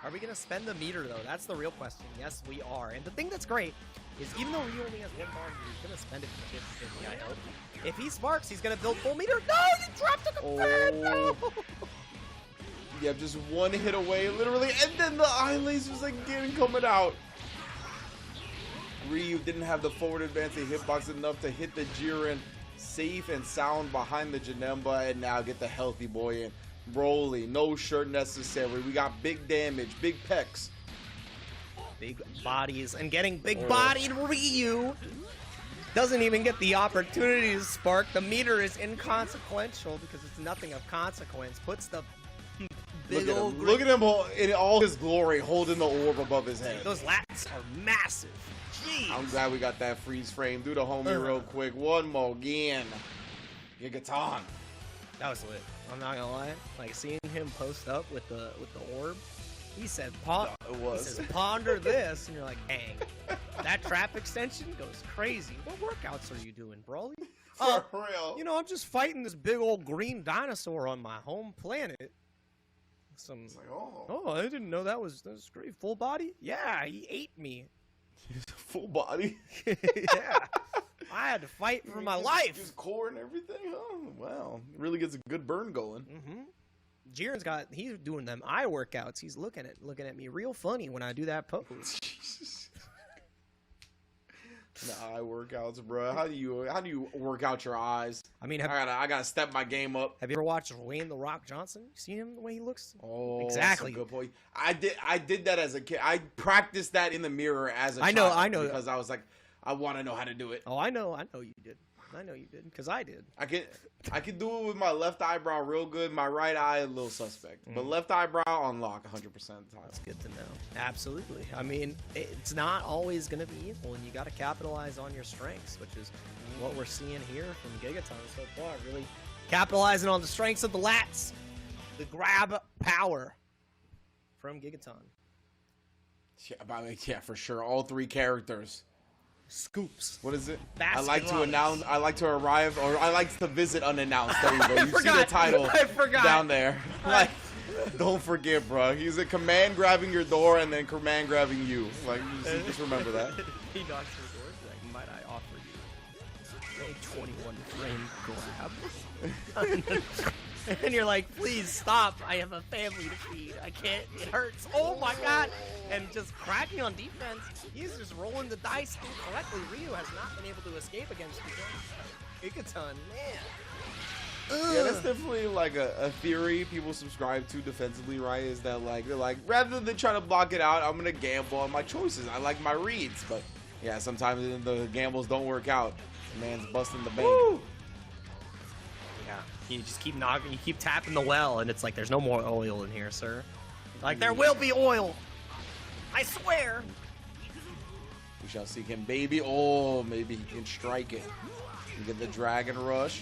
Are we gonna spend the meter though? That's the real question. Yes, we are. And the thing that's great is even though Ryu only has one bar, he's gonna spend it for 50-50, I hope. If he sparks, he's gonna build full meter. No, he dropped a confirm. No. Yeah, just one hit away, literally, and then the eye lasers again coming out. Ryu didn't have the forward advancing hitbox enough to hit the Jiren safe and sound behind the Janemba, and now get the healthy boy in. Broly, no shirt necessary. We got big damage, big pecs. Big bodies, and getting big-bodied Ryu doesn't even get the opportunity to spark. The meter is inconsequential because it's nothing of consequence. Puts the big old... Look at him in all his glory holding the orb above his head. Those lats are massive. Jeez. I'm glad we got that freeze frame. Do the homie real quick. One more again. Gigaton. That was lit. I'm not gonna lie. Like seeing him post up with the orb. He said, he says, ponder this, and you're like, dang. That trap extension goes crazy. What workouts are you doing, Broly? For real. You know, I'm just fighting this big old green dinosaur on my home planet. It's like, oh, I didn't know that was great. Full body? Yeah, he ate me. Full body? Yeah. I had to fight for my life. His core and everything? Oh, wow. Really gets a good burn going. Mm-hmm. Jiren's he's doing them eye workouts. He's looking at me real funny when I do that pose. Jesus. The eye workouts, bro. How do you work out your eyes? I mean, I gotta step my game up. Have you ever watched Wayne the Rock Johnson? You seen him the way he looks? Oh, exactly. That's a good point. I did that as a kid. I practiced that in the mirror as a child. I know. Because I was like, I want to know how to do it. Oh, I know you did. I know you did, because I did. I could do it with my left eyebrow real good. My right eye a little suspect, but left eyebrow on lock 100% of the time. That's good to know. Absolutely. I mean, it's not always going to be equal, and you got to capitalize on your strengths, which is what we're seeing here from Gigaton so far. Really capitalizing on the strengths of the lats, the grab power from Gigaton. Yeah, for sure. All three characters. Scoops. What is it? Baskin I like to Robbins. announce. I like to arrive, or I like to visit unannounced. There you go. You see the title down there. Like, don't forget, bro. He's a command grabbing your door and then command grabbing you. Like, just remember that. He knocks your door. Like, might I offer you a 21 frame grab? And you're like, please stop. I have a family to feed. I can't. It hurts. Oh my god. And just cracking on defense. He's just rolling the dice incorrectly. Ryu has not been able to escape against Gigaton. Man. Yeah, that's definitely like a theory people subscribe to defensively, right? Is that they're like, rather than trying to block it out, I'm gonna gamble on my choices. I like my reads, but yeah, sometimes the gambles don't work out. The man's busting the bank. Woo! You just keep knocking, you keep tapping the well, and it's like, there's no more oil in here, sir. Like, there will be oil. I swear. We shall see him, baby. Oh, maybe he can strike it. And get the Dragon Rush.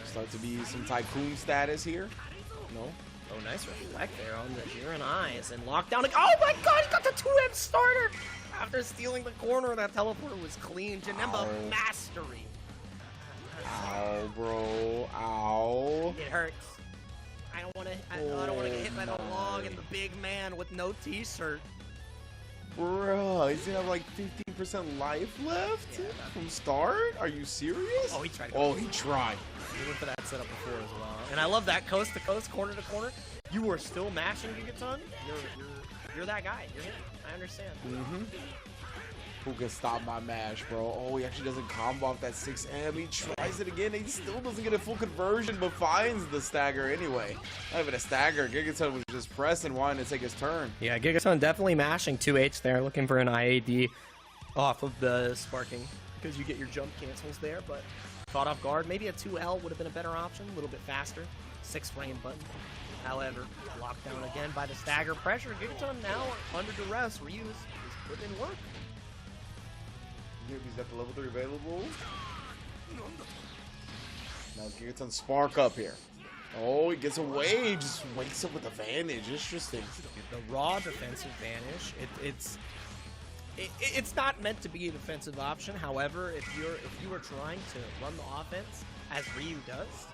Start to be some Tycoon status here. No? Oh, nice reflect there on the Jiren eyes, and lockdown. Oh my god, he got the 2M starter! After stealing the corner, that teleport was clean. Janemba mastery. Ow, bro. Ow. It hurts. I don't want to get hit by the log and the big man with no t-shirt. Bro, he's gonna have like 15% life left from start? Are you serious? Oh, he tried. He tried. He went for that setup before as well. And I love that coast to coast, corner to corner. You were still mashing Gigaton. You're you're that guy. You're him. I understand. Who can stop my mash, bro? Oh, he actually doesn't combo off that 6M. He tries it again. He still doesn't get a full conversion, but finds the stagger anyway. Not even a stagger. Gigaton was just pressing, wanting to take his turn. Yeah, Gigaton definitely mashing 2H there, looking for an IAD off of the sparking because you get your jump cancels there, but caught off guard. Maybe a 2L would have been a better option, a little bit faster. 6-frame button. However, locked down again by the stagger pressure. Gigaton now under duress. Ryu's is putting in work. He's got the level 3 available. Now Gigaton spark up here. Oh, he gets away. Just wakes up with advantage. Interesting. The raw defensive vanish. It's not meant to be a defensive option. However, if you are trying to run the offense as Ryu does,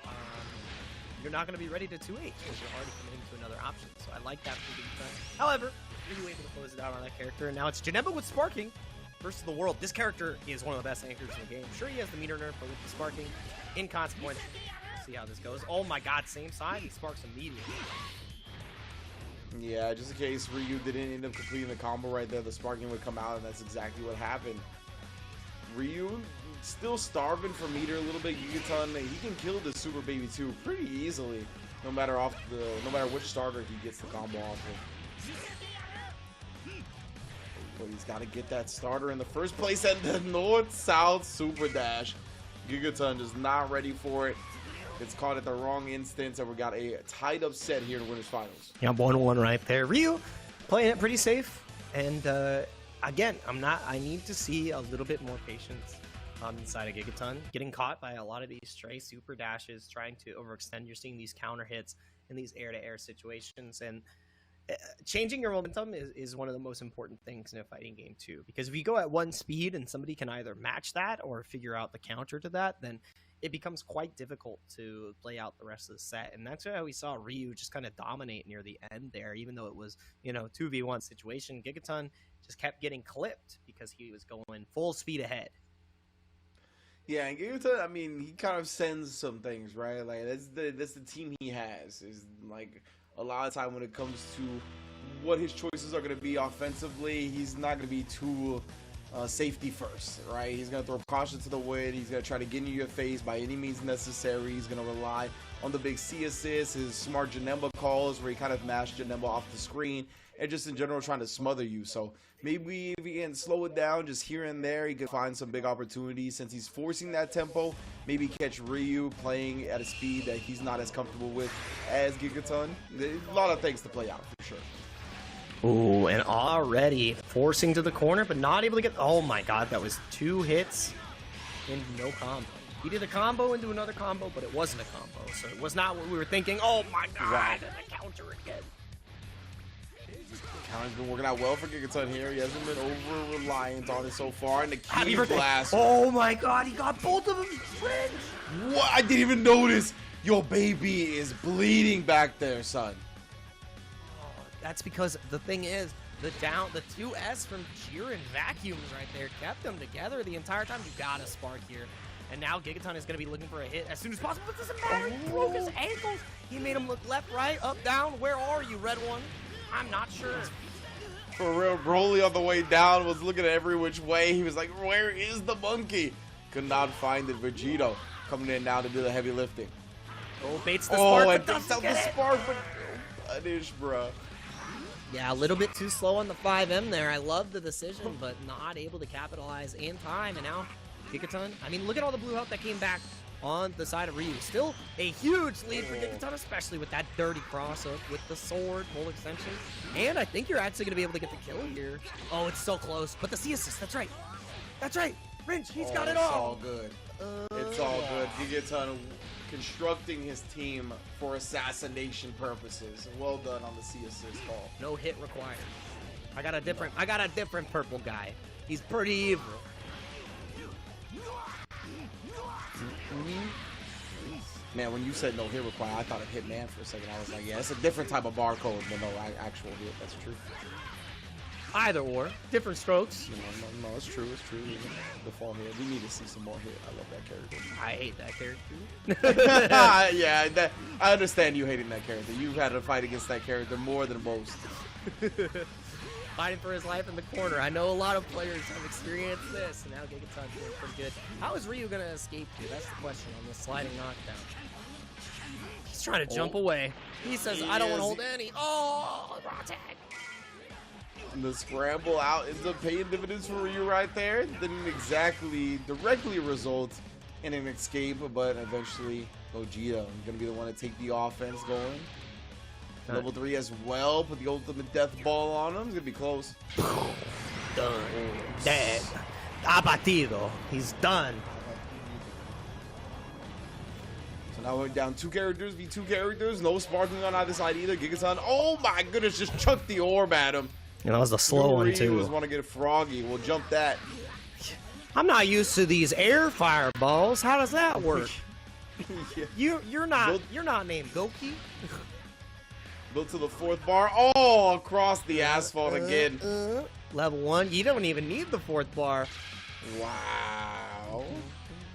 you're not going to be ready to 2H because you're already committing to another option. So I like that from Gigaton. However, Ryu able to close it out on that character. And now it's Janemba with sparking. Versus the world. This character is one of the best anchors in the game. Sure, he has the meter nerf, but with the sparking, in consequence, we'll see how this goes. Oh my god, same side, he sparks immediately. Yeah, just in case Ryu didn't end up completing the combo right there, the sparking would come out, and that's exactly what happened. Ryu still starving for meter a little bit. Gigaton, he can kill the Super Baby 2 pretty easily, no matter which starter he gets the combo off of. But he's got to get that starter in the first place at the north-south super dash. Gigaton is not ready for it. It's caught at the wrong instance, and we got a tight upset here to winners finals. Yeah, 1-1 right there. Ryu playing it pretty safe, and again, I need to see a little bit more patience on the side of Gigaton. Getting caught by a lot of these stray super dashes, trying to overextend. You're seeing these counter hits in these air-to-air situations, and changing your momentum is one of the most important things in a fighting game too, because if you go at one speed and somebody can either match that or figure out the counter to that, then it becomes quite difficult to play out the rest of the set. And that's why we saw Ryu just kind of dominate near the end there, even though it was, 2v1 situation. Gigaton just kept getting clipped because he was going full speed ahead. Yeah, and Gigaton, he kind of sends some things, right? Like that's the team he has. Is like a lot of time when it comes to what his choices are going to be offensively, he's not going to be too safety first, right? He's going to throw caution to the wind. He's going to try to get in your face by any means necessary. He's going to rely on the big C assist, his smart Janemba calls where he kind of mashed Janemba off the screen, and just in general trying to smother you. So maybe if he can slow it down just here and there, he could find some big opportunities. Since he's forcing that tempo, maybe catch Ryu playing at a speed that he's not as comfortable with as Gigaton. A lot of things to play out for sure. Ooh, and already forcing to the corner, but not able to get... Oh my god, that was 2 hits and no combo. He did a combo into another combo, but it wasn't a combo, so it was not what we were thinking. Oh my god, right. And the counter again. Counter's been working out well for Gigaton here. He hasn't been over-reliant on it so far. And the Happy key birthday. blast. Oh my god, he got both of them. What? I didn't even notice. Your baby is bleeding back there, son. That's because the thing is, the 2S from Jiren vacuums right there kept them together the entire time. You gotta spark here. And now Gigaton is gonna be looking for a hit as soon as possible. But it doesn't matter. He broke his ankles. He made him look left, right, up, down. Where are you, Red One? I'm not sure. For real, Broly on the way down was looking at every which way. He was like, where is the monkey? Could not find it. Vegito coming in now to do the heavy lifting. Oh, baits the spark, and but baits doesn't out the get it. spark, but punish, bro. Yeah, a little bit too slow on the 5M there. I love the decision, but not able to capitalize in time. And now Gigaton, look at all the blue health that came back on the side of Ryu. Still a huge lead for Gigaton, especially with that dirty cross-up with the sword, full extension. And I think you're actually going to be able to get the kill here. Oh, it's so close. But the C assist, that's right. That's right. Rinch, he's got it all. It's all good. It's all good. Gigaton constructing his team for assassination purposes. Well done on the C assist call. No hit required. I got a different purple guy. He's pretty evil. Man, when you said no hit required, I thought of Hitman for a second. I was like, yeah, it's a different type of barcode, but no actual hit. That's true. Either or, different strokes. No, it's true. It's true. The fall hit. We need to see some more hit. I love that character. I hate that character. Yeah, I understand you hating that character. You've had to fight against that character more than most. fighting for his life in the corner. I know a lot of players have experienced this, and now Gigaton's doing pretty good. How is Ryu gonna escape you? That's the question on this sliding knockdown. He's trying to jump away. He says, I don't want to hold any. Oh, raw tag. And the scramble out ends up paying dividends for Ryu right there. Didn't exactly directly result in an escape, but eventually Gogeta gonna be the one to take the offense going. Level 3 as well. Put the ultimate death ball on him. It's gonna be close. Done. Dead. Abatido. He's done. So now we're down 2 characters v 2 characters. No sparkling on either side either. Gigaton, oh my goodness, just chucked the orb at him. And that was a slow one too. Want to get froggy. We'll jump that. I'm not used to these air fireballs. How does that work? Yeah. You're not named Goki. Built to the 4th bar. Oh, across the asphalt again. Level 1. You don't even need the 4th bar. Wow.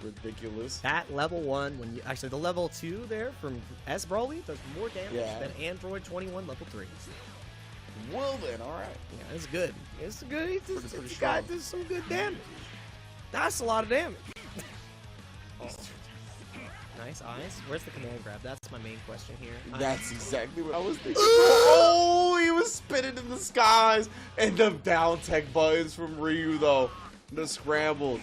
Ridiculous. That level 1, when you actually the level 2 there from S Broly does more damage than Android 21 level 3. Well then, all right. Yeah, it's good. It's good. This guy does some good damage. That's a lot of damage. Oh. Nice eyes. Where's the command grab? That's my main question here. That's exactly what I was thinking. Oh, he was spinning in the skies. And the down tech buttons from Ryu, though. The scrambles.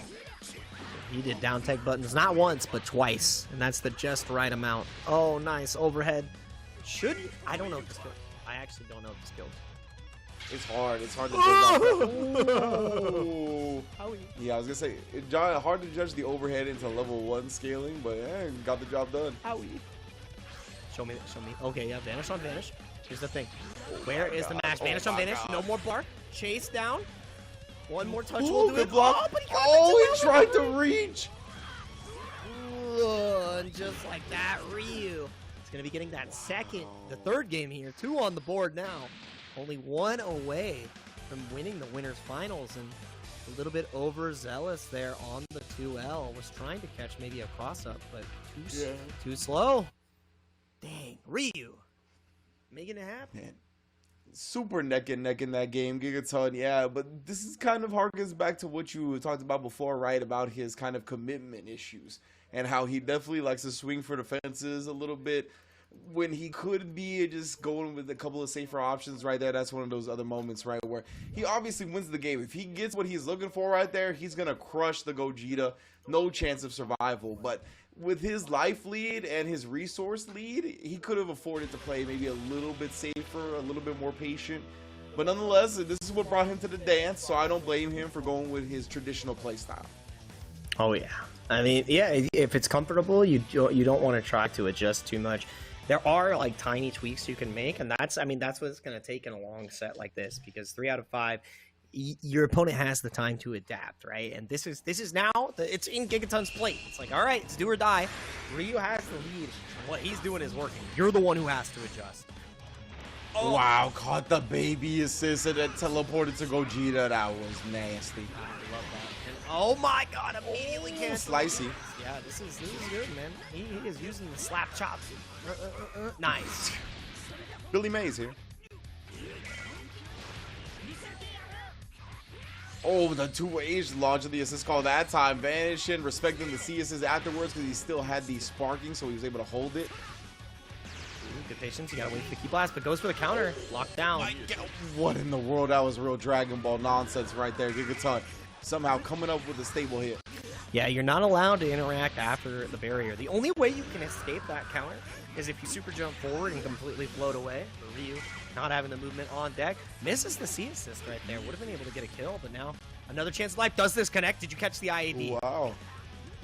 He did down tech buttons not once, but twice. And that's the just right amount. Oh, nice. Overhead. I don't know if this killed. I actually don't know if this killed. It's hard. It's hard to judge. Yeah, I was gonna say, hard to judge the overhead into level 1 scaling, but yeah, got the job done. Owie. Show me. Okay, yeah, vanish on vanish. Here's the thing. Where is the match? Vanish on vanish. No more bar. Chase down. One more touch will do it. Block. He tried to reach. And just like that, Ryu. He's gonna be getting that the third game here. 2 on the board now. Only 1 away from winning the winners finals, and a little bit overzealous there on the 2L. Was trying to catch maybe a cross up, but too slow. Dang, Ryu making it happen. Man. Super neck and neck in that game, Gigaton. Yeah, but this is kind of harkens back to what you talked about before, right? About his kind of commitment issues and how he definitely likes to swing for the fences a little bit. When he could be just going with a couple of safer options right there, that's one of those other moments, right, where he obviously wins the game. If he gets what he's looking for right there, he's going to crush the Gogeta. No chance of survival. But with his life lead and his resource lead, he could have afforded to play maybe a little bit safer, a little bit more patient. But nonetheless, this is what brought him to the dance, so I don't blame him for going with his traditional play style. Oh, yeah. I mean, yeah, if it's comfortable, you don't want to try to adjust too much. There are like tiny tweaks you can make, and that's what it's going to take in a long set like this, because 3 out of 5, your opponent has the time to adapt, right? And this is now it's in Gigaton's plate. It's like, all right, it's do or die. Ryu has the lead. What he's doing is working. You're the one who has to adjust. Oh. Wow, caught the baby assist and then teleported to Gogeta. That was nasty. I love that. And, oh my God! Immediately cancel. Slicey. Yeah, this is good, man. He is using the slap chop. Nice. Billy Mays here. Oh, the 2-way launch of the assist call that time. Vanishing, respecting the C assist afterwards because he still had the sparking, so he was able to hold it. Good patience. You gotta wait for the key blast, but goes for the counter. Locked down. What in the world? That was real Dragon Ball nonsense right there. Gigaton somehow coming up with a stable hit. Yeah, you're not allowed to interact after the barrier. The only way you can escape that counter is if you super jump forward and completely float away. For Ryu, not having the movement on deck. Misses the C assist right there. Would have been able to get a kill, but now another chance of life. Does this connect? Did you catch the IAD? Wow.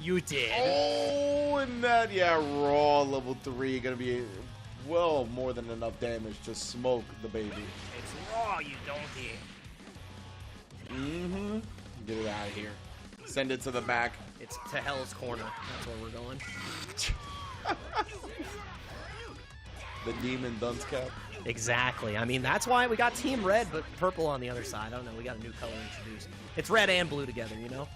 You did. Oh, and that, yeah, raw level 3. Gonna be well more than enough damage to smoke the baby. It's raw, you donkey. Mm-hmm. Get it out of here. Send it to the back. It's to Hell's Corner. That's where we're going. The Demon Dunce Cap. Exactly. I mean, that's why we got Team Red, but purple on the other side. I don't know. We got a new color introduced. It's red and blue together, you know?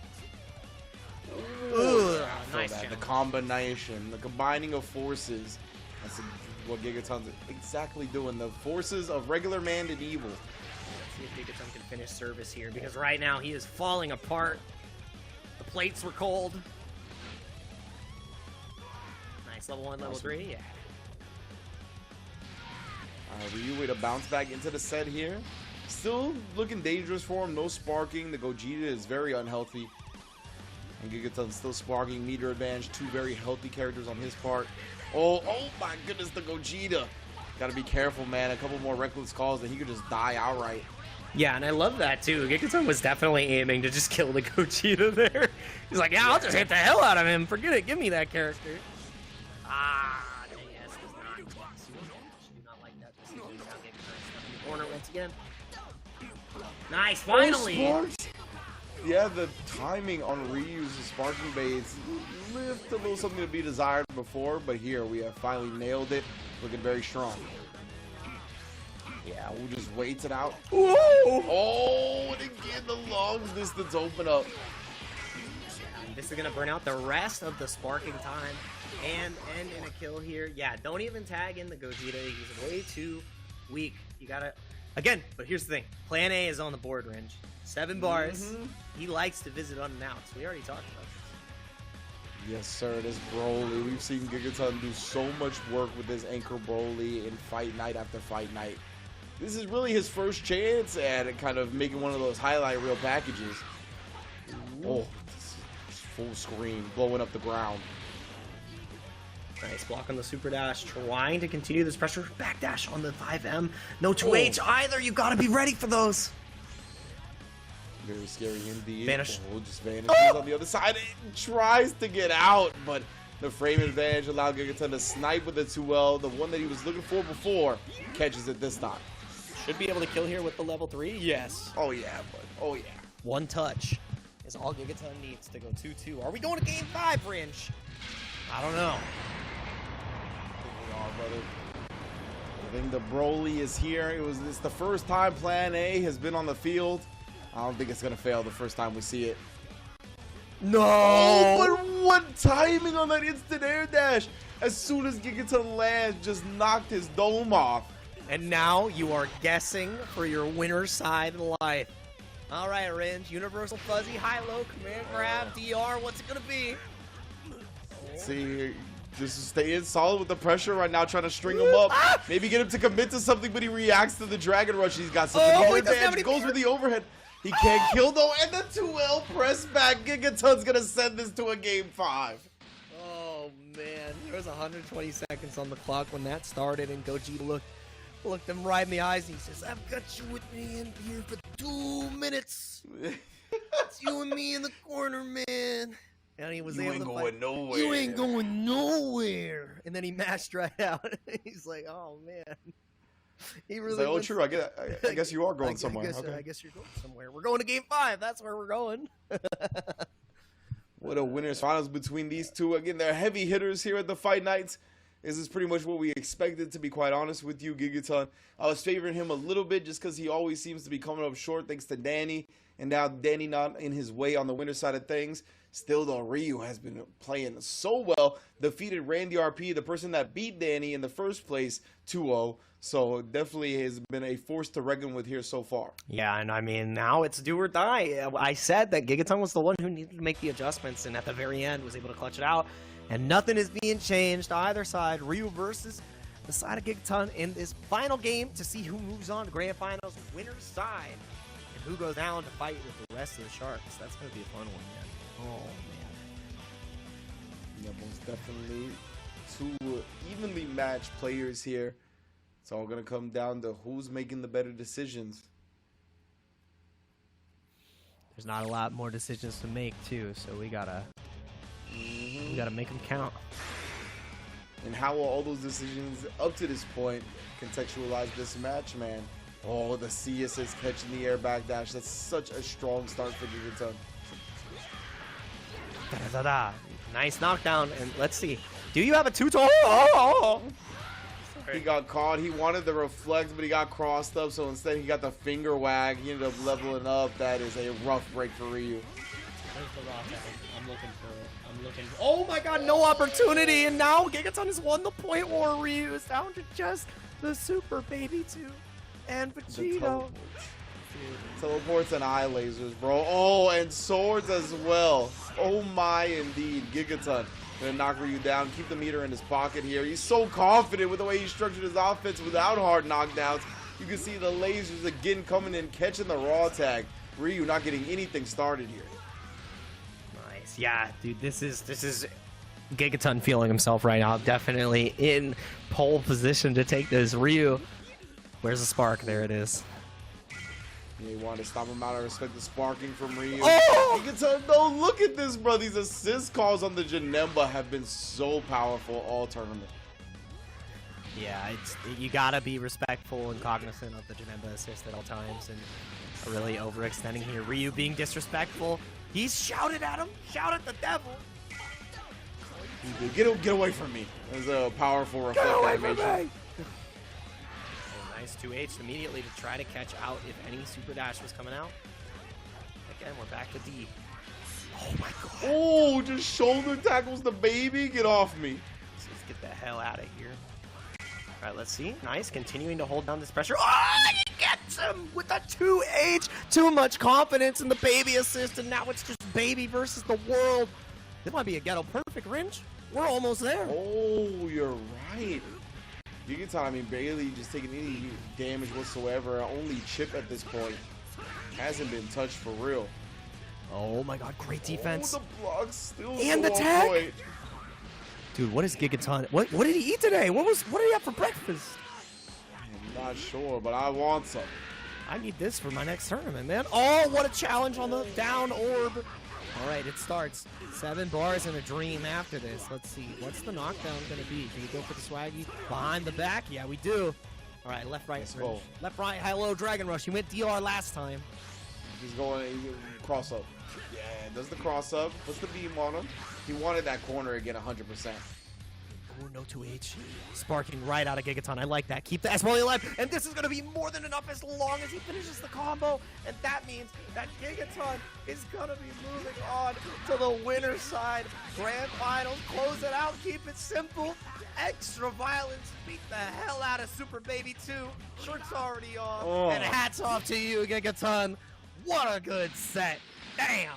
Ooh, nice that. The combination, the combining of forces. That's what Gigaton's exactly doing. The forces of regular man and evil. see if Gigaton can finish service here, because right now he is falling apart. The plates were cold. Nice level 1, level 3, yeah. Ryu with a bounce back into the set here. Still looking dangerous for him. No sparking. The Gogeta is very unhealthy. And Gigaton's still sparking. Meter advantage. 2 very healthy characters on his part. Oh my goodness, the Gogeta. Gotta be careful, man. A couple more reckless calls and he could just die outright. Yeah, and I love that too. Gigaton was definitely aiming to just kill the Gogeta there. He's like, yeah, I'll just hit the hell out of him. Forget it. Give me that character. JS does not do not like that decision. Now Gigaton stuck in the corner once again. Nice, finally. Yeah, the timing on Ryu's sparking baits left a little something to be desired before, but here we have finally nailed it. Looking very strong. Yeah, we'll just wait it out. Ooh! Oh, and again, the long distance open up. This is going to burn out the rest of the sparking time and end in a kill here. Yeah, don't even tag in the Gogeta. He's way too weak. You got to... Again, but here's the thing. Plan A is on the board, Ringe. 7 bars. He likes to visit unannounced. We already talked about this. Yes, sir. This Broly. We've seen Gigaton do so much work with this anchor Broly in Fight Night after Fight Night. This is really his first chance at kind of making one of those highlight reel packages. Oh, this is full screen, blowing up the ground. Nice block on the super dash, trying to continue this pressure. Backdash on the 5M. No 2H either. You got to be ready for those. Very scary indeed. Vanish. Oh, just vanishes on the other side. It tries to get out, but the frame advantage allowed Gigaton to snipe with the 2L. The one that he was looking for before catches it this time. Should be able to kill here with the level 3. Yes. Oh yeah, bud. Oh yeah. One touch is all Gigaton needs to go 2-2. Are we going to game 5, Ringe? I don't know. We are, brother. I think the Broly is here. It's the first time Plan A has been on the field. I don't think it's gonna fail the first time we see it. No! Oh, but what timing on that instant air dash! As soon as Gigaton lands, just knocked his dome off. And now you are guessing for your winner's side in life. All right, Ringe, Universal Fuzzy, high-low, command grab, DR, what's it gonna be? See, just staying solid with the pressure right now, trying to string him up. Maybe get him to commit to something, but he reacts to the Dragon Rush. He's got something. Oh, He advantage, goes with the overhead. He can't kill though, and the 2L press back. Gigaton's gonna send this to a game 5. Oh man, there was 120 seconds on the clock when that started, and Gogeta looked him right in the eyes, and he says, "I've got you with me in here for 2 minutes. It's you and me in the corner, man." And he was You able ain't to going fight. nowhere. You ain't going nowhere. And then he mashed right out. He's like, "Oh man." He really. Like, oh, true. I guess you are going somewhere. I guess you're going somewhere. We're going to game 5. That's where we're going. What a winners finals between these two. Again, they're heavy hitters here at the Fight Nights. This is pretty much what we expected, to be quite honest with you, Gigaton. I was favoring him a little bit just because he always seems to be coming up short thanks to Danny. And now Danny not in his way on the winner side of things. Still, though, Ryu has been playing so well. Defeated Randy RP, the person that beat Danny in the first place, 2-0. So definitely has been a force to reckon with here so far. Yeah, and I mean, now it's do or die. I said that Gigaton was the one who needed to make the adjustments, and at the very end was able to clutch it out. And nothing is being changed either side. Ryu versus the side of Gigaton in this final game to see who moves on to Grand Finals, winner's side, and who goes down to fight with the rest of the Sharks. That's going to be a fun one, man. Oh, man. Yeah, most definitely. 2 evenly matched players here. It's all going to come down to who's making the better decisions. There's not a lot more decisions to make, too, so we got to make them count. And how will all those decisions up to this point contextualize this match, man? Oh, the CS is catching the air backdash. That's such a strong start for Gigaton. Da-da-da-da. Nice knockdown, and let's see. Do you have a 2-to? He got caught. He wanted the reflect, but he got crossed up, so instead he got the finger wag. He ended up leveling up. That is a rough break for Ryu. Where's the rock at? I'm looking for it. I'm looking. Oh my god, no opportunity, and now Gigaton has won the point war. Ryu is down to just the Super Baby 2 and Vegito. Teleports and eye lasers, bro. Oh, and swords as well. Oh my, indeed. Gigaton gonna knock Ryu down, keep the meter in his pocket here. He's so confident with the way he structured his offense without hard knockdowns. You can see the lasers again coming in, catching the raw tag. Ryu not getting anything started here. Nice. Yeah, dude, this is Gigaton feeling himself right now. Definitely in pole position to take this. Ryu, where's the spark? There it is. Yeah, you wanted to stop him out. I respect the sparking from Ryu. Oh! Gigaton, no, look at this, bro. These assist calls on the Janemba have been so powerful all tournament. Yeah, you gotta be respectful and cognizant of the Janemba assist at all times, and really overextending here. Ryu being disrespectful. He's shouted at him. Shout at the devil. Get away from me. There's a powerful reflect animation. Oh, nice 2H immediately to try to catch out if any super dash was coming out. Again, we're back to D. Oh my god. Oh, just shoulder tackles the baby. Get off me. Let's get the hell out of here. All right, let's see. Nice, continuing to hold down this pressure. Oh, he gets him with a 2H. Too much confidence in the baby assist, and now it's just baby versus the world. This might be a ghetto perfect, Rinch. We're almost there. Oh, you're right. Gigaton, I mean, barely just taking any damage whatsoever. Only chip at this point. Hasn't been touched for real. Oh my god, great defense. Oh, the block still And the so on tag. point. Dude, what is Gigaton? What did he eat today? What did he have for breakfast? I'm not sure, but I want some. I need this for my next tournament, man. Oh, what a challenge on the down orb. All right, it starts. 7 bars and a dream after this. Let's see. What's the knockdown going to be? Can we go for the swaggy? Behind the back? Yeah, we do. All right, left, right. Go. Left, right. Hello, Dragon Rush. You went DR last time. He's going cross up. Yeah, does the cross up. Puts the beam on him. He wanted that corner again 100%. Oh, no 2H. Sparking right out of Gigaton. I like that. Keep the S-Molly alive. And this is going to be more than enough as long as he finishes the combo. And that means that Gigaton is going to be moving on to the winner's side. Grand Finals. Close it out. Keep it simple. Extra violence. Beat the hell out of Super Baby 2. Shirt's already on. Oh. And hats off to you, Gigaton. What a good set. Damn.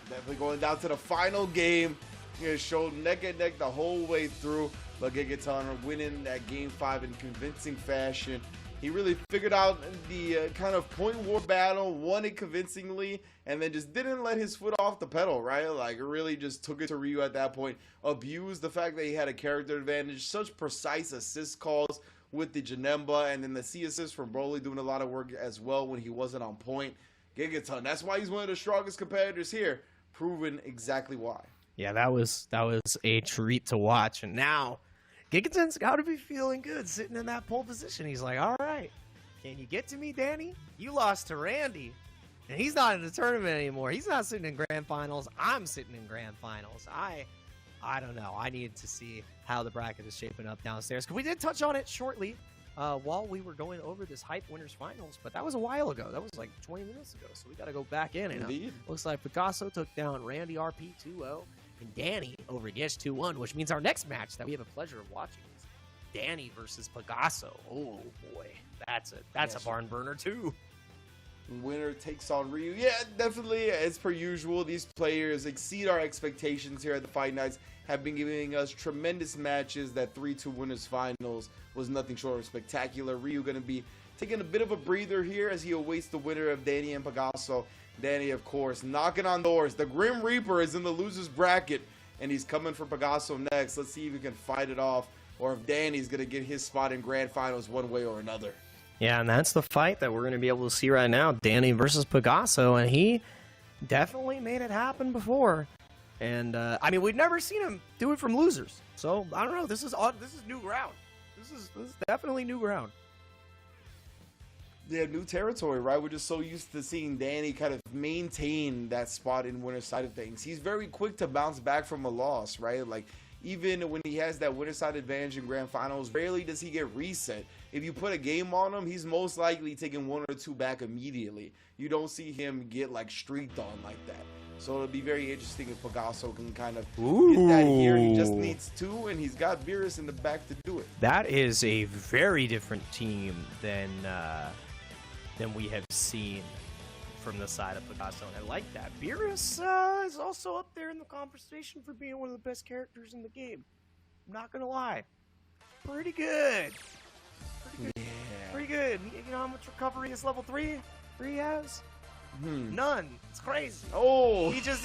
Definitely going down to the final game. He showed neck and neck the whole way through. But Gigaton winning that game 5 in convincing fashion. He really figured out the kind of point war battle, won it convincingly, and then just didn't let his foot off the pedal, right? Like, really just took it to Ryu at that point. Abused the fact that he had a character advantage. Such precise assist calls with the Janemba, and then the C assist from Broly doing a lot of work as well when he wasn't on point. Gigaton, that's why he's one of the strongest competitors here. Proven exactly why. Yeah, that was a treat to watch. And now, Gigaton's got to be feeling good sitting in that pole position. He's like, all right, can you get to me, Danny? You lost to Randy. And he's not in the tournament anymore. He's not sitting in grand finals. I'm sitting in grand finals. I don't know. I needed to see how the bracket is shaping up downstairs. Because we did touch on it shortly while we were going over this Hype Winners Finals. But that was a while ago. That was like 20 minutes ago. So we got to go back in. Indeed. Looks like Picasso took down Randy RP 2-0. And Danny over Gesh 2-1, which means our next match that we have a pleasure of watching is Danny versus Picasso. Oh boy, that's a barn burner too. Winner takes on Ryu. Yeah, definitely. As per usual, these players exceed our expectations here at the Fight Nights. Have been giving us tremendous matches. That 3-2 Winners Finals was nothing short of spectacular. Ryu going to be taking a bit of a breather here as he awaits the winner of Danny and Picasso. Danny, of course, knocking on doors. The Grim Reaper is in the loser's bracket, and he's coming for Picasso next. Let's see if he can fight it off, or if Danny's going to get his spot in Grand Finals one way or another. Yeah, and that's the fight that we're going to be able to see right now. Danny versus Picasso, and he definitely made it happen before. And, I mean, we've never seen him do it from losers. So, I don't know. This is new ground. This is definitely new ground. Yeah, new territory, right? We're just so used to seeing Danny kind of maintain that spot in winner's side of things. He's very quick to bounce back from a loss, right? Like, even when he has that winner's side advantage in grand finals, rarely does he get reset. If you put a game on him, he's most likely taking 1 or 2 back immediately. You don't see him get, like, streaked on like that. So it'll be very interesting if Picasso can kind of get that here. He just needs 2, and he's got Beerus in the back to do it. That is a very different team than than we have seen from the side of Picasso, and I like that. Beerus is also up there in the conversation for being one of the best characters in the game. I'm not gonna lie. Pretty good. Pretty good. You know how much recovery is level 3 has? None. It's crazy. Oh, He just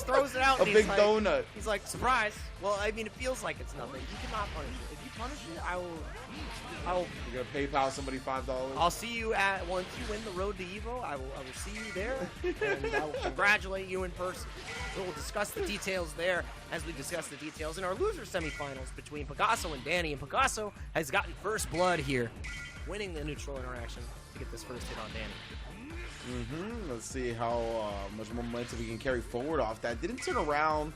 throws it out. a and big he's like, donut. He's like, surprise. Well, I mean, it feels like it's nothing. You cannot punish it. If you punish it, I will. You're gonna PayPal somebody $5. I'll see you at once you win the road to Evo. I will see you there, and I will congratulate you in person. So we'll discuss the details there as we discuss the details in our loser semifinals between Picasso and Danny. And Picasso has gotten first blood here, winning the neutral interaction to get this first hit on Danny. Let's see how much more momentum he can carry forward off that. Didn't turn around.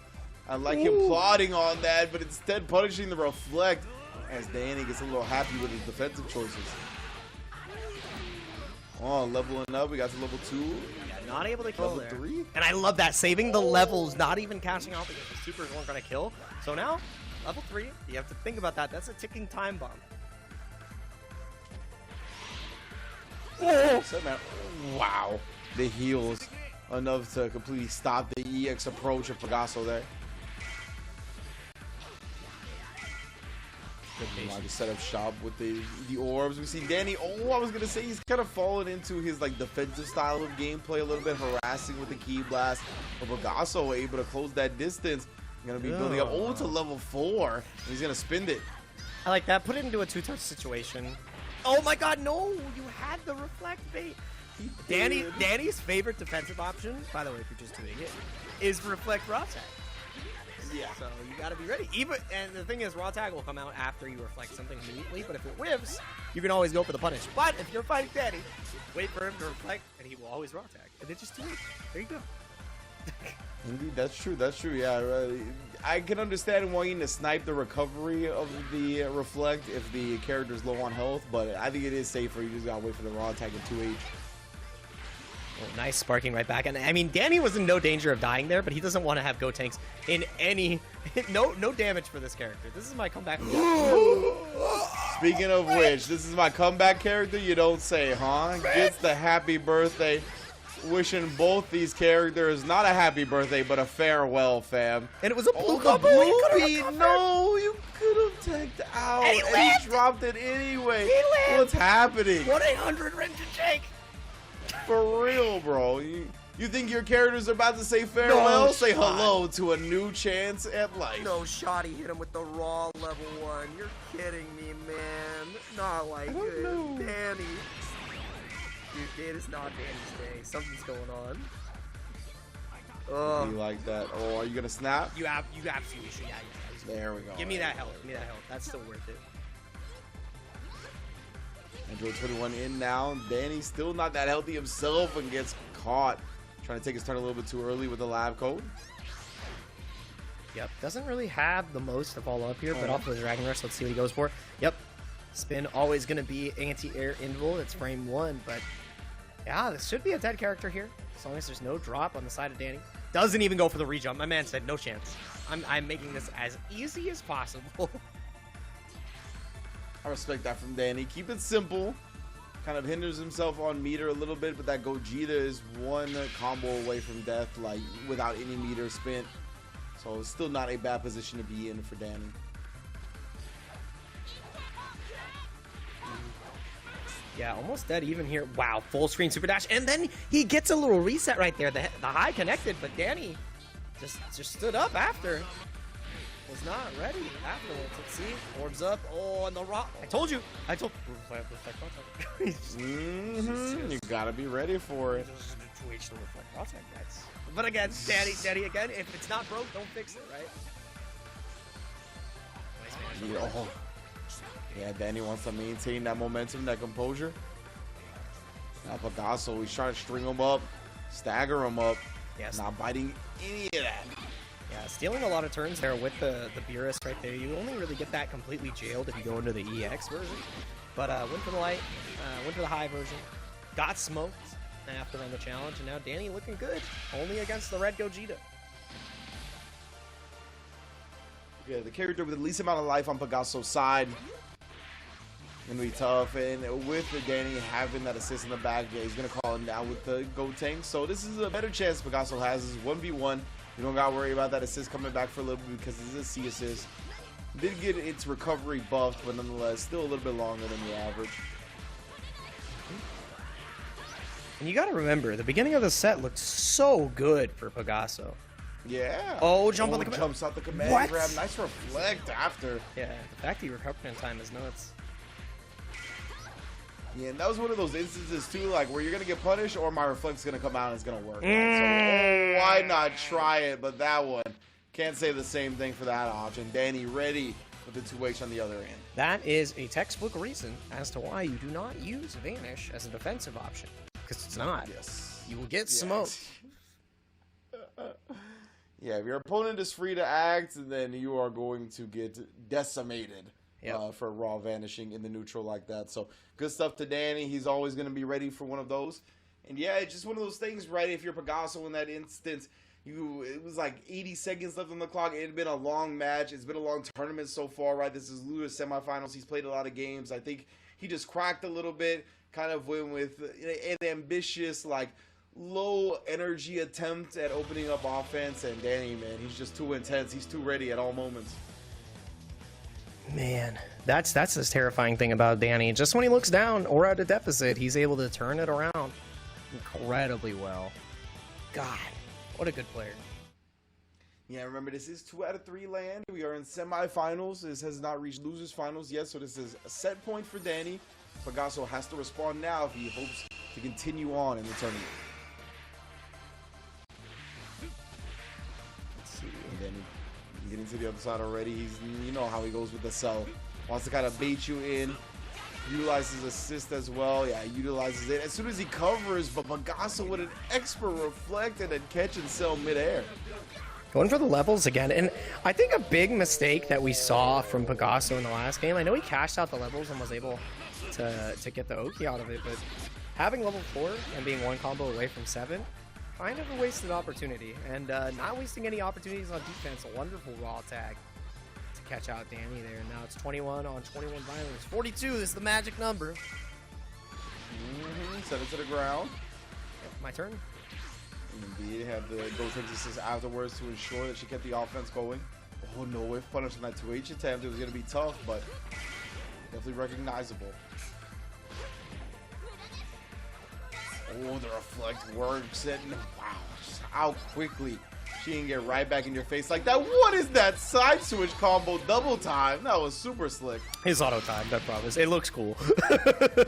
I like him plotting on that, but instead punishing the reflect as Danny gets a little happy with his defensive choices. Oh, leveling up. We got to level 2. Yeah, not able to kill Level there. 3. And I love that, saving the levels, not even cashing out because the supers weren't going to kill. So now, level 3, you have to think about that. That's a ticking time bomb. Oh, wow. The heals enough to completely stop the EX approach of Picasso there. Like to set up shop with the orbs. We see Danny. Oh, I was gonna say he's kind of fallen into his like defensive style of gameplay a little bit, harassing with the key blast. But Picasso able to close that distance. Gonna be building up. Oh, to level 4. He's gonna spin it. I like that. Put it into a 2-touch situation. Oh my God, no! You had the reflect bait. Danny's favorite defensive option, by the way, if you're just doing it, is reflect raw tag. Yeah. So you gotta be ready. And the thing is, raw tag will come out after you reflect something immediately. But if it whiffs, you can always go for the punish. But if you're fighting Danny, wait for him to reflect, and he will always raw tag. And then just do it. There you go. Indeed, that's true. That's true. Yeah, right. I can understand wanting to snipe the recovery of the reflect if the character's low on health, but I think it is safer. You just gotta wait for the raw attack in 2H. Oh, nice sparking right back. And I mean, Danny was in no danger of dying there, but he doesn't want to have go tanks in any no damage for this character. This is my comeback. Speaking of which, this is my comeback character. You don't say, huh? Gets the happy birthday. Wishing both these characters not a happy birthday, but a farewell, fam. And it was a blue the combo. blue beat. No, you could have tagged out. And he and lived. he dropped it anyway. He lived. What's happening? 1-800 Rinse and Shake. For real, bro. You think your characters are about to say farewell? No say shot. hello to a new chance at life. No shot, he hit him with the raw level 1. You're kidding me, man. Not like this. know. Danny. Dude, it is not Danny's day. Something's going on. Be like that. Oh, are you gonna snap? You absolutely should. Yeah. There we go. Give me that health. Give me that health. That's still worth it. Android 21 in now. Danny's still not that healthy himself and gets caught. Trying to take his turn a little bit too early with the lab code. Yep. Doesn't really have the most to follow up here, but off of the Dragon Rush, let's see what he goes for. Yep. Spin always going to be anti-air invul. It's frame 1, but yeah, this should be a dead character here. As long as there's no drop on the side of Danny. Doesn't even go for the rejump. My man said no chance. I'm making this as easy as possible. I respect that from Danny. Keep it simple. Kind of hinders himself on meter a little bit, but that Gogeta is one combo away from death, like without any meter spent. So it's still not a bad position to be in for Danny. Yeah, almost dead even here. Wow, full screen super dash. And then he gets a little reset right there. The high connected, but Danny just stood up after. Was not ready afterwards. Let's see. Orbs up. Oh, and the rock. I told you. You gotta be ready for it. But again, Danny again. If it's not broke, don't fix it, right? Nice man. Oh. Yeah, Danny wants to maintain that momentum, that composure. Now Picasso, he's trying to string him up, stagger him up. Yes. Not biting any of that. Yeah, stealing a lot of turns there with the Beerus right there. You only really get that completely jailed if you go into the EX version. But went for the light, went for the high version, got smoked after on the challenge, and now Danny looking good, only against the red Gogeta. Yeah, the character with the least amount of life on Picasso's side. Gonna be tough, and with Danny having that assist in the back, yeah, he's gonna call him down with the Go Tank. So this is a better chance Picasso has. This is 1v1. You don't gotta worry about that assist coming back for a little bit because this is a C assist. Did get its recovery buffed, but nonetheless, still a little bit longer than the average. And you got to remember, the beginning of the set looked so good for Picasso. Yeah. Oh, jump on the command. Jumps out the command What? grab. Nice reflect after. Yeah, the fact he recovered in time is nuts. Yeah, and that was one of those instances too, like where you're gonna get punished or my reflect's gonna come out and it's gonna work. So why not try it? But that one can't say the same thing for that option. Danny ready with the 2H on the other end. That is a textbook reason as to why you do not use Vanish as a defensive option. Because it's not. Yes. You will get smoked. Yeah, if your opponent is free to act, then you are going to get decimated. For raw vanishing in the neutral like that. So good stuff to Danny. He's always going to be ready for one of those. And yeah, it's just one of those things, right? If you're Picasso in that instance, it was like 80 seconds left on the clock. It had been a long match. It's been a long tournament so far, right? This is Lewis semifinals. He's played a lot of games. I think he just cracked a little bit, kind of went with an ambitious, like, low energy attempt at opening up offense. And Danny, man, he's just too intense. He's too ready at all moments. Man, that's the terrifying thing about Danny. Just when he looks down or at a deficit, he's able to turn it around incredibly well. God, what a good player. Yeah, remember, this is 2 out of 3 land. We are in semifinals. This has not reached losers finals yet, so this is a set point for Danny. Picasso has to respond now if he hopes to continue on in the tournament. Let's see. And then getting to the other side already. You know how he goes with the cell. Wants to kind of bait you in. Utilizes assist as well. Yeah, utilizes it as soon as he covers, but Picasso with an expert reflect and then catch and sell midair. Going for the levels again, and I think a big mistake that we saw from Picasso in the last game, I know he cashed out the levels and was able to get the Oki out of it, but having level 4 and being one combo away from 7, kind of a wasted opportunity, and not wasting any opportunities on defense. A wonderful raw tag to catch out Danny there. Now it's 21 on 21 violence. 42 is the magic number. Set it to the ground. Yep, my turn. Indeed, had the go takes assist afterwards to ensure that she kept the offense going. Oh no, whiff punish on that 2H attempt. It was going to be tough, but definitely recognizable. Oh, the reflect works it. Wow, just how quickly she can get right back in your face like that. What is that side switch combo double time? That was super slick. His auto time, I promise. It looks cool.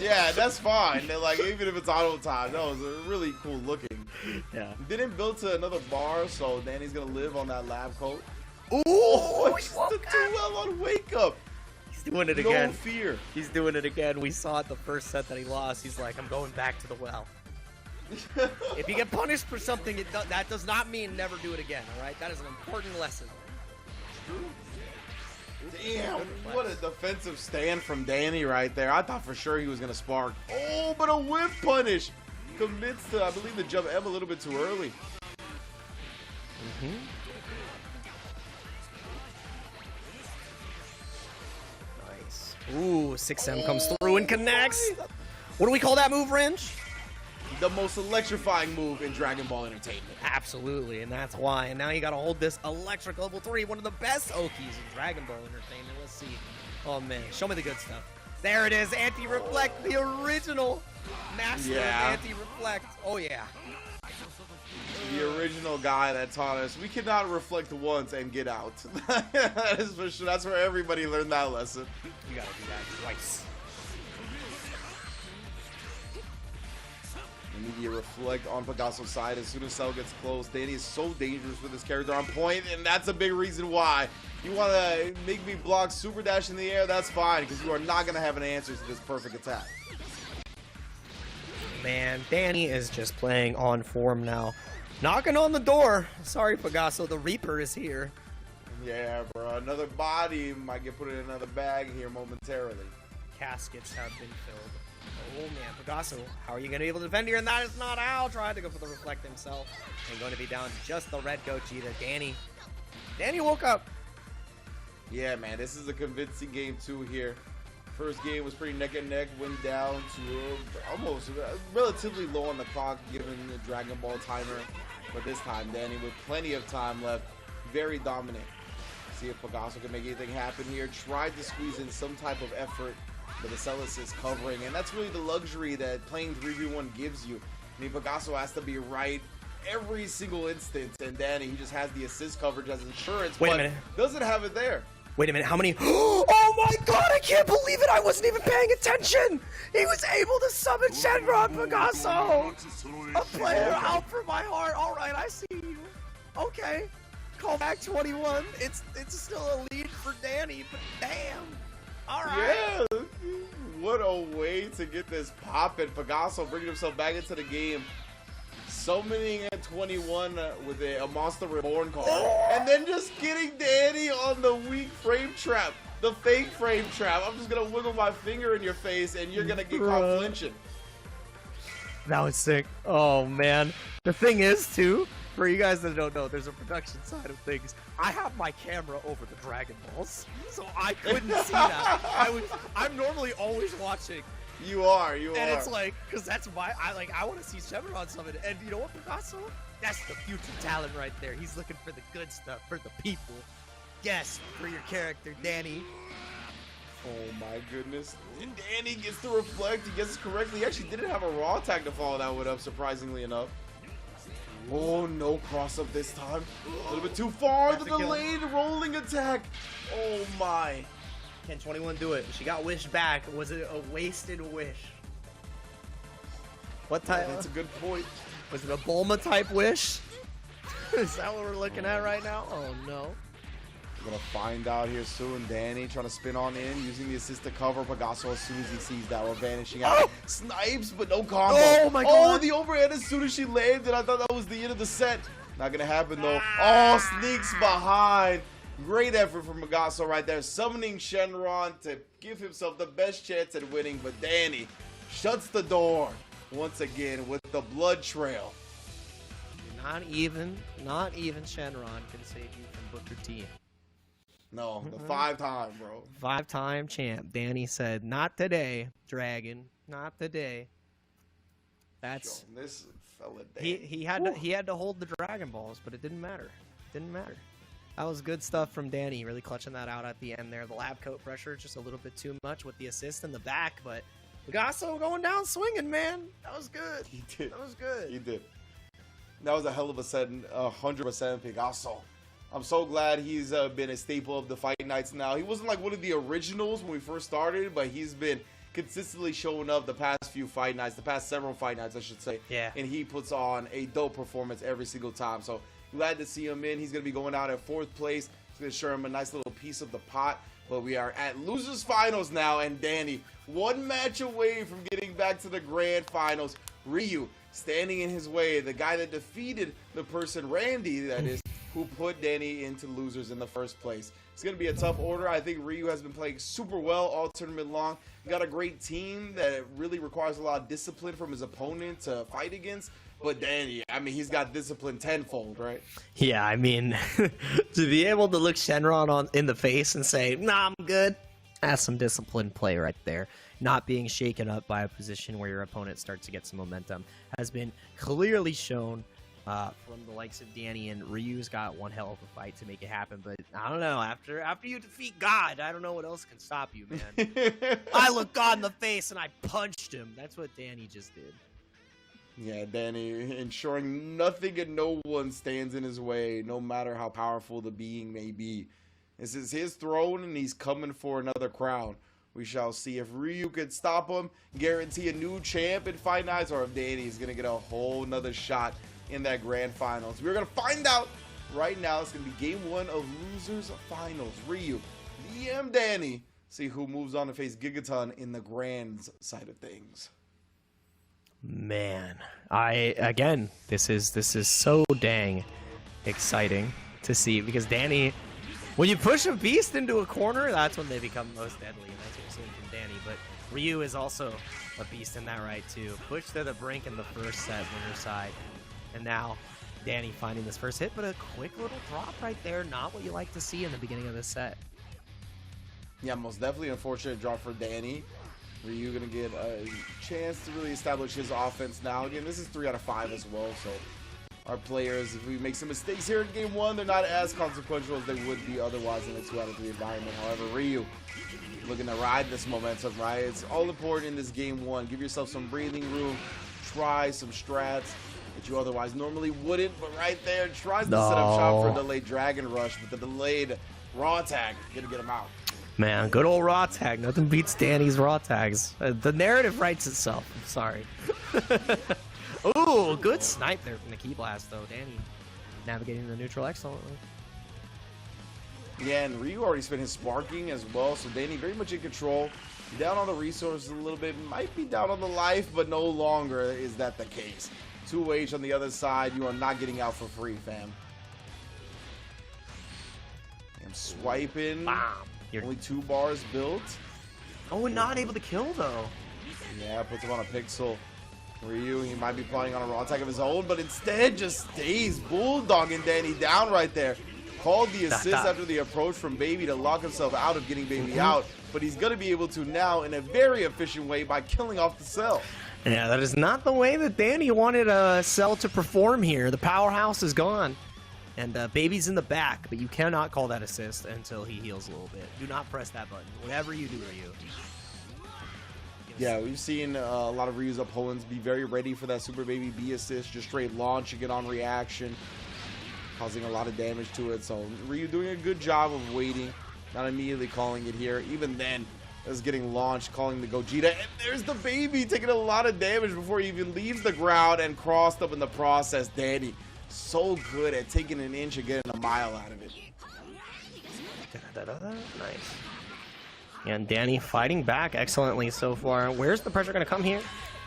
Yeah, that's fine. Like, even if it's auto time, that was really cool looking. Yeah. Didn't build to another bar, so Danny's gonna live on that lab coat. Ooh, Oh, he took too well on wake up. he's doing it No again. fear. He's doing it again. We saw it the first set that he lost. He's like, I'm going back to the well. If you get punished for something, that does not mean never do it again, all right? That is an important lesson. Damn, what a defensive stand from Danny right there. I thought for sure he was going to spark. Oh, but a whip punish. Commits to, I believe, the jump M a little bit too early. Nice. Ooh, 6M comes through and connects. What do we call that move, Wrench? The most electrifying move in Dragon Ball Entertainment. Absolutely, and that's why. And now you got to hold this electric level 3, one of the best Okies in Dragon Ball Entertainment. Let's see. Oh, man. Show me the good stuff. There it is. Anti-reflect, the original master of anti-reflect. Oh, yeah. The original guy that taught us we cannot reflect once and get out. That is for sure. That's where everybody learned that lesson. You got to do that twice. Immediate reflect on Picasso's side as soon as Cell gets close. Danny is so dangerous with his character on point, and that's a big reason why. You want to make me block super dash in the air, that's fine, because you are not going to have an answer to this perfect attack. Man, Danny is just playing on form now. Knocking on the door. Sorry, Picasso, the Reaper is here. Yeah, bro. Another body might get put in another bag here momentarily. Caskets have been filled. Oh man, Picasso, how are you going to be able to defend here? And that is not how. Tried to go for the reflect himself. And going to be down to just the red Gogeta. Danny woke up. Yeah, man, this is a convincing game too here First game was pretty neck and neck, went down to almost relatively low on the clock given the Dragon Ball timer. But this time, Danny, with plenty of time left, very dominant. See if Pegaso can make anything happen here. Tried to squeeze in some type of effort, but the Celis is covering. And that's really the luxury that playing 3v1 gives you. I mean, Pegaso has to be right every single instance, and Danny, he just has the assist coverage as insurance, Wait a but minute. doesn't have it there. Wait a minute, how many? Oh my god, I can't believe it! I wasn't even paying attention! He was able to summon Shenron Pegaso! A player out for my heart. Alright, I see you. Okay. Call back 21. It's still a lead for Danny, but damn. Alright. Yeah, what a way to get this poppin'. Pegaso bringing himself back into the game. Summoning at 21 with a Monster Reborn card. And then just getting Danny on the weak frame trap. The fake frame trap. I'm just going to wiggle my finger in your face and you're going to get caught flinching. That was sick. Oh, man. The thing is, too, for you guys that don't know, there's a production side of things. I have my camera over the Dragon Balls, so I couldn't see that. I'm normally always watching. You are. And it's like, because that's why I want to see Shenron summon. And you know what, Pegaso? That's the future talent right there. He's looking for the good stuff, for the people. Yes, for your character, Danny. Oh my goodness. And Danny gets to reflect. He gets it correctly. He actually didn't have a raw attack to follow that one up, surprisingly enough. Oh, no cross up this time. A little bit too far. The delayed rolling attack. Oh my. Can 21 do it? She got wished back. Was it a wasted wish? What type? That's a good point. Was it a Bulma type wish? Is that what we're looking at right now? Oh no. We're gonna find out here soon. Danny trying to spin on in, using the assist to cover Pegaso as soon as he sees that. We're vanishing out. Snipes, but no combo. Oh my god. Oh, the overhead as soon as she landed. I thought that was the end of the set. Not gonna happen though. Oh, sneaks behind. Great effort from Pegaso right there, summoning Shenron to give himself the best chance at winning, but Danny shuts the door once again with the blood trail. Not even Shenron can save you from Booker T. No, the 5-time, bro. 5-time champ. Danny said, "Not today, Dragon. Not today." That's Yo, this fella. he had to hold the Dragon Balls, but it didn't matter. Didn't matter. That was good stuff from Danny, really clutching that out at the end there. The lab coat pressure just a little bit too much with the assist in the back, but Pegaso going down swinging, man. That was good. He did. That was good. He did. That was a hell of a set, 100% Pegaso. I'm so glad he's been a staple of the Fight Nights now. He wasn't like one of the originals when we first started, but he's been consistently showing up the past few Fight Nights, the past several Fight Nights, I should say. Yeah. And he puts on a dope performance every single time. So glad to see him in. He's going to be going out at 4th place. It's going to show him a nice little piece of the pot. But we are at Losers Finals now, and Danny, one match away from getting back to the Grand Finals. Ryu standing in his way, the guy that defeated the person, Randy, that is, who put Danny into losers in the first place. It's going to be a tough order. I think Ryu has been playing super well all tournament long. He got a great team that really requires a lot of discipline from his opponent to fight against. But Danny, I mean, he's got discipline tenfold, right? Yeah, I mean, to be able to look Shenron in the face and say, "Nah, I'm good," that's some disciplined play right there. Not being shaken up by a position where your opponent starts to get some momentum has been clearly shown from the likes of Danny, and Ryu's got one hell of a fight to make it happen. But I don't know, after you defeat God, I don't know what else can stop you, man. I looked God in the face and I punched him. That's what Danny just did. Yeah, Danny ensuring nothing and no one stands in his way, no matter how powerful the being may be. This is his throne, and he's coming for another crown. We shall see if Ryu could stop him, guarantee a new champ in Fight Nights, or if Danny is going to get a whole nother shot in that Grand Finals. We're going to find out right now. It's going to be Game 1 of Losers Finals. Ryu, DM Danny, see who moves on to face Gigaton in the Grand side of things. Man, this is so dang exciting to see, because Danny, when you push a beast into a corner, that's when they become most deadly, and that's what we're seeing from Danny. But Ryu is also a beast in that right too. Pushed to the brink in the first set, winner side, and now Danny finding this first hit, but a quick little drop right there. Not what you like to see in the beginning of this set. Yeah, most definitely unfortunate drop for Danny. Ryu gonna get a chance to really establish his offense now. Again, this is 3 out of 5 as well, so our players, if we make some mistakes here in game 1, they're not as consequential as they would be otherwise in a 2 out of 3 environment. However, Ryu looking to ride this momentum, right? It's all important in this game 1. Give yourself some breathing room, try some strats that you otherwise normally wouldn't, but right there tries to set up shop for a delayed Dragon Rush, but the delayed raw tag gonna get him out. Man, good old raw tag. Nothing beats Danny's raw tags. The narrative writes itself. I'm sorry. Ooh, good snipe there from the key blast, though. Danny navigating the neutral excellently. Yeah, and Ryu already spent his sparking as well, so Danny very much in control. Down on the resources a little bit, might be down on the life, but no longer is that the case. 2H on the other side, you are not getting out for free, fam. I'm swiping. Bam. Only 2 bars built. Oh, and not able to kill, though. Yeah, puts him on a pixel. Ryu, he might be playing on a raw attack of his own, but instead just stays bulldogging Danny down right there. Called the assist after the approach from Baby to lock himself out of getting Baby out, but he's going to be able to now in a very efficient way by killing off the Cell. Yeah, that is not the way that Danny wanted Cell to perform here. The powerhouse is gone. And Baby's in the back, but you cannot call that assist until he heals a little bit. Do not press that button. Whatever you do, Ryu. Yeah, we've seen a lot of Ryu's opponents be very ready for that Super Baby B assist, just straight launching it on reaction, causing a lot of damage to it. So Ryu doing a good job of waiting, not immediately calling it here. Even then, is getting launched, calling the Gogeta, and there's the Baby taking a lot of damage before he even leaves the ground and crossed up in the process. Danny, so good at taking an inch and getting a mile out of it. Nice. And Danny fighting back excellently so far. Where's the pressure going to come here?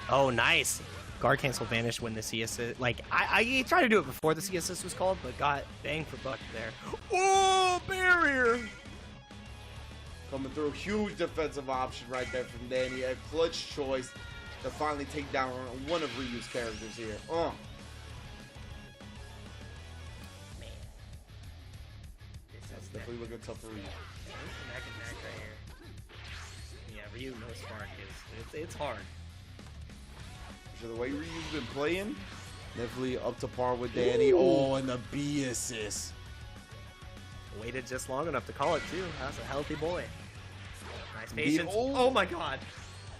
Oh, nice. Guard cancel vanished when the C assist. Like, I tried to do it before the C assist was called, but got banged for buck there. Oh, barrier. Coming through, huge defensive option right there from Danny. A clutch choice to finally take down one of Ryu's characters here. That's definitely looking tough for Ryu. Neck and neck right here. Yeah, Ryu no spark it's hard. So the way Ryu's been playing, definitely up to par with Danny. Oh, and the B assist. Waited just long enough to call it too. That's a healthy boy. Nice patience. Oh. Oh my god.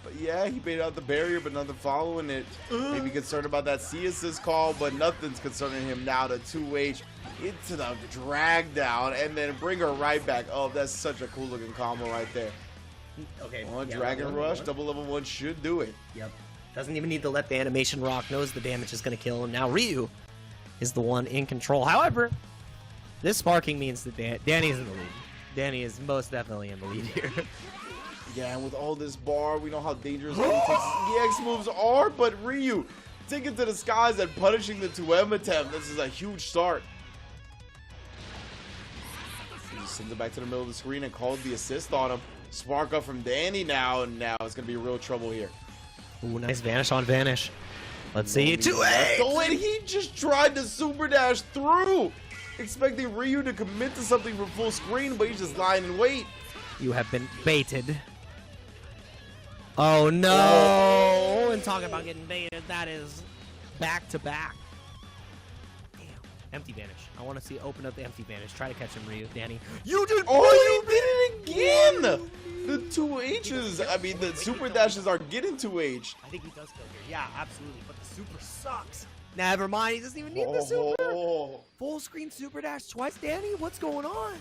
But yeah, he baited out the barrier, but nothing following it. Maybe concerned about that C assist call, but nothing's concerning him now. The 2H into the drag down and then bring her right back up. That's such a cool looking combo right there. Okay. One yeah, Dragon Rush, double level 1 should do it. Yep. Doesn't even need to let the animation rock. Knows the damage is going to kill him. Now Ryu is the one in control. However, this sparking means that Danny's in the lead. Danny is most definitely in the lead here. Yeah, and with all this bar, we know how dangerous EX moves are, but Ryu taking to the skies and punishing the 2M attempt. This is a huge start. He sends it back to the middle of the screen and called the assist on him. Spark up from Danny now, and now it's going to be real trouble here. Ooh, nice vanish on vanish. Let's see. 2-8! Oh, and he just tried to super dash through, expecting Ryu to commit to something from full screen, but he's just lying in wait. You have been baited. Oh no! And talking about getting baited, that is back to back. Damn. Empty vanish. I want to see open up the empty vanish. Try to catch him, Ryu. Danny. You did. Oh, you did it again! The 2H's, I mean, the super dashes are getting 2H. I think he does kill here. Yeah, absolutely. But the super sucks. Never mind. He doesn't even need the super. Full screen super dash twice, Danny. What's going on?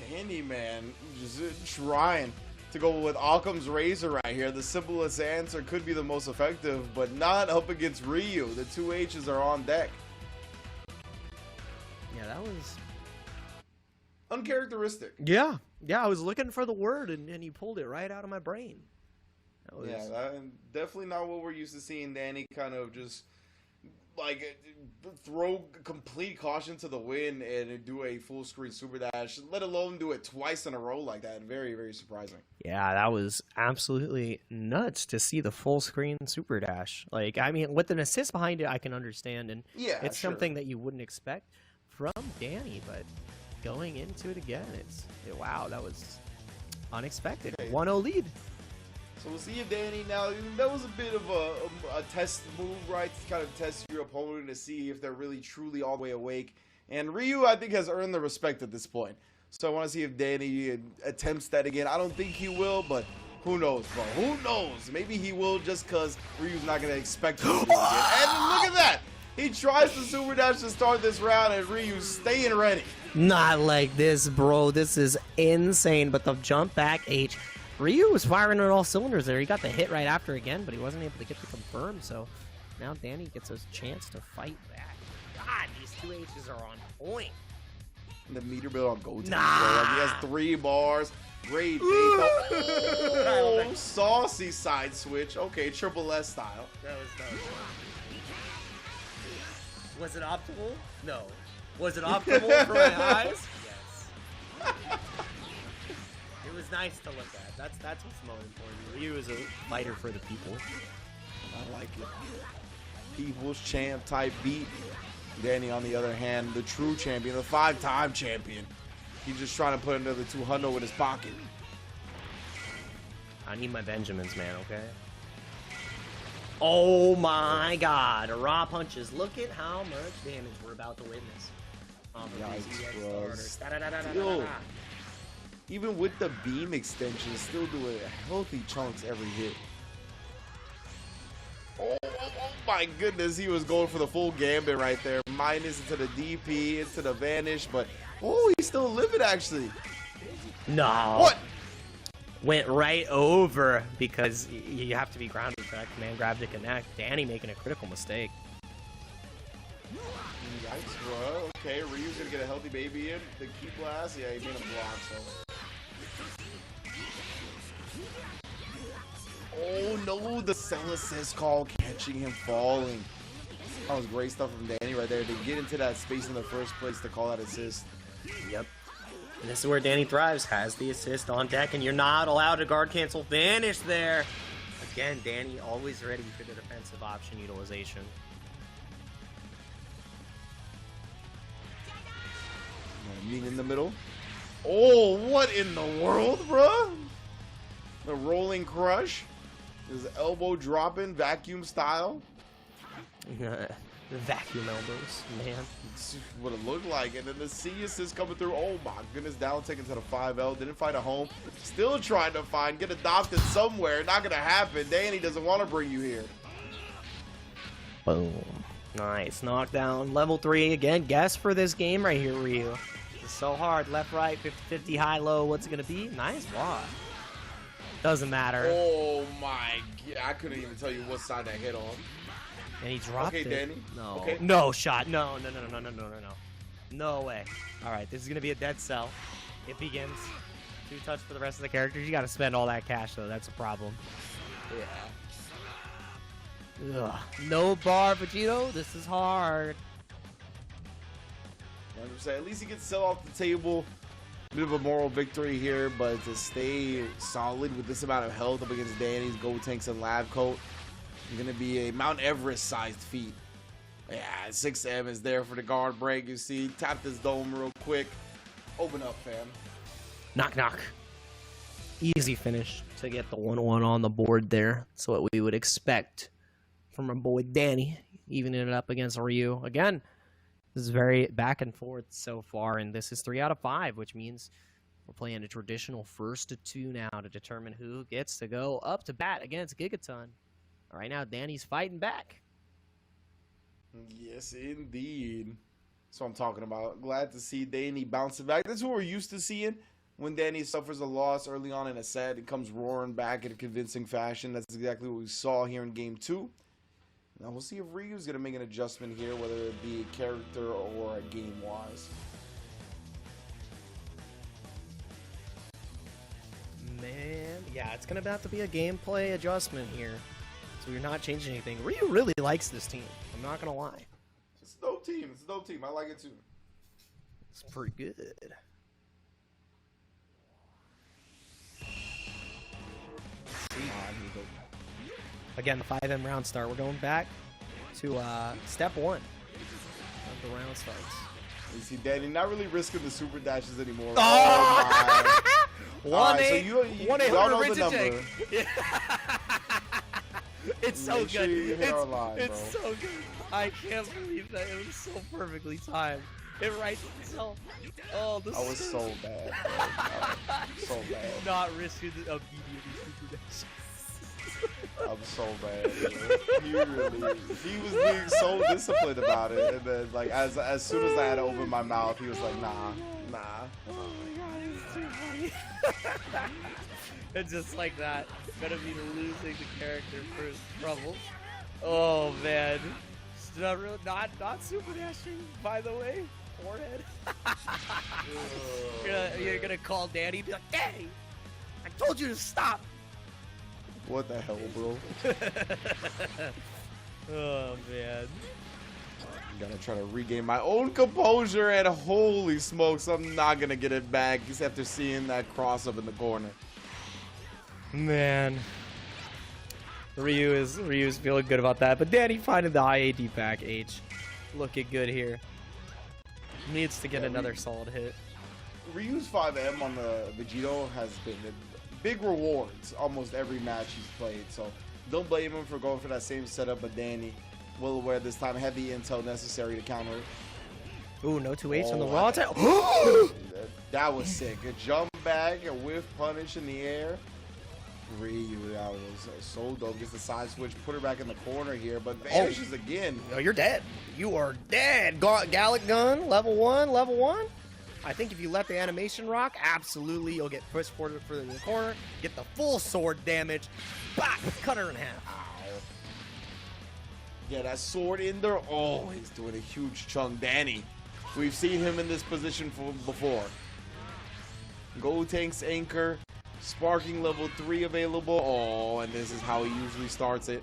Danny, man, just trying to go with Occam's razor right here. The simplest answer could be the most effective, but not up against Ryu. The 2H's are on deck. Yeah, that was uncharacteristic. Yeah, I was looking for the word, and you pulled it right out of my brain. That was... Yeah, definitely not what we're used to seeing Danny kind of just like throw complete caution to the wind and do a full screen super dash, let alone do it twice in a row like that. Very, very surprising. Yeah, that was absolutely nuts to see the full screen super dash. Like, I mean, with an assist behind it, I can understand, and yeah, it's something that you wouldn't expect from Danny, but going into it again. Wow, that was unexpected. 1-0 lead. So we'll see if Danny now, that was a bit of a test move, right? To kind of test your opponent to see if they're really truly all the way awake. And Ryu, I think, has earned the respect at this point. So I want to see if Danny attempts that again. I don't think he will, but who knows, bro? Who knows? Maybe he will just because Ryu's not going to expect him to do it again. And look at that! He tries to super dash to start this round, and Ryu's staying ready. Not like this, bro. This is insane. But the jump back H. Ryu was firing on all cylinders there. He got the hit right after again, but he wasn't able to get the confirm. So now Danny gets a chance to fight back. God, these two H's are on point. The meter build on Goten. Nah. Like he has 3 bars. Great bait. Oh, saucy side switch. Okay, triple S style. That was Was it optimal? No. Was it optimal for my eyes? Yes. It was nice to look at. That's what's most important. Ryu is a fighter for the people. I like it. People's champ type beat. Danny, on the other hand, the true champion, the 5-time champion. He's just trying to put another 200 in his pocket. I need my Benjamins, man, okay? Oh my god. Raw punches. Look at how much damage we're about to witness. Yikes, bro. Still, even with the beam extension, still doing healthy chunks every hit. Oh my goodness, he was going for the full gambit right there. Minus into the DP, into the vanish, but oh, he's still living actually. No. What? Went right over because you have to be grounded for that command grab to connect. Danny making a critical mistake. Yikes, bro. Okay, Ryu's gonna get a healthy baby in. The key blast, yeah, he made him block, so. Oh no, the cell assist call catching him falling. That was great stuff from Danny right there to get into that space in the first place to call that assist. Yep. And this is where Danny thrives, has the assist on deck, and you're not allowed to guard cancel vanish there. Again, Danny always ready for the defensive option utilization. Mean in the middle. Oh, what in the world, bro? The rolling crush. His elbow dropping, vacuum style. The vacuum elbows, man. That's what it looked like. And then the C assist coming through. Oh my goodness, down taking to the 5L. Didn't find a home. Still trying to find, get adopted somewhere. Not gonna happen. Danny doesn't want to bring you here. Boom. Nice knockdown. Level 3 again. Guess for this game right here, Ryu. It's so hard. Left, right, 50-50, high, low. What's it gonna be? Nice block. Doesn't matter. Oh my god. I couldn't even tell you what side that hit on. And he dropped it. Okay, Danny. No. Okay. No shot. No. No way. All right, this is going to be a dead cell. It begins. 2 touch for the rest of the characters. You got to spend all that cash, though. That's a problem. Yeah. Ugh. No bar, Vegito. This is hard. 100%. At least he gets sell off the table. A bit of a moral victory here, but to stay solid with this amount of health up against Danny's Gold Tanks and Lab Coat, it's going to be a Mount Everest-sized feat. Yeah, 6M is there for the guard break. You see, tap this dome real quick. Open up, fam. Knock, knock. Easy finish to get the 1-1 on the board there. That's what we would expect from our boy Danny, evening it up against Ryu. Again, this is very back and forth so far, and this is 3 out of 5, which means we're playing a traditional 1-2 now to determine who gets to go up to bat against Gigaton. Right now, Danny's fighting back. Yes, indeed. That's what I'm talking about. Glad to see Danny bouncing back. That's what we're used to seeing. When Danny suffers a loss early on in a set, it comes roaring back in a convincing fashion. That's exactly what we saw here in Game 2. Now we'll see if Ryu's going to make an adjustment here, whether it be character or game-wise. Man, yeah, it's going to have to be a gameplay adjustment here. So we're not changing anything. Ryu really likes this team. I'm not going to lie. It's a dope team. It's a dope team. I like it too. It's pretty good. Again, the 5M round start. We're going back to step 1 of the round starts. You see Danny not really risking the super dashes anymore. Oh! My. All right, so you all know the number. It's so Make sure good. you hit our line, It's bro. so good. I can't believe that. It was so perfectly timed. It writes itself. Oh, this I was is so bad. Bro. So bad. not risking the immediately super dash. I'm so bad. He was being so disciplined about it, and then like as soon as I had to open my mouth, he was like, nah. Oh my god, it's too funny. And just like that, gonna be losing the character for his troubles. Oh man, not super dashing, by the way. Forehead. you're gonna call Danny, and be like, Danny, I told you to stop. What the hell, bro? Oh man. I'm gonna try to regain my own composure, and holy smokes, I'm not gonna get it back just after seeing that cross up in the corner. Man. Ryu's feeling good about that, but Danny finding the IAD back. H looking good here. Needs to get another solid hit. Ryu's 5M on the Vegito has been big rewards almost every match he's played, so don't blame him for going for that same setup, but Danny, well aware this time, heavy intel necessary to counter it. Ooh, no 2H on the raw attack. That was sick. A jump back, a whiff punish in the air. Ryu, that was so dope. Gets the side switch, put her back in the corner here, but vanishes again. No, you're dead. You are dead. Gallic gun, level 1, level 1. I think if you let the animation rock, absolutely, you'll get pushed further in the corner, get the full sword damage, bah, cut her in half. Ow. Yeah, that sword in there. Oh, he's doing a huge chunk. Danny, we've seen him in this position before. Gold Tank's anchor, sparking level 3 available. Oh, and this is how he usually starts it.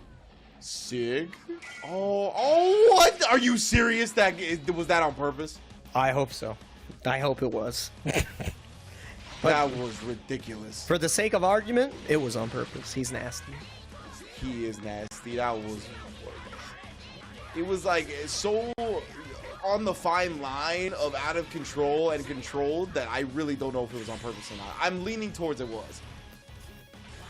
Sig. Oh, what? Are you serious? Was that on purpose? I hope so. I hope it was. That was ridiculous. For the sake of argument, it was on purpose. He's nasty. He is nasty. It was like so on the fine line of out of control and controlled that I really don't know if it was on purpose or not. I'm leaning towards it was.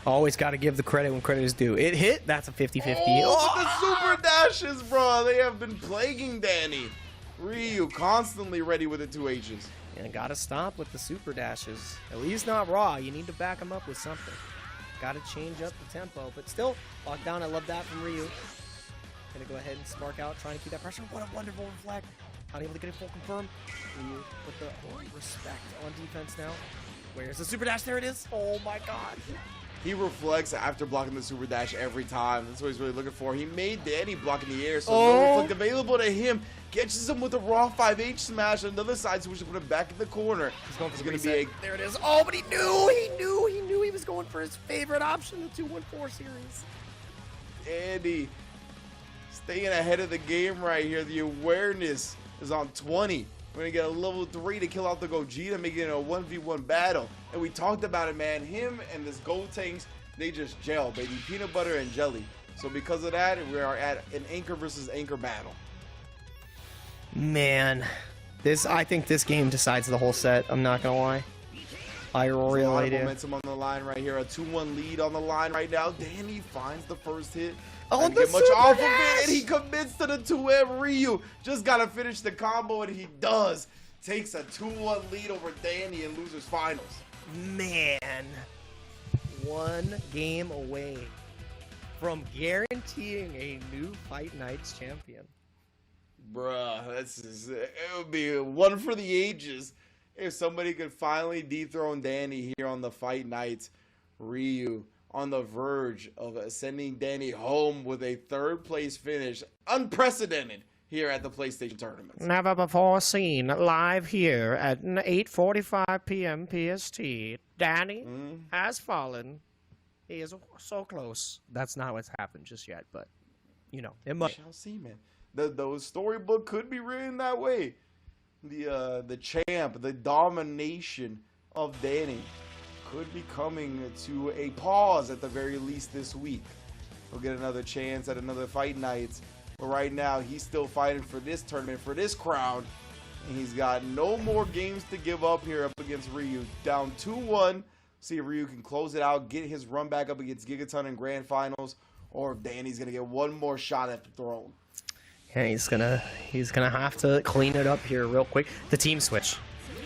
Always got to give the credit when credit is due. It hit. That's a 50-50. Oh, but the super dashes, bro. They have been plaguing Danny. Ryu constantly ready with the 2 H's. And gotta stop with the super dashes. At least not raw. You need to back him up with something. Gotta change up the tempo. But still, locked down. I love that from Ryu. Gonna go ahead and spark out, trying to keep that pressure. What a wonderful reflect. Not able to get it full confirm. Ryu with the respect on defense now. Where's the super dash? There it is. Oh my god. He reflects after blocking the super dash every time. That's what he's really looking for. He made Danny block in the air, so no reflect available to him. Catches him with a raw 5H smash. Another side switch to put him back in the corner. He's going for going the to be there it is. Oh, but he knew he was going for his favorite option, the 214 series. Andy staying ahead of the game right here. The awareness is on 20. We're going to get a level 3 to kill out the Gogeta, making it a 1v1 battle. And we talked about it, man. Him and this Gold Tanks, they just gel, baby. Peanut butter and jelly. So because of that, we are at an anchor versus anchor battle. Man, I think this game decides the whole set. I'm not going to lie. I really a lot of do. momentum on the line right here. A 2-1 lead on the line right now. Danny finds the first hit. Oh, Doesn't get much off of it, and he commits to the 2M. Ryu just got to finish the combo, and he does. Takes a 2-1 lead over Danny and losers finals. Man, 1 game away from guaranteeing a new Fight Nights champion. Bruh, it would be one for the ages if somebody could finally dethrone Danny here on the Fight Nights. Ryu on the verge of sending Danny home with a 3rd place finish. Unprecedented here at the PlayStation tournament. Never before seen live here at 8:45 p.m. PST. Danny has fallen. He is so close. That's not what's happened just yet, but you know, it might. We shall see, man. The storybook could be written that way. The champ, the domination of Danny could be coming to a pause at the very least this week. We'll get another chance at another Fight Nights. But right now, he's still fighting for this tournament, for this crown. And he's got no more games to give up here up against Ryu. Down 2-1. See if Ryu can close it out, get his run back up against Gigaton in Grand Finals, or if Danny's gonna get one more shot at the throne. Yeah, he's gonna have to clean it up here real quick. The team switch.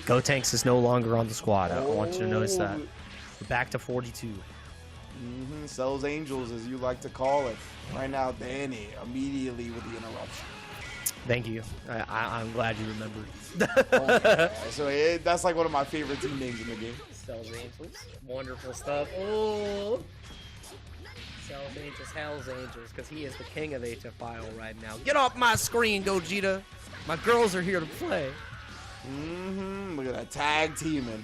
Go Tanks is no longer on the squad. I want you to notice that. We're back to 42. Sells Angels, as you like to call it. Right now, Danny immediately with the interruption. Thank you. I'm glad you remembered. So that's like one of my favorite team names in the game. Sells Angels. Wonderful stuff. Oh! Sells Angels, Hell's Angels, because he is the king of HFIO right now. Get off my screen, Gogeta. My girls are here to play. Look at that tag teaming.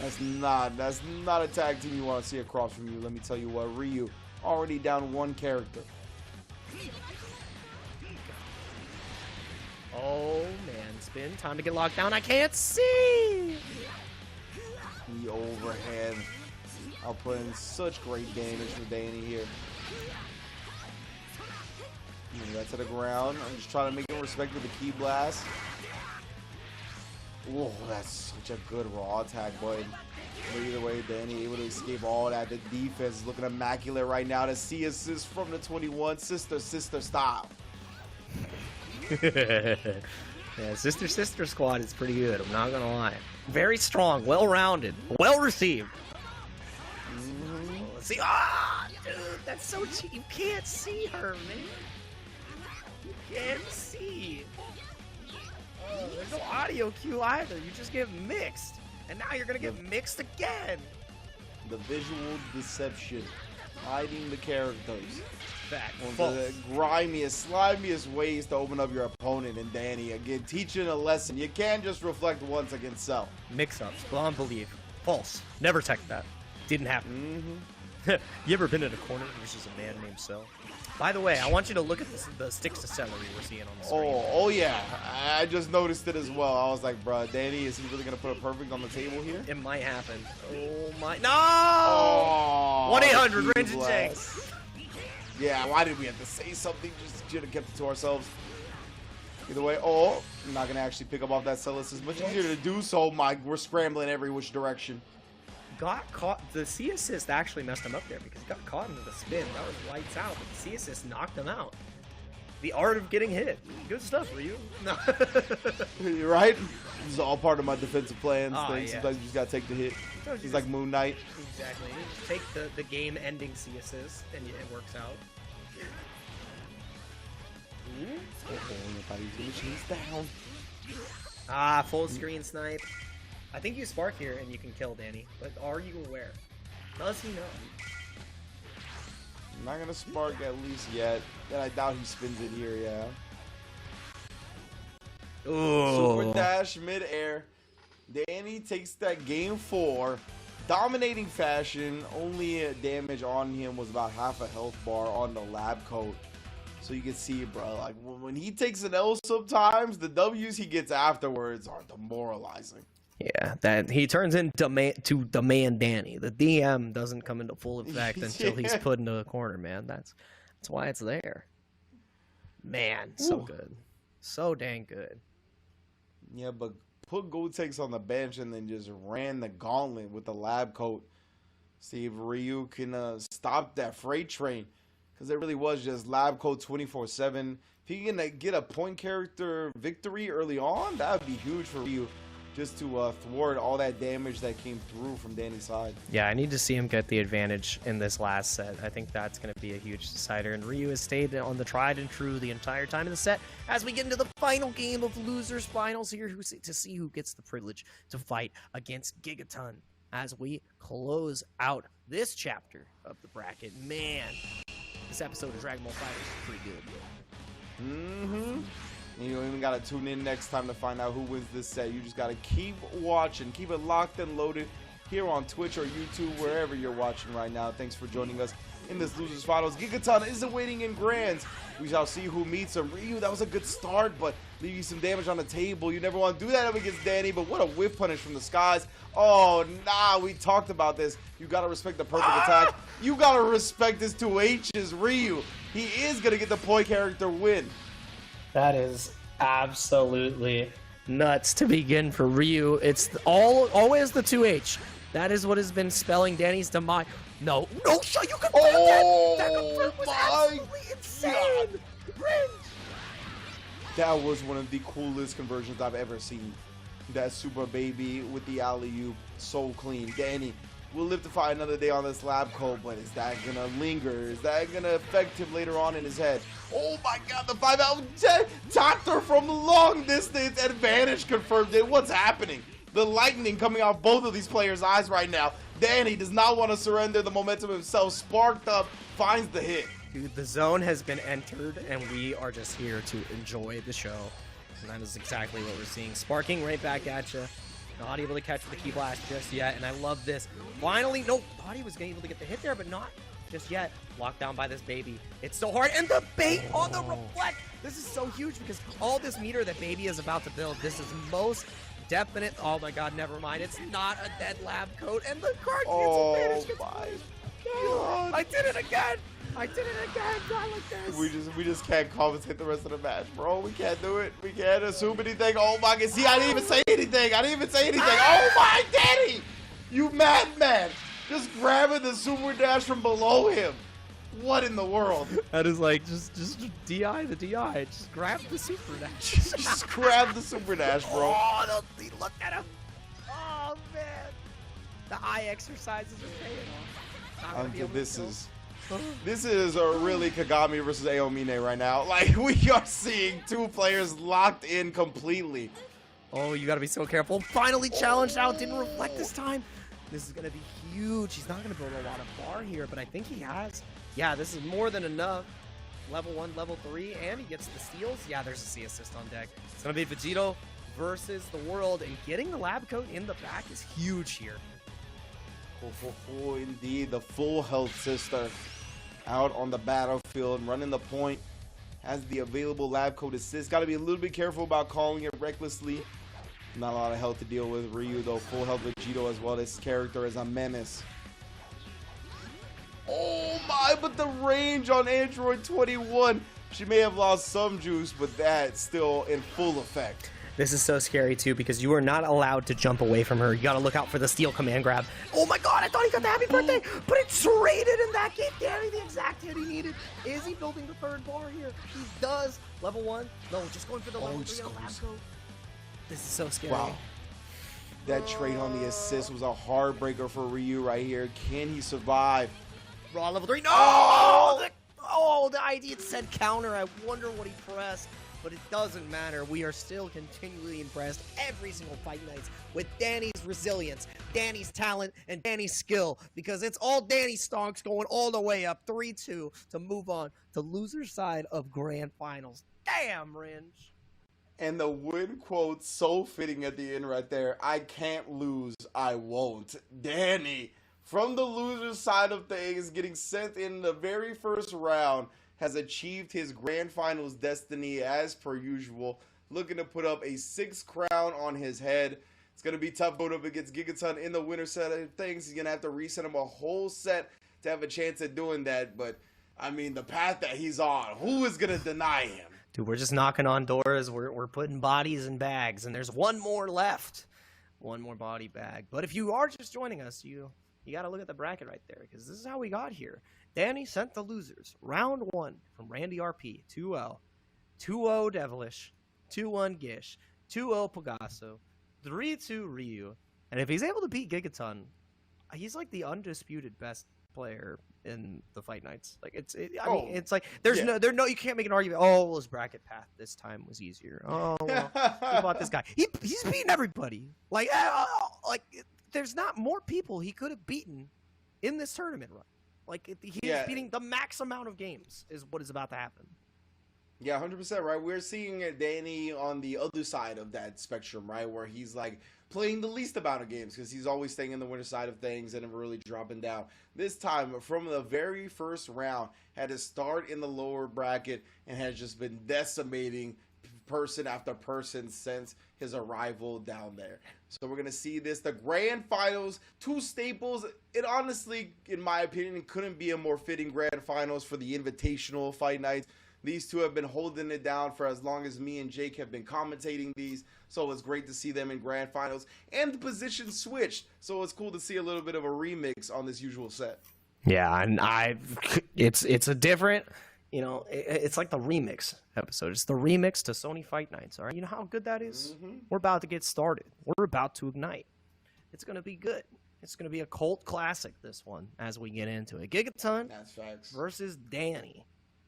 That's not a tag team you want to see across from you. Let me tell you what, Ryu already down one character. Oh man, spin, time to get locked down. I can't see. The overhead. I'll put in such great damage for Danny here. Move that to the ground. I'm just trying to make him respect with the key blast. Whoa, that's such a good raw attack, boy. But either way, Danny able to escape all that. The defense is looking immaculate right now. To see assist from the 21, sister style. Yeah, sister squad is pretty good. I'm not gonna lie. Very strong, well-rounded, well-received. Let's see. Ah, dude, that's so cheap. You can't see her, man. You can't see. Oh, there's no audio cue either. You just get mixed, and now you're gonna get mixed again. The visual deception, hiding the characters. Fact. One of the grimiest, slimiest ways to open up your opponent. And Danny, again, teaching a lesson. You can't just reflect once against Cell. Mix-ups, blonde belief, false. Never checked that. Didn't happen. You ever been in a corner versus a man named Cell? By the way, I want you to look at the sticks of celery we're seeing on the screen. Oh yeah. I just noticed it as well. I was like, bruh, Danny, is he really going to put a perfect on the table here? It might happen. Oh my. No! Oh, 1-800 Range and Janks. Yeah, why did we have to say something? Just should have kept it to ourselves. Either way, I'm not going to actually pick up off that Celis. It's much easier to do so. We're scrambling every which direction. Got caught. The C assist actually messed him up there because he got caught into the spin. That was lights out, but the C assist knocked him out. The art of getting hit. Good stuff for you. No. You're right. This is all part of my defensive plans. Yeah. Sometimes you just got to take the hit. It's like Moon Knight. Exactly. You just take the game-ending C assist, and it works out. Ah, full screen snipe. I think you spark here and you can kill Danny, but are you aware? Does he know? I'm not gonna spark at least yet. And I doubt he spins it here, yeah. Ooh. Super dash mid-air. Danny takes that game 4. Dominating fashion. Only damage on him was about half a health bar on the lab coat. So you can see, bro, like when he takes an L sometimes, the W's he gets afterwards are demoralizing. Yeah, that he turns into demand Danny. The DM doesn't come into full effect until he's put into a corner, man. That's why it's there. Man, so good. So dang good. Yeah, but put Gotenks on the bench and then just ran the gauntlet with the lab coat. See if Ryu can stop that freight train. Because it really was just lab coat 24/7. If he can get a point character victory early on, that would be huge for Ryu. Just to thwart all that damage that came through from Danny's side. Yeah, I need to see him get the advantage in this last set. I think that's going to be a huge decider. And Ryu has stayed on the tried and true the entire time in the set. As we get into the final game of Losers Finals here to see who gets the privilege to fight against Gigaton. As we close out this chapter of the bracket. Man, this episode of Dragon Ball FighterZ is pretty good. You don't even got to tune in next time to find out who wins this set. You just got to keep watching. Keep it locked and loaded here on Twitch or YouTube, wherever you're watching right now. Thanks for joining us in this Losers Finals. Gigaton is awaiting in Grands. We shall see who meets him. Ryu, that was a good start, but leave you some damage on the table. You never want to do that up against Danny, but what a whiff punish from the skies. Oh, nah, we talked about this. You got to respect the perfect attack. You got to respect his 2H's, Ryu. He is going to get the point character win. That is Absolutely. Nuts to begin for Ryu. It's always the 2H. That is what has been spelling Danny's demise. No, so you confirmed that. That confirmed was absolutely insane. Cringe. That was one of the coolest conversions I've ever seen. That super baby with the alley-oop, so clean. Danny will live to fight another day on this lab coat, but is that gonna linger? Is that gonna affect him later on in his head? Oh my god, the 5-out tapped her from long distance. Advantage confirmed it. What's happening? The lightning coming out both of these players' eyes right now. Danny does not want to surrender the momentum himself. Sparked up, finds the hit. Dude, the zone has been entered, and we are just here to enjoy the show. And that is exactly what we're seeing. Sparking right back at you. Not able to catch the key blast just yet, and I love this. Finally, no, thought he was able to get the hit there, but not just yet. Locked down by this baby. It's so hard, and the bait on the reflect. This is so huge because all this meter that baby is about to build, this is most definite. Oh my god, never mind. It's not a dead lab coat, and the card Oh my god. I did it again. I did it again. Not like this. We just can't compensate the rest of the match, bro. We can't do it. We can't assume anything. Oh my god. See, I didn't even say anything. Oh my Danny! You madman! Just grabbing the super dash from below him. What in the world? That is like just DI the DI. Just grab the super dash. Just grab the super dash, bro. Oh, look at him. Oh man. The eye exercises are paying off. This is a really Kagami versus Aomine right now. Like, we are seeing two players locked in completely. Oh, you gotta be so careful. Finally challenged out. Didn't reflect this time. This is gonna be huge. He's not gonna build a lot of bar here, but I think he has. Yeah, this is more than enough. Level 1, level 3, and he gets the steals. Yeah, there's a C assist on deck. It's gonna be Vegito versus the world, and getting the lab coat in the back is huge here. Oh, indeed, the full health sister out on the battlefield, running the point, has the available lab coat assist. Got to be a little bit careful about calling it recklessly. Not a lot of health to deal with. Ryu, though, full health Vegito as well. This character is a menace. Oh my, but the range on Android 21. She may have lost some juice, but that's still in full effect. This is so scary too because you are not allowed to jump away from her. You gotta look out for the steal command grab. Oh my god, I thought he got the happy birthday, but it's rated and that gave Danny the exact hit he needed. Is he building the third bar here? He does. Level 1. No, just going for the level 3 on lab coat. This is so scary. Wow. That trade on the assist was a heartbreaker for Ryu right here. Can he survive? Raw level 3. No! The ID said counter. I wonder what he pressed. But it doesn't matter. We are still continually impressed every single Fight Nights with Danny's resilience, Danny's talent, and Danny's skill. Because it's all Danny stonks going all the way up 3-2 to move on to loser side of Grand Finals. Damn, Ringe. And the win quote so fitting at the end right there. I can't lose, I won't. Danny, from the loser side of things, getting sent in the very first round, has achieved his Grand Finals destiny as per usual. Looking to put up a 6th crown on his head. It's going to be tough going up against Gigaton in the winner set of things. He's going to have to reset him a whole set to have a chance at doing that. But, I mean, the path that he's on, who is going to deny him? Dude, we're just knocking on doors. We're putting bodies in bags. And there's one more left. One more body bag. But if you are just joining us, you got to look at the bracket right there. Because this is how we got here. Danny sent the losers. Round 1 from Randy RP, 2-0. 2-0 Devilish, 2-1 Gish, 2-0 Pagaso, 3-2 Ryu. And if he's able to beat Gigaton, he's like the undisputed best player in the Fight Nights. Like I mean, it's like there's no you can't make an argument. Oh, well, his bracket path this time was easier. Oh, well, he bought this guy. He's beaten everybody. Like there's not more people he could have beaten in this tournament run. Like, he's beating the max amount of games is what is about to happen. Yeah, 100%, right? We're seeing Danny on the other side of that spectrum, right? Where he's, like, playing the least amount of games because he's always staying in the winner side of things and never really dropping down. This time, from the very first round, had to start in the lower bracket and has just been decimating person after person since his arrival down there. So we're going to see this. The Grand Finals, 2 staples. It honestly, in my opinion, couldn't be a more fitting Grand Finals for the Invitational Fight Nights. These two have been holding it down for as long as me and Jake have been commentating these. So it's great to see them in grand finals. And the position switched. So it's cool to see a little bit of a remix on this usual set. Yeah, and it's a different, you know, it's like the remix episode. It's the remix to Sony Fight Nights, all right? You know how good that is? We're about to get started. We're about to ignite. It's going to be good. It's going to be a cult classic, this one, as we get into it. Gigaton That's facts. versus Danny.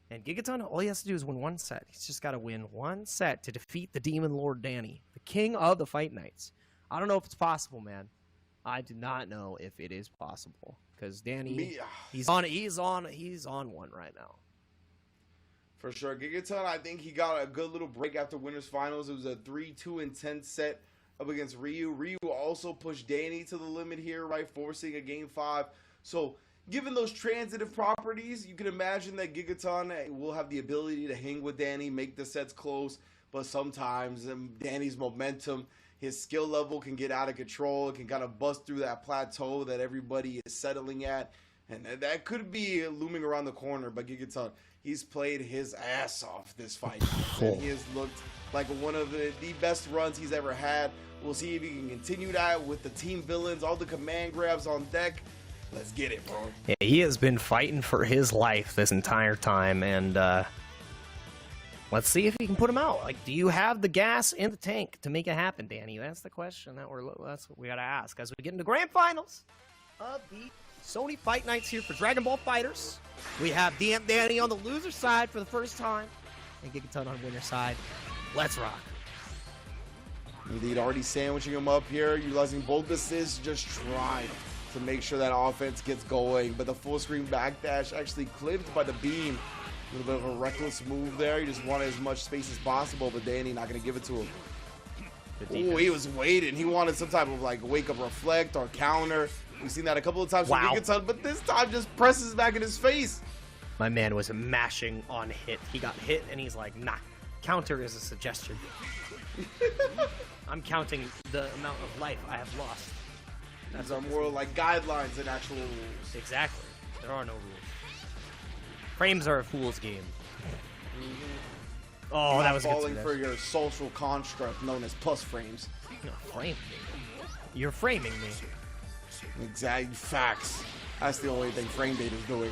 And Gigaton, all he has to do is win one set. He's just got to win one set to defeat the Demon Lord Danny, the king of the Fight Nights. I don't know if it's possible, man. I do not know if it is possible. Because Danny, he's on one right now. For sure. Gigaton, I think he got a good little break after Winners Finals. It was a 3-2 intense set up against Ryu. Ryu also pushed Danny to the limit here, right? Forcing a Game 5. So, given those transitive properties, you can imagine that Gigaton will have the ability to hang with Danny, make the sets close. But sometimes Danny's momentum, his skill level can get out of control. It can kind of bust through that plateau that everybody is settling at. And that could be looming around the corner. But Gigaton, he's played his ass off this fight. And he has looked like one of the best runs he's ever had. We'll see if he can continue that with the team villains, all the command grabs on deck. Let's get it, bro. Yeah, he has been fighting for his life this entire time. And let's see if he can put him out. Like, do you have the gas in the tank to make it happen, Danny? That's the question that's what we got to ask as we get into grand finals of the Sony Fight Nights here for Dragon Ball FighterZ. We have DM Danny on the loser side for the first time and Gigaton on winner side. Let's rock. Indeed, already sandwiching him up here, utilizing both assists, just trying to make sure that offense gets going. But the full screen backdash actually clipped by the beam. A little bit of a reckless move there. He just wanted as much space as possible, but Danny not going to give it to him. Oh, he was waiting. He wanted some type of like wake up reflect or counter. We've seen that a couple of times with Gigaton, but this time just presses back in his face. My man was mashing on hit. He got hit and he's like, nah, counter is a suggestion. I'm counting the amount of life I have lost. These are more like guidelines than actual rules. Exactly. There are no rules. Frames are a fool's game. Oh, that was falling for your social construct known as plus frames. No, frame. You're framing me. Exact facts. That's the only thing frame data is doing.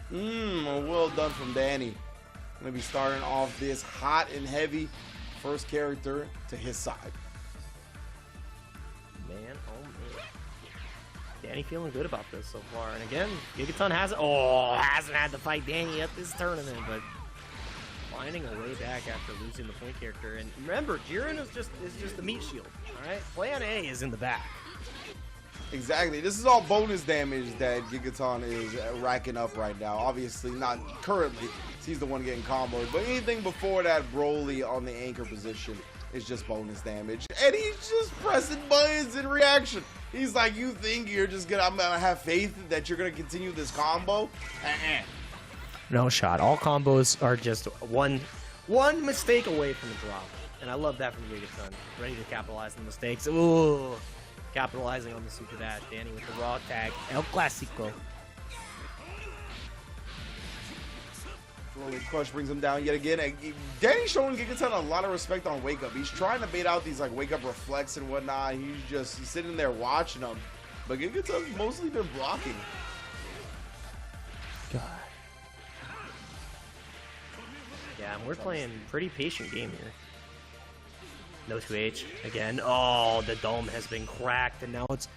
Well done from Danny. Gonna be starting off this hot and heavy. First character to his side. Man, oh man. Danny feeling good about this so far. And again, Gigaton hasn't had to fight Danny at this tournament, but finding a way back after losing the point character. And remember, Jiren is just the meat shield. Alright? Plan A is in the back. Exactly. This is all bonus damage that Gigaton is racking up right now. Obviously, not currently. He's the one getting comboed. But anything before that Broly on the anchor position is just bonus damage. And he's just pressing buttons in reaction. He's like, you think you're just I'm gonna have faith that you're gonna continue this combo? No shot. All combos are just one mistake away from a drop. And I love that from Gigaton. Ready to capitalize on the mistakes. Ooh. Capitalizing on the super dash. Danny with the raw tag. El Clasico. Rolling Crush brings him down yet again. Danny's showing Gigaton a lot of respect on Wake Up. He's trying to bait out these like Wake Up reflex and whatnot. He's sitting there watching them. But Gigaton's mostly been blocking. God. Yeah, and we're playing pretty patient game here. No 2H again. Oh, the dome has been cracked, and now it's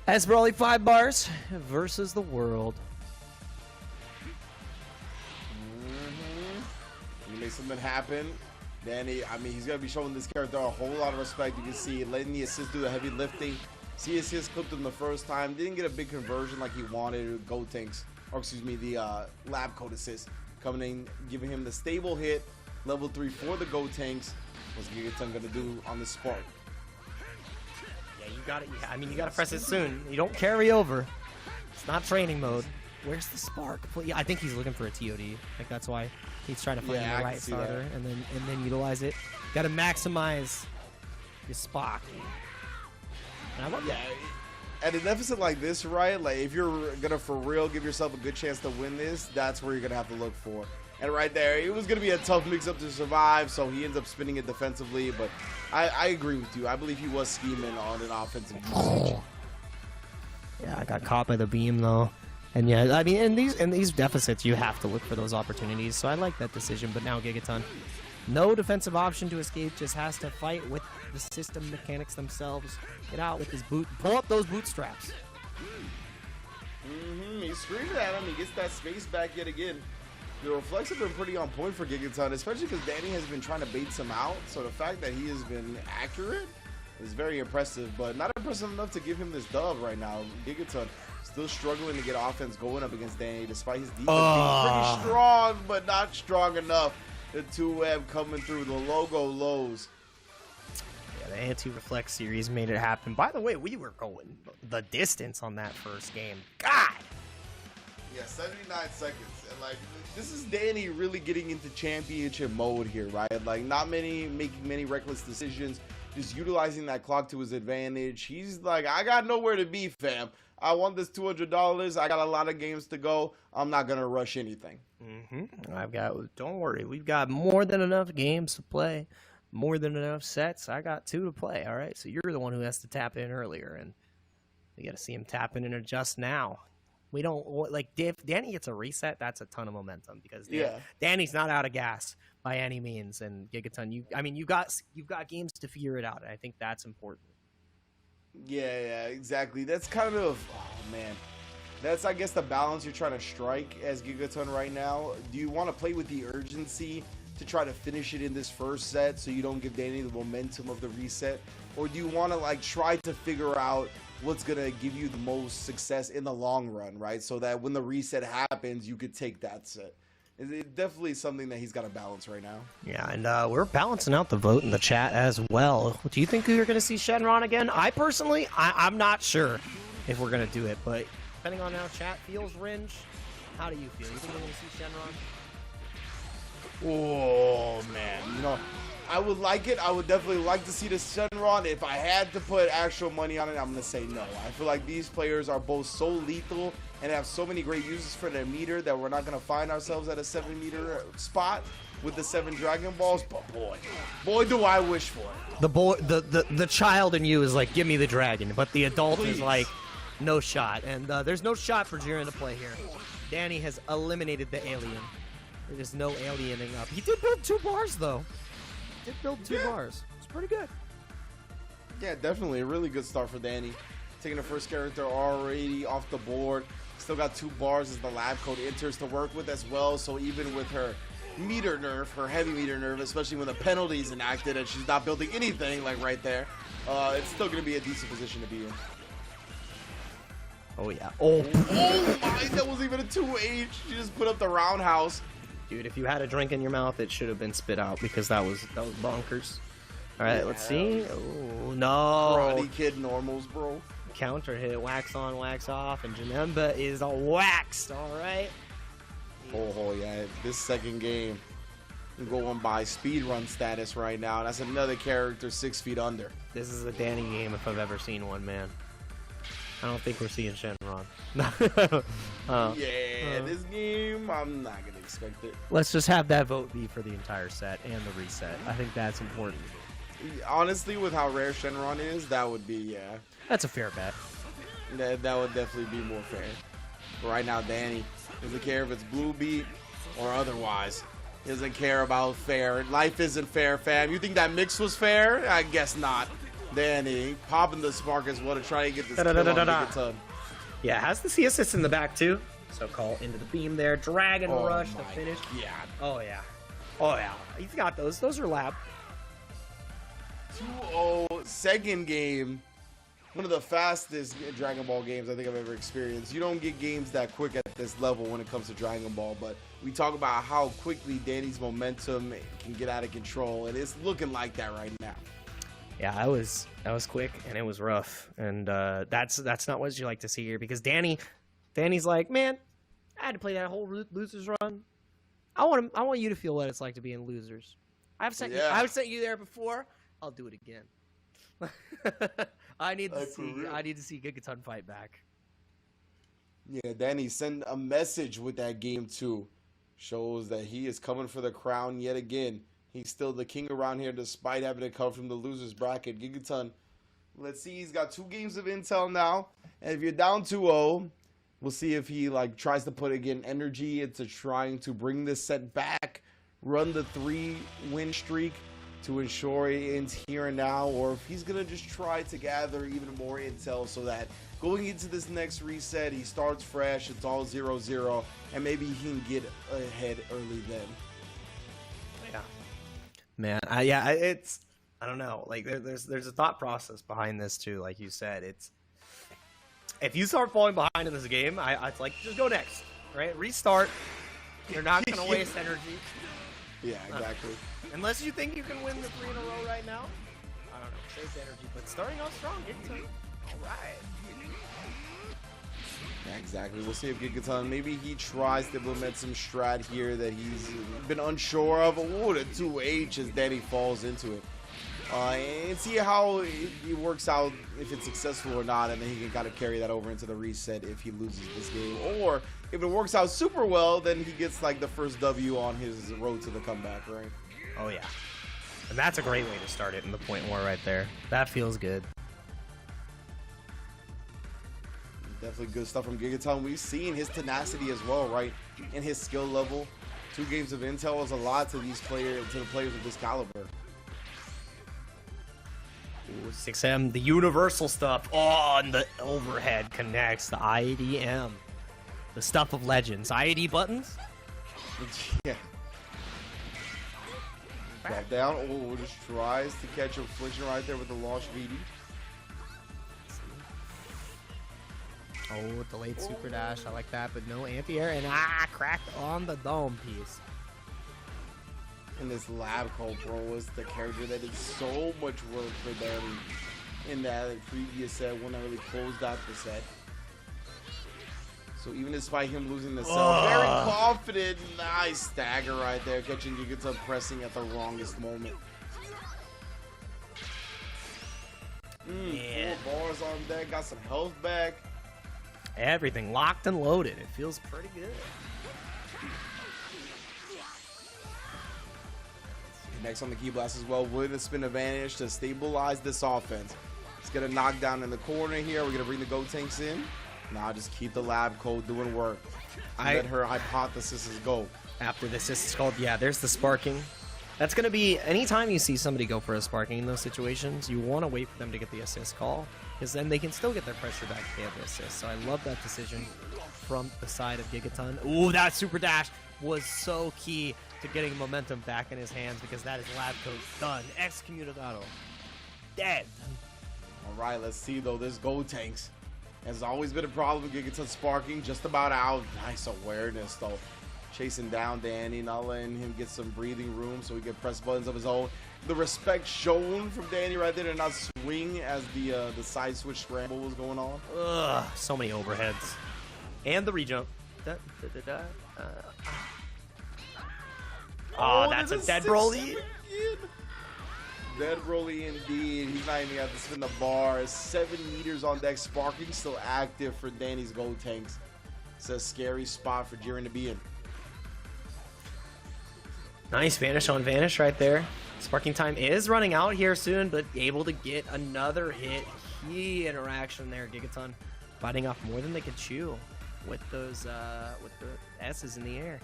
Broly 5 bars versus the world. You make something happen. Danny, I mean, he's gonna be showing this character a whole lot of respect. You can see letting the assist do the heavy lifting. See assist clipped him the first time. Didn't get a big conversion like he wanted. Go tanks, or excuse me, the lab code assist coming in, giving him the stable hit. Level 3 for the Go tanks. What's Gigaton gonna do on the spark? Yeah, you got it. Yeah, I mean, you got to press it soon. You don't carry over. It's not training mode. Where's the spark? Yeah, I think he's looking for a TOD. I think that's why he's trying to find the right starter and then utilize it. Got to maximize your spark. And I love that. At a deficit like this, right, like if you're gonna for real give yourself a good chance to win this, that's where you're gonna have to look for. And right there, it was gonna be a tough mix-up to survive, so he ends up spinning it defensively. But I agree with you. I believe he was scheming on an offensive usage. Yeah, I got caught by the beam though. And yeah, I mean, in these deficits, you have to look for those opportunities. So I like that decision. But now Gigaton, no defensive option to escape, just has to fight with the system mechanics themselves. Get out with his boot, pull up those bootstraps. He's screaming at him. He gets that space back yet again. The reflex have been pretty on point for Gigaton, especially because Danny has been trying to bait some out. So the fact that he has been accurate is very impressive, but not impressive enough to give him this dub right now. Gigaton still struggling to get offense going up against Danny, despite his defense being pretty strong, but not strong enough. The 2-web coming through the logo lows. Yeah, the anti-reflex series made it happen. By the way, we were going the distance on that first game. God! Yeah, 79 seconds. And like, this is Danny really getting into championship mode here, right? Like, not making many reckless decisions, just utilizing that clock to his advantage. He's like, I got nowhere to be, fam. I want this $200. I got a lot of games to go. I'm not going to rush anything. Don't worry, we've got more than enough games to play, more than enough sets. I got 2 to play, all right? So you're the one who has to tap in earlier, and we got to see him tap in and adjust now. We don't, like, if Danny gets a reset, that's a ton of momentum, because Danny's not out of gas by any means, and Gigaton, you've got games to figure it out, and I think that's important. Yeah, exactly. That's kind of, oh man, that's, I guess, the balance you're trying to strike as Gigaton right now. Do you want to play with the urgency to try to finish it in this first set so you don't give Danny the momentum of the reset, or do you want to like try to figure out what's gonna give you the most success in the long run, right? So that when the reset happens, you could take that set. It's definitely something that he's got to balance right now. Yeah, and we're balancing out the vote in the chat as well. Do you think you're going to see Shenron again? I personally, I'm not sure if we're going to do it, but depending on how chat feels, Ringe, how do you feel? You think we're going to see Shenron? Oh, man. You know, I would like it. I would definitely like to see the Shenron. If I had to put actual money on it, I'm going to say no. I feel like these players are both so lethal and have so many great uses for their meter that we're not going to find ourselves at a 7-meter spot with the 7 Dragon Balls. But boy, do I wish for it. The child in you is like, give me the dragon, but the adult is like, no shot. And there's no shot for Jiren to play here. Danny has eliminated the alien. There is no aliening up. He did build 2 bars, though. He did build 2 bars. It's pretty good. Yeah, definitely a really good start for Danny. Taking the first character already off the board. Still got 2 bars as the lab code enters to work with as well. So even with her meter nerf, her heavy meter nerf, especially when the penalty is enacted and she's not building anything like right there, it's still going to be a decent position to be in. Oh, yeah. Oh my, that was even a 2H. She just put up the roundhouse. Dude, if you had a drink in your mouth, it should have been spit out, because that was bonkers. All right, let's see. Oh, no. Karate Kid normals, bro. Counter hit, wax on, wax off, and Janemba is waxed, all right? Oh, yeah, this second game, we're going by speedrun status right now. That's another character 6 feet under. This is a Danny game if I've ever seen one, man. I don't think we're seeing Shenron. This game, I'm not going to expect it. Let's just have that vote be for the entire set and the reset. I think that's important. Honestly, with how rare Shenron is, that would be, yeah. That's a fair bet. That would definitely be more fair. But right now, Danny doesn't care if it's blue beat or otherwise. He doesn't care about fair. Life isn't fair, fam. You think that mix was fair? I guess not. Danny popping the spark as well to try and get this kill on Gigaton. Yeah, has the C assist in the back too. So call into the beam there. Dragon rush to finish. Yeah. Oh yeah. Oh yeah. He's got those. Those are lab. 2-0 second game. One of the fastest Dragon Ball games I think I've ever experienced. You don't get games that quick at this level when it comes to Dragon Ball, but we talk about how quickly Danny's momentum can get out of control, and it's looking like that right now. Yeah, that was quick and it was rough, and that's not what you like to see here, because Danny's like, man, I had to play that whole losers run. I want you to feel what it's like to be in losers. I've sent you there before. I'll do it again. I need to Like, for see. real. I need to see Gigaton fight back. Yeah, Danny send a message with that game too. Shows that he is coming for the crown yet again. He's still the king around here despite having to come from the losers bracket. Gigaton, let's see, he's got 2 games of intel now. And if you're down 2-0, we'll see if he like tries to put again energy into trying to bring this set back, run the 3-win streak to ensure it ends here and now, or if he's gonna just try to gather even more intel so that going into this next reset, he starts fresh, it's all 0-0, and maybe he can get ahead early then. Yeah, man. It's I don't know. Like there's a thought process behind this too. Like you said, it's if you start falling behind in this game, it's like just go next, right? Restart. You're not gonna waste energy. Yeah, exactly. Unless you think you can win the 3 in a row right now. I don't know. Save energy, but starting off strong, Gigaton. All right. Yeah, exactly. We'll see if Gigaton, maybe he tries to implement some strat here that he's been unsure of. Oh, the 2H as Danny falls into it. And see how it works out, if it's successful or not, and then he can kind of carry that over into the reset if he loses this game. Or if it works out super well, then he gets like the first W on his road to the comeback, right? Oh yeah. And that's a great way to start it in the point war right there. That feels good. Definitely good stuff from Gigaton. We've seen his tenacity as well, right? And his skill level. 2 games of intel is a lot to these players, to the players of this caliber. Ooh, 6M, the universal stuff. Oh, and the overhead connects the IEDM. The stuff of legends. IED buttons? Yeah. Drop down. Oh, just tries to catch Affliction right there with the launch VD. Oh, delayed super dash. I like that, but no anti-air. And cracked on the dome piece. And this lab call, bro, was the character that did so much work for them in that previous set when I really closed out the set. So even despite him losing the set, very confident, nice stagger right there, catching Gigaton pressing at the wrongest moment. 4 bars on deck, got some health back. Everything locked and loaded. It feels pretty good. Next on the key blast as well with a spin advantage to stabilize this offense. Let's get a knockdown in the corner here. We're going to bring the Go Tanks in. Now just keep the lab code doing work. Let her hypothesis go. After the assist is called, yeah, there's the sparking. That's going to be, anytime you see somebody go for a sparking in those situations, you want to wait for them to get the assist call, because then they can still get their pressure back if they have the assist. So I love that decision from the side of Gigaton. Ooh, that super dash was so key to getting momentum back in his hands, because that is lab code done. Excommunicado. Dead. All right, let's see, though. This Go Tanks has always been a problem. Gigaton sparking just about out. Nice awareness, though. Chasing down Danny, not letting him get some breathing room so he can press buttons of his own. The respect shown from Danny right there to not swing as the side switch scramble was going on. Ugh, so many overheads. And the rejump. Oh, that's a dead Broly. Dead Broly indeed. He's not even got to spin the bar. 7 meters on deck. Sparking still active for Danny's Go Tanks. It's a scary spot for Jiren to be in. Nice vanish on vanish right there. Sparking time is running out here soon, but able to get another hit. Key interaction there. Gigaton biting off more than they could chew with those with the S's in the air.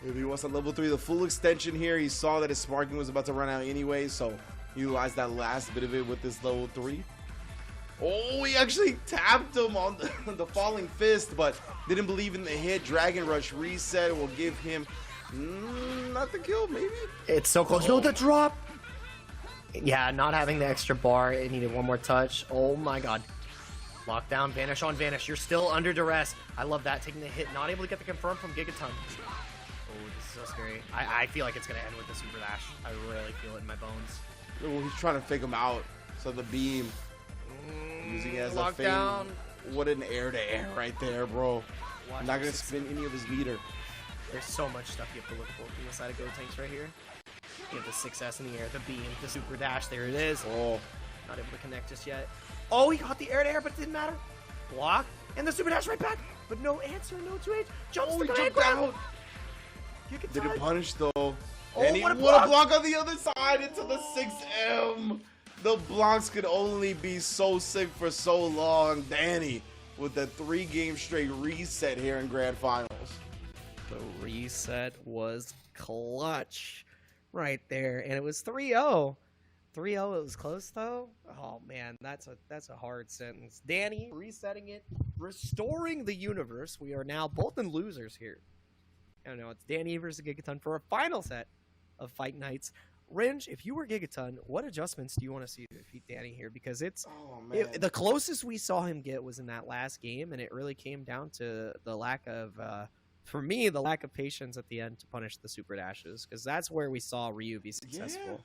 If he wants to level 3 the full extension here, he saw that his sparking was about to run out anyway, so he utilized that last bit of it with this level 3. Oh, he actually tapped him on the falling fist, but didn't believe in the hit. Dragon Rush reset will give him not the kill, maybe? It's so close. No, the drop. Yeah, not having the extra bar. It needed one more touch. Oh my god. Lockdown, vanish on vanish. You're still under duress. I love that. Taking the hit. Not able to get the confirm from Gigaton. Oh, this is so scary. I feel like it's going to end with the super dash. I really feel it in my bones. Oh, he's trying to fake him out. So the beam. Using it as a fake. Lockdown. What an air-to-air right there, bro. I'm not going to spin any of his meter. There's so much stuff you have to look for from the side of Go Tanks right here. You have the 6S in the air, the beam, the super dash. There it is. Oh, Not able to connect just yet. Oh, he got the air to air, but it didn't matter. Block, and the super dash right back. But no answer, no 2H. Jumps he the jumped out. Didn't punish though. Oh, And what a what a block. block on the other side into the 6M. The blocks could only be so sick for so long. Danny with a 3-game straight reset here in Grand Finals. The reset was clutch right there, and it was 3-0. 3-0, it was close though. Oh man, that's a hard sentence. Danny resetting it, restoring the universe. We are now both in losers here. I don't know, it's Danny versus Gigaton for a final set of Fight Nights. Ringe, if you were Gigaton, what adjustments do you want to see to defeat Danny here? Because it's the closest we saw him get was in that last game, and it really came down to the lack of, for me, the lack of patience at the end to punish the super dashes, because that's where we saw Ryu be successful.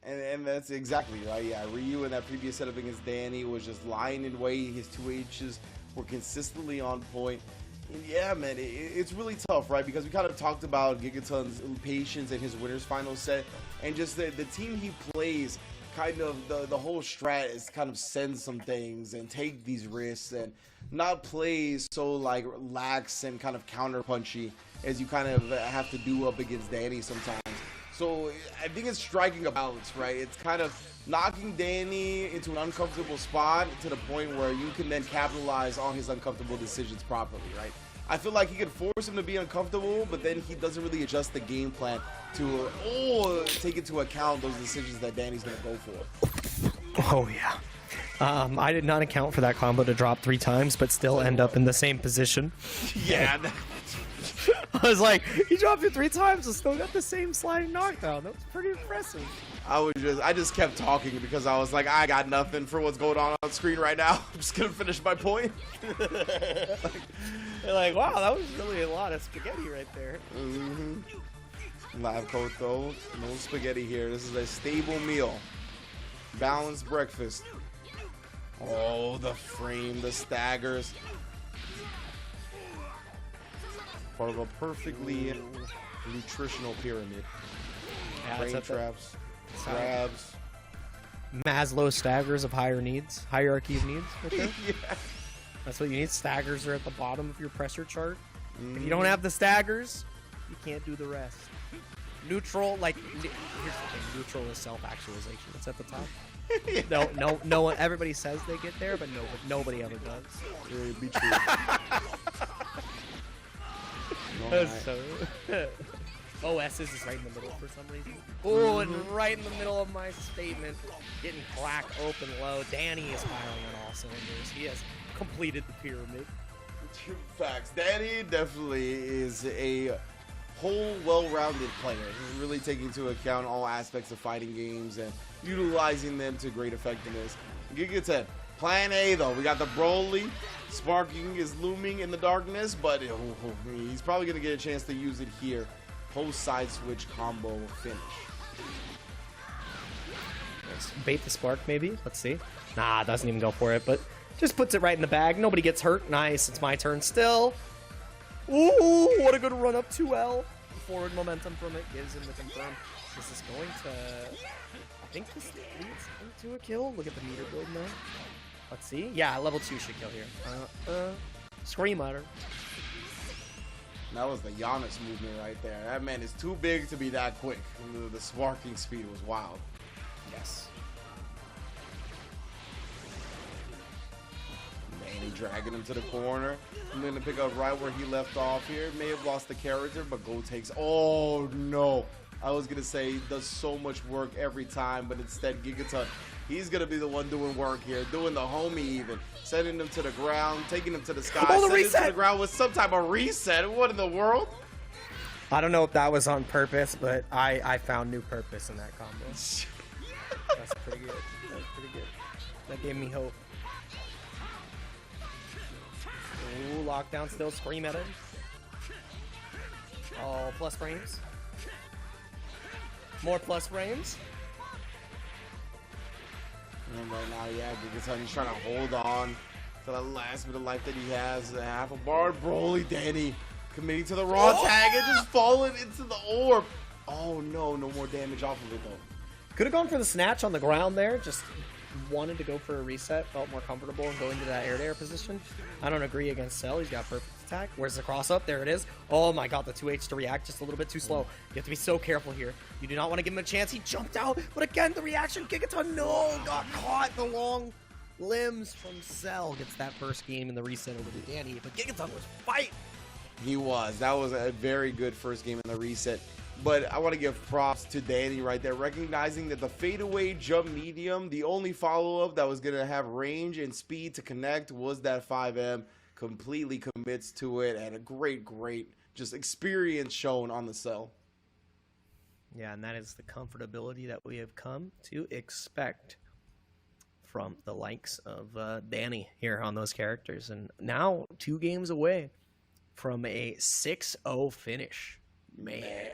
Yeah. And that's exactly right. Yeah, Ryu in that previous setup against Danny was just lying in wait. His 2Hs were consistently on point. And yeah, man, it's really tough, right? Because we kind of talked about Gigaton's patience in his winners final set, and just the team he plays, kind of the whole strat is kind of send some things and take these risks and not play so like lax and kind of counter punchy as you kind of have to do up against Danny sometimes. So I think it's striking a balance, right? It's kind of knocking Danny into an uncomfortable spot to the point where you can then capitalize on his uncomfortable decisions properly, right? I feel like he can force him to be uncomfortable, but then he doesn't really adjust the game plan to take into account those decisions that Danny's going to go for. Oh, yeah. I did not account for that combo to drop 3 times, but still end up in the same position. Yeah. I was like, he dropped it 3 times and still got the same sliding knockdown. That was pretty impressive. I just kept talking because I was like, I got nothing for what's going on screen right now. I'm just gonna finish my point. They're like, wow, that was really a lot of spaghetti right there. Live code though, no spaghetti here. This is a stable meal, balanced breakfast. Oh, the frame, the staggers. Part of a perfectly nutritional pyramid. Yeah, Brain traps, grabs. Maslow staggers of higher needs, hierarchy of needs. Right there. Yeah. That's what you need. Staggers are at the bottom of your pressure chart. If you don't have the staggers, you can't do the rest. Neutral, like, here's the thing: neutral is self-actualization. It's at the top. No one. Everybody says they get there, but nobody ever does. Very be true. That's so. OS is right in the middle for some reason. Oh, and right in the middle of my statement, getting cracked open low. Danny is firing on all cylinders. He has completed the pyramid. Facts. Danny definitely is a whole, well-rounded player. He's really taking into account all aspects of fighting games and utilizing them to great effectiveness. Gigaton, plan A though. We got the Broly. Sparking is looming in the darkness, but he's probably going to get a chance to use it here. Post side switch combo finish. Bait the spark, maybe? Let's see. Nah, doesn't even go for it, but just puts it right in the bag. Nobody gets hurt. Nice. It's my turn still. Ooh, what a good run up 2L. Forward momentum from it gives him the confirm. This is going to... I think this leads into a kill. Look at the meter build now. Let's see. Yeah, level 2 should kill here. Scream at her. That was the Giannis movement right there. That man is too big to be that quick. The sparking speed was wild. Yes. Manny dragging him to the corner. I'm going to pick up right where he left off here. May have lost the character, but Go takes... Oh, no. I was going to say does so much work every time, but instead Gigaton, he's going to be the one doing work here, doing the homie even. Sending him to the ground, taking him to the sky, Oh, the sending him to reset! the ground with some type of reset. What in the world? I don't know if that was on purpose, but I found new purpose in that combo. That's pretty good. That's pretty good. That gave me hope. Ooh, lockdown still. Scream at him. Oh, plus frames. More plus frames. And right now, yeah, Gigaton, he's trying to hold on to the last bit of life that he has. Half a bar. Broly Danny committing to the raw tag and just falling into the orb. Oh no, no more damage off of it though. Could have gone for the snatch on the ground there. Just wanted to go for a reset. Felt more comfortable and going to that air-to-air position. I don't agree against Cell. He's got perfect attack. Where's the cross up? There it is. Oh my god, the 2H to react just a little bit too slow. You have to be so careful here. You do not want to give him a chance. He jumped out, but again, the reaction. Gigaton, no, got caught. The long limbs from Cell gets that first game in the reset over to Danny. But Gigaton was fighting. He was. That was a very good first game in the reset. But I want to give props to Danny right there, recognizing that the fadeaway jump medium, the only follow-up that was going to have range and speed to connect was that 5M. Completely commits to it, and a great just experience shown on the Cell. Yeah, and that is the comfortability that we have come to expect from the likes of Danny here on those characters. And now 2 games away from a 6-0 finish. Man.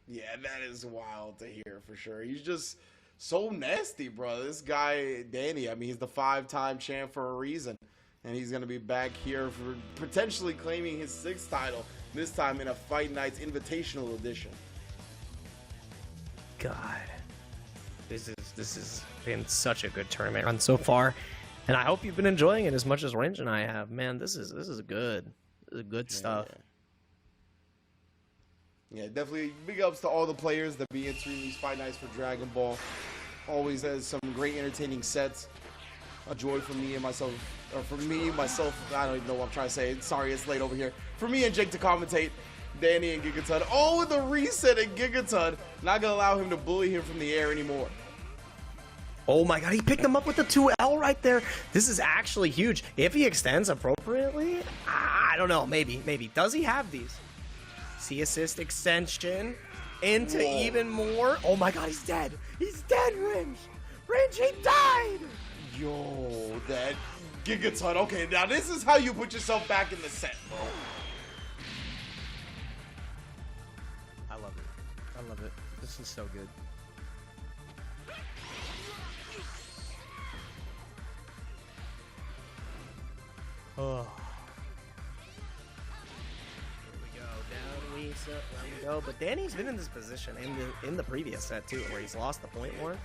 Yeah, that is wild to hear for sure. He's just so nasty, bro. This guy, Danny, I mean, he's the 5-time champ for a reason. And he's going to be back here for potentially claiming his 6th title, this time in a Fight Nights Invitational edition. God, this has been such a good tournament run so far. And I hope you've been enjoying it as much as Range and I have. Man, this is good. This is good stuff. Yeah, definitely big ups to all the players that be entering these Fight Nights for Dragon Ball. Always has some great entertaining sets. A joy for me and myself, I don't even know what I'm trying to say. Sorry, it's late over here. For me and Jake to commentate, Danny and Gigaton. Oh, with the reset and Gigaton. Not going to allow him to bully him from the air anymore. Oh my god, he picked him up with the 2L right there. This is actually huge. If he extends appropriately, I don't know, maybe. Does he have these? C assist extension into even more. Oh my god, he's dead. He's dead, Ringe. Ringe, he died. Yo, that Gigaton. Okay, now this is how you put yourself back in the set, bro. I love it. I love it. This is so good. Oh. There we go. But Danny's been in this position in the previous set too, where he's lost the point war.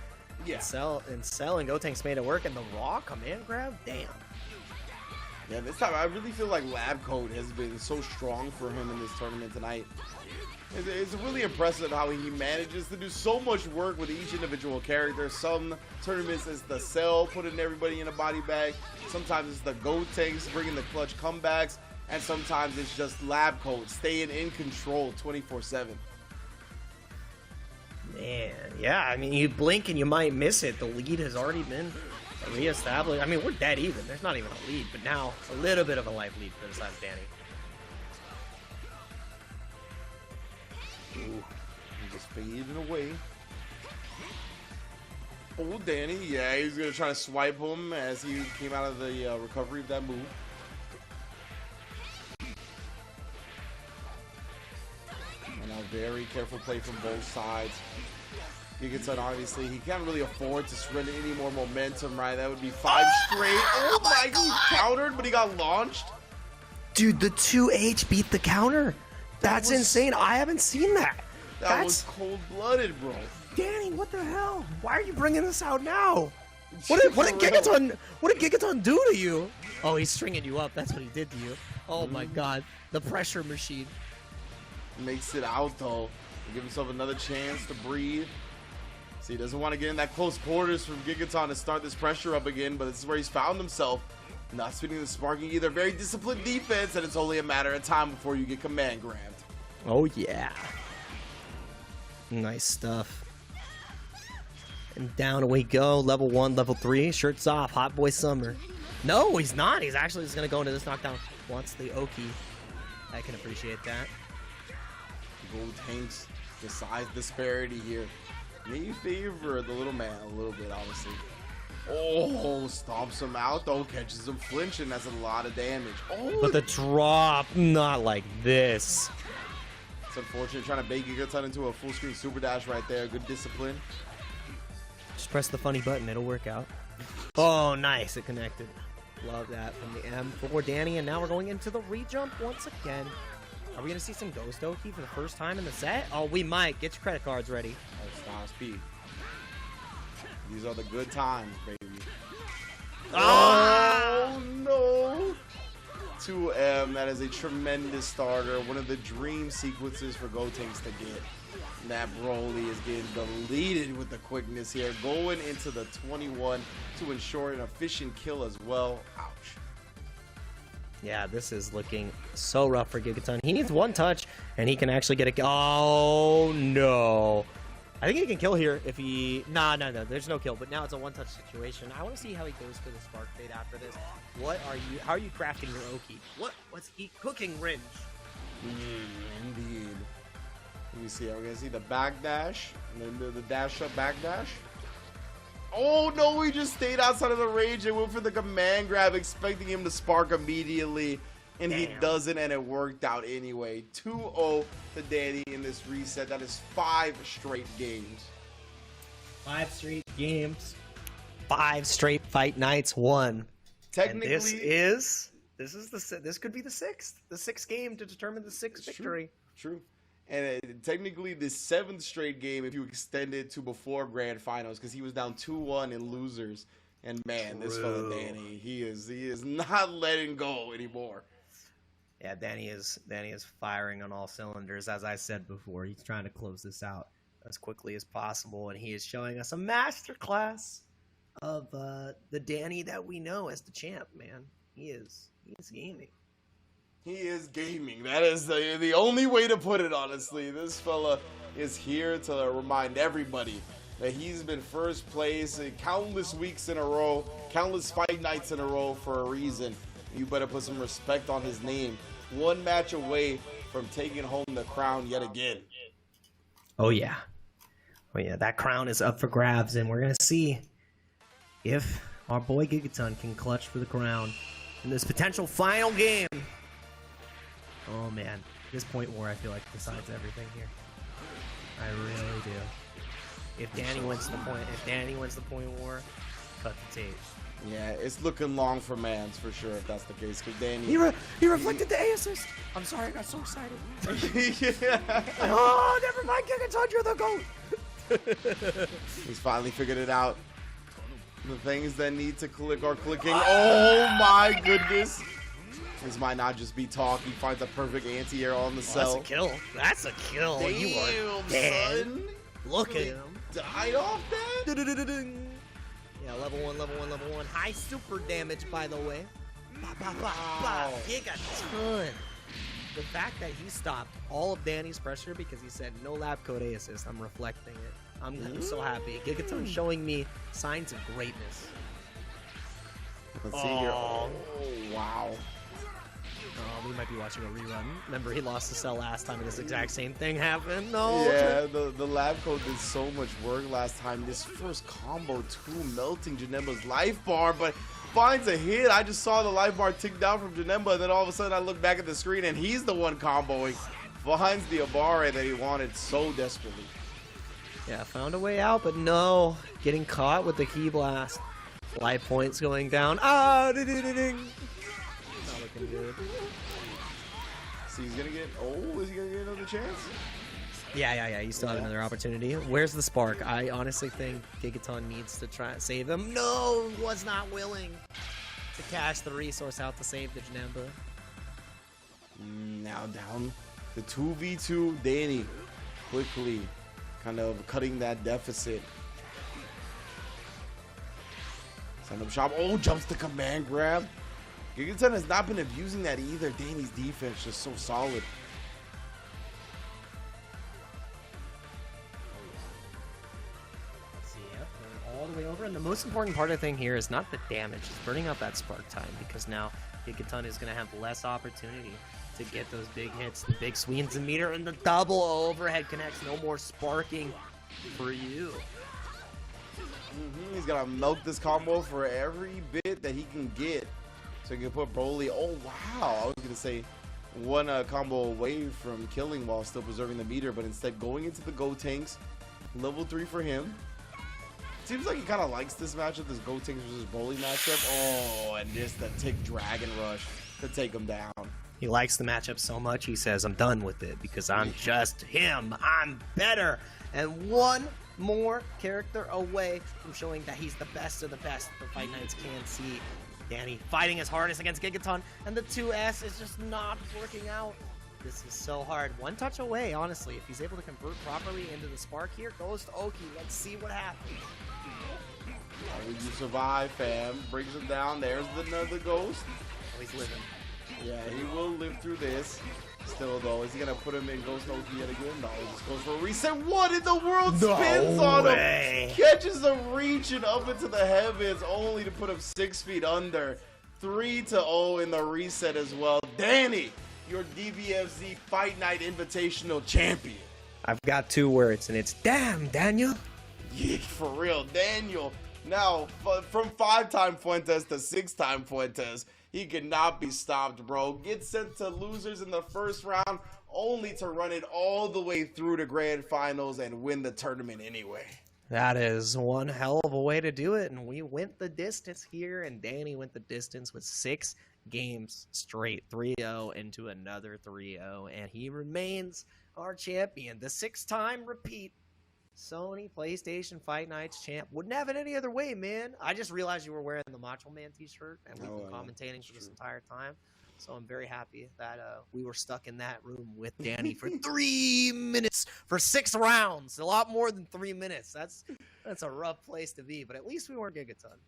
Yeah. Cell and Gotank's made it work, and the raw command grab, damn. Yeah, this time I really feel like Lab Coat has been so strong for him in this tournament tonight. It's really impressive how he manages to do so much work with each individual character. Some tournaments it's the Cell putting everybody in a body bag. Sometimes it's the Gotenks bringing the clutch comebacks. And sometimes it's just Lab Coat staying in control 24/7. Man, yeah, I mean, you blink and you might miss it. The lead has already been reestablished. I mean, we're dead even. There's not even a lead, but now a little bit of a life lead for the side of Danny. Ooh, he just fading away. Oh, Danny, yeah, he's going to try to swipe him as he came out of the recovery of that move. And a very careful play from both sides. Gigaton, obviously, he can't really afford to surrender any more momentum, right? That would be 5 straight. Oh my god, he countered, but he got launched. Dude, the 2H beat the counter. That's insane. I haven't seen that. That was cold-blooded, bro. Danny, what the hell? Why are you bringing this out now? What did Gigaton do to you? Oh, he's stringing you up. That's what he did to you. Oh my god, the pressure machine. Makes it out though. Give himself another chance to breathe. See, he doesn't want to get in that close quarters from Gigaton to start this pressure up again, but this is where he's found himself. Not spinning the sparking either. Very disciplined defense, and it's only a matter of time before you get command grabbed. Oh yeah. Nice stuff. And down we go. Level 1, level 3. Shirts off. Hot Boy Summer. No, he's not. He's actually just going to go into this knockdown. Wants the Oki. I can appreciate that. Gold Tanks, the size disparity here may favor the little man a little bit, obviously. Oh, stomps him out though, catches him flinching. That's a lot of damage. Oh, but the drop, not like this. It's unfortunate, trying to bait Gigaton into a full screen super dash right there. Good discipline. Just press the funny button, it'll work out. Oh, nice, it connected. Love that from the M for Danny, and now we're going into the re-jump once again. Are we going to see some Ghost Oki for the first time in the set? Oh, we might. Get your credit cards ready. That's not speed. These are the good times, baby. Ah! Oh, no. 2M, that is a tremendous starter. One of the dream sequences for Gotenks to get. That Broly is getting deleted with the quickness here. Going into the 21 to ensure an efficient kill as well. Ouch. Yeah, this is looking so rough for Gigaton. He needs one touch, and he can actually get a kill. Oh, no. I think he can kill here if he... No. There's no kill, but now it's a one-touch situation. I want to see how he goes for the Spark Fade after this. How are you crafting your Oki? What's he cooking, Ringe? Indeed. Let me see. Are we going to see the backdash? And then the dash up backdash? Oh, no. He just stayed outside of the range and went for the command grab, expecting him to spark immediately. And Damn. he doesn't, and it worked out anyway. 2-0 to Danny in this reset. That is 5 straight games. 5 straight games. 5 straight fight nights won. Technically, this could be the sixth game to determine the sixth victory. True. And technically the 7th straight game if you extend it to before grand finals, because he was down 2-1 in losers. And man, this fella Danny, he is not letting go anymore. Yeah, Danny is firing on all cylinders. As I said before, he's trying to close this out as quickly as possible, and he is showing us a masterclass of the Danny that we know as the champ. Man, he is gaming. He is gaming. That is the only way to put it, honestly. This fella is here to remind everybody that he's been first place countless weeks in a row, countless fight nights in a row for a reason. You better put some respect on his name. One match away from taking home the crown yet again. Oh yeah, that crown is up for grabs, and we're gonna see if our boy Gigaton can clutch for the crown in this potential final game. Oh man, this point war I feel like decides everything here. I really do. If Danny wins the point war, cut the tape. Yeah, it's looking long for Mans for sure if that's the case. Because Danny, he reflected the A assist. I'm sorry, I got so excited. yeah. Oh, never mind, Gigaton, you're the GOAT. He's finally figured it out. The things that need to click are clicking. Oh my goodness. This might not just be talk. He finds a perfect anti-air on the cell. That's a kill. That's a kill. Damn, You are dead. son. Look at him. Died off that? Yeah, level 1. High super damage, by the way. Gigaton. The fact that he stopped all of Danny's pressure because he said no lab code A assist, I'm reflecting it. I'm so happy. Gigaton showing me signs of greatness. Let's see here. Oh, wow. Oh, we might be watching a rerun. Remember, he lost the cell last time and this exact same thing happened? No. Yeah, the lab code did so much work last time. This first combo, too, melting Janemba's life bar, but finds a hit. I just saw the life bar tick down from Janemba, and then all of a sudden I look back at the screen, and he's the one comboing. Finds the Abare that he wanted so desperately. Yeah, found a way out, but no. Getting caught with the key blast. Life points going down. Ah, ding. Not looking good. See, he's gonna get. Oh, is he gonna get another chance? Yeah. You still have another opportunity. Where's the spark? I honestly think Gigaton needs to try and save him. No, was not willing to cash the resource out to save the Janemba. Now down the 2v2. Danny quickly kind of cutting that deficit. Send up shop. Oh, jumps the command grab. Gigaton has not been abusing that either. Danny's defense just so solid. Let's see, yep, going all the way over. And the most important part, I think, here is not the damage. It's burning up that spark time, because now Gigaton is going to have less opportunity to get those big hits, the big swings and meter, and the double overhead connects. No more sparking for you. He's gonna milk this combo for every bit that he can get, so he can put Broly. Oh wow! I was gonna say one combo away from killing while still preserving the meter, but instead going into the Gotenks. Level 3 for him. Seems like he kind of likes this matchup, this Gotenks versus Broly matchup. Oh, and just the tick Dragon Rush to take him down. He likes the matchup so much, he says, I'm done with it because I'm just him. I'm better. And one more character away from showing that he's the best of the best the Fight Nights can see. Danny fighting his hardest against Gigaton, and the 2S is just not working out. This is so hard. One touch away, honestly. If he's able to convert properly into the spark here, goes to Oki. Let's see what happens. You survive, fam. Brings him down. There's another ghost. Oh, he's living. Yeah, he will live through this. Still, though, is he going to put him in Ghost Oki yet again? No, he just goes for a reset. What in the world? Spins on him. Catches him reaching up into the heavens, only to put him 6 feet under. 3-0 in the reset as well. Danny, your DBFZ Fight Night Invitational champion. I've got 2 words, and it's damn, Daniel. Yeah, for real. Daniel, now, from 5-time Fuentes to 6-time Fuentes, he cannot be stopped, bro. Gets sent to losers in the first round, only to run it all the way through the grand finals and win the tournament anyway. That is one hell of a way to do it, and we went the distance here, and Danny went the distance with 6 games straight, 3-0 into another 3-0, and he remains our champion, the 6-time repeat Sony PlayStation Fight Nights champ. Wouldn't have it any other way, man. I just realized you were wearing the Macho Man t-shirt, and we've been commentating for this entire time. So I'm very happy that we were stuck in that room with Danny for 3 minutes for 6 rounds. A lot more than 3 minutes. That's a rough place to be, but at least we weren't Gigaton.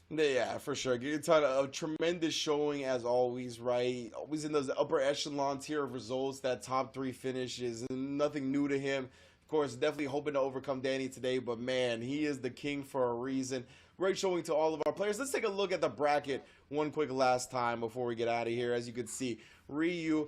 Yeah, for sure. Gigaton, a tremendous showing as always, right? Always in those upper echelon tier of results, that top 3 finishes, and nothing new to him. Of course, definitely hoping to overcome Danny today, but man, he is the king for a reason. Great showing to all of our players. Let's take a look at the bracket one quick last time before we get out of here. As you can see, Ryu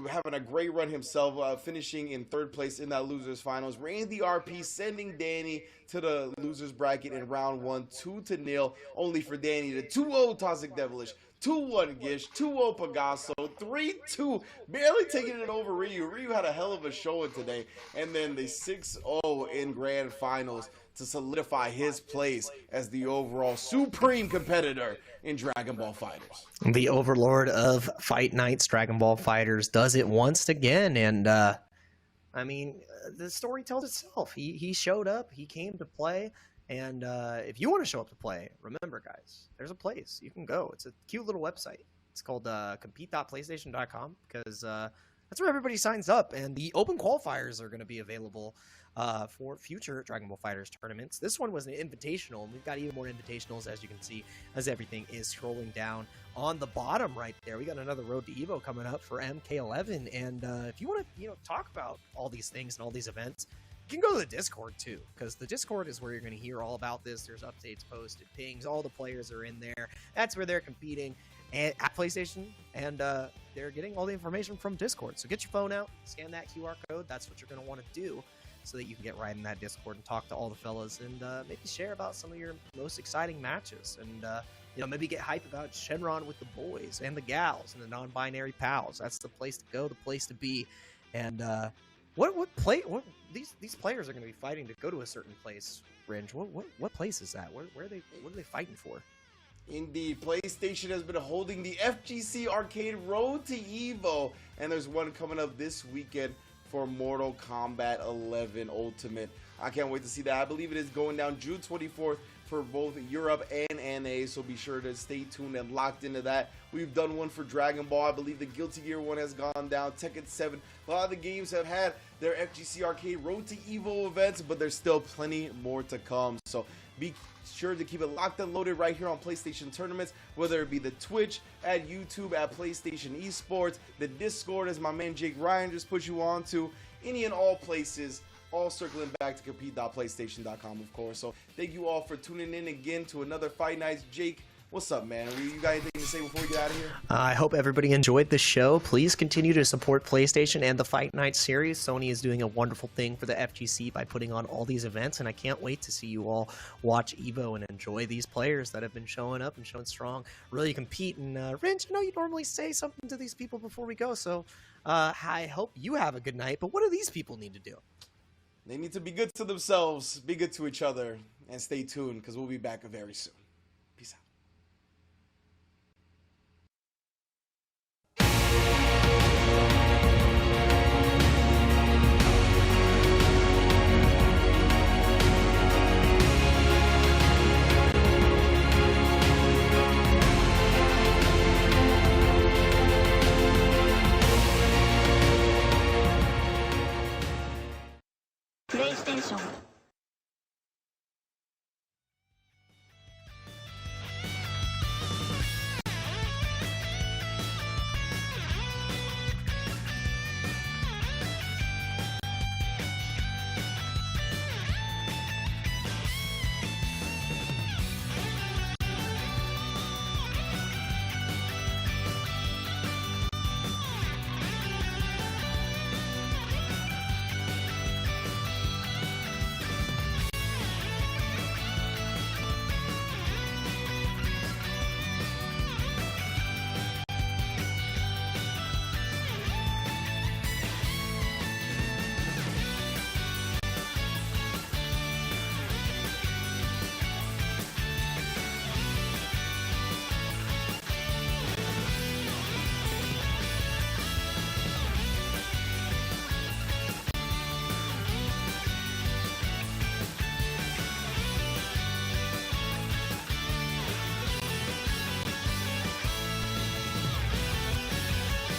having a great run himself, finishing in 3rd place in that losers finals. Randy RP sending Danny to the losers bracket in round 1, 2-0, only for Danny to 2-0 Toxic Devilish, 2-1 Gish, 2-0 Pagaso, 3-2, barely taking it over Ryu. Ryu had a hell of a showing today, and then the 6-0 in grand finals to solidify his place as the overall supreme competitor in Dragon Ball FighterZ. The overlord of Fight Nights, Dragon Ball FighterZ, does it once again, and I mean, the story tells itself. He showed up, he came to play, and if you want to show up to play, remember, guys, there's a place you can go. It's a cute little website. It's called compete.playstation.com, because that's where everybody signs up, and the open qualifiers are going to be available for future Dragon Ball FighterZ tournaments. This one was an invitational, and we've got even more invitationals, as you can see, as everything is scrolling down on the bottom right there. We got another Road to Evo coming up for MK11, and if you want to talk about all these things and all these events, you can go to the Discord too, because the Discord is where you're going to hear all about this. There's updates posted, pings, all the players are in there. That's where they're competing at PlayStation, and they're getting all the information from Discord. So get your phone out, scan that QR code. That's what you're going to want to do, so that you can get right in that Discord and talk to all the fellas, and maybe share about some of your most exciting matches, and maybe get hype about Shenron with the boys and the gals and the non-binary pals. That's the place to go, the place to be. And these players are going to be fighting to go to a certain place. Ringe, what place is that? What are they fighting for? Indeed, PlayStation has been holding the FGC Arcade Road to Evo, and there's one coming up this weekend for Mortal Kombat 11 Ultimate. I can't wait to see that. I believe it is going down June 24th for both Europe and NA, so be sure to stay tuned and locked into that. We've done one for Dragon Ball. I believe the Guilty Gear one has gone down, Tekken 7. A lot of the games have had their FGC Arcade Road to Evo events, but there's still plenty more to come. So be sure to keep it locked and loaded right here on PlayStation Tournaments, whether it be the Twitch, at YouTube, at PlayStation Esports, the Discord, as my man Jake Ryan just put you on to, any and all places, all circling back to compete.playstation.com, of course. So thank you all for tuning in again to another Fight Nights. Jake, what's up, man? You got anything to say before we get out of here? I hope everybody enjoyed the show. Please continue to support PlayStation and the Fight Night series. Sony is doing a wonderful thing for the FGC by putting on all these events, and I can't wait to see you all watch Evo and enjoy these players that have been showing up and showing strong, really compete. And Ringe, you normally say something to these people before we go, so I hope you have a good night, but what do these people need to do? They need to be good to themselves, be good to each other, and stay tuned, because we'll be back very soon. Peace out.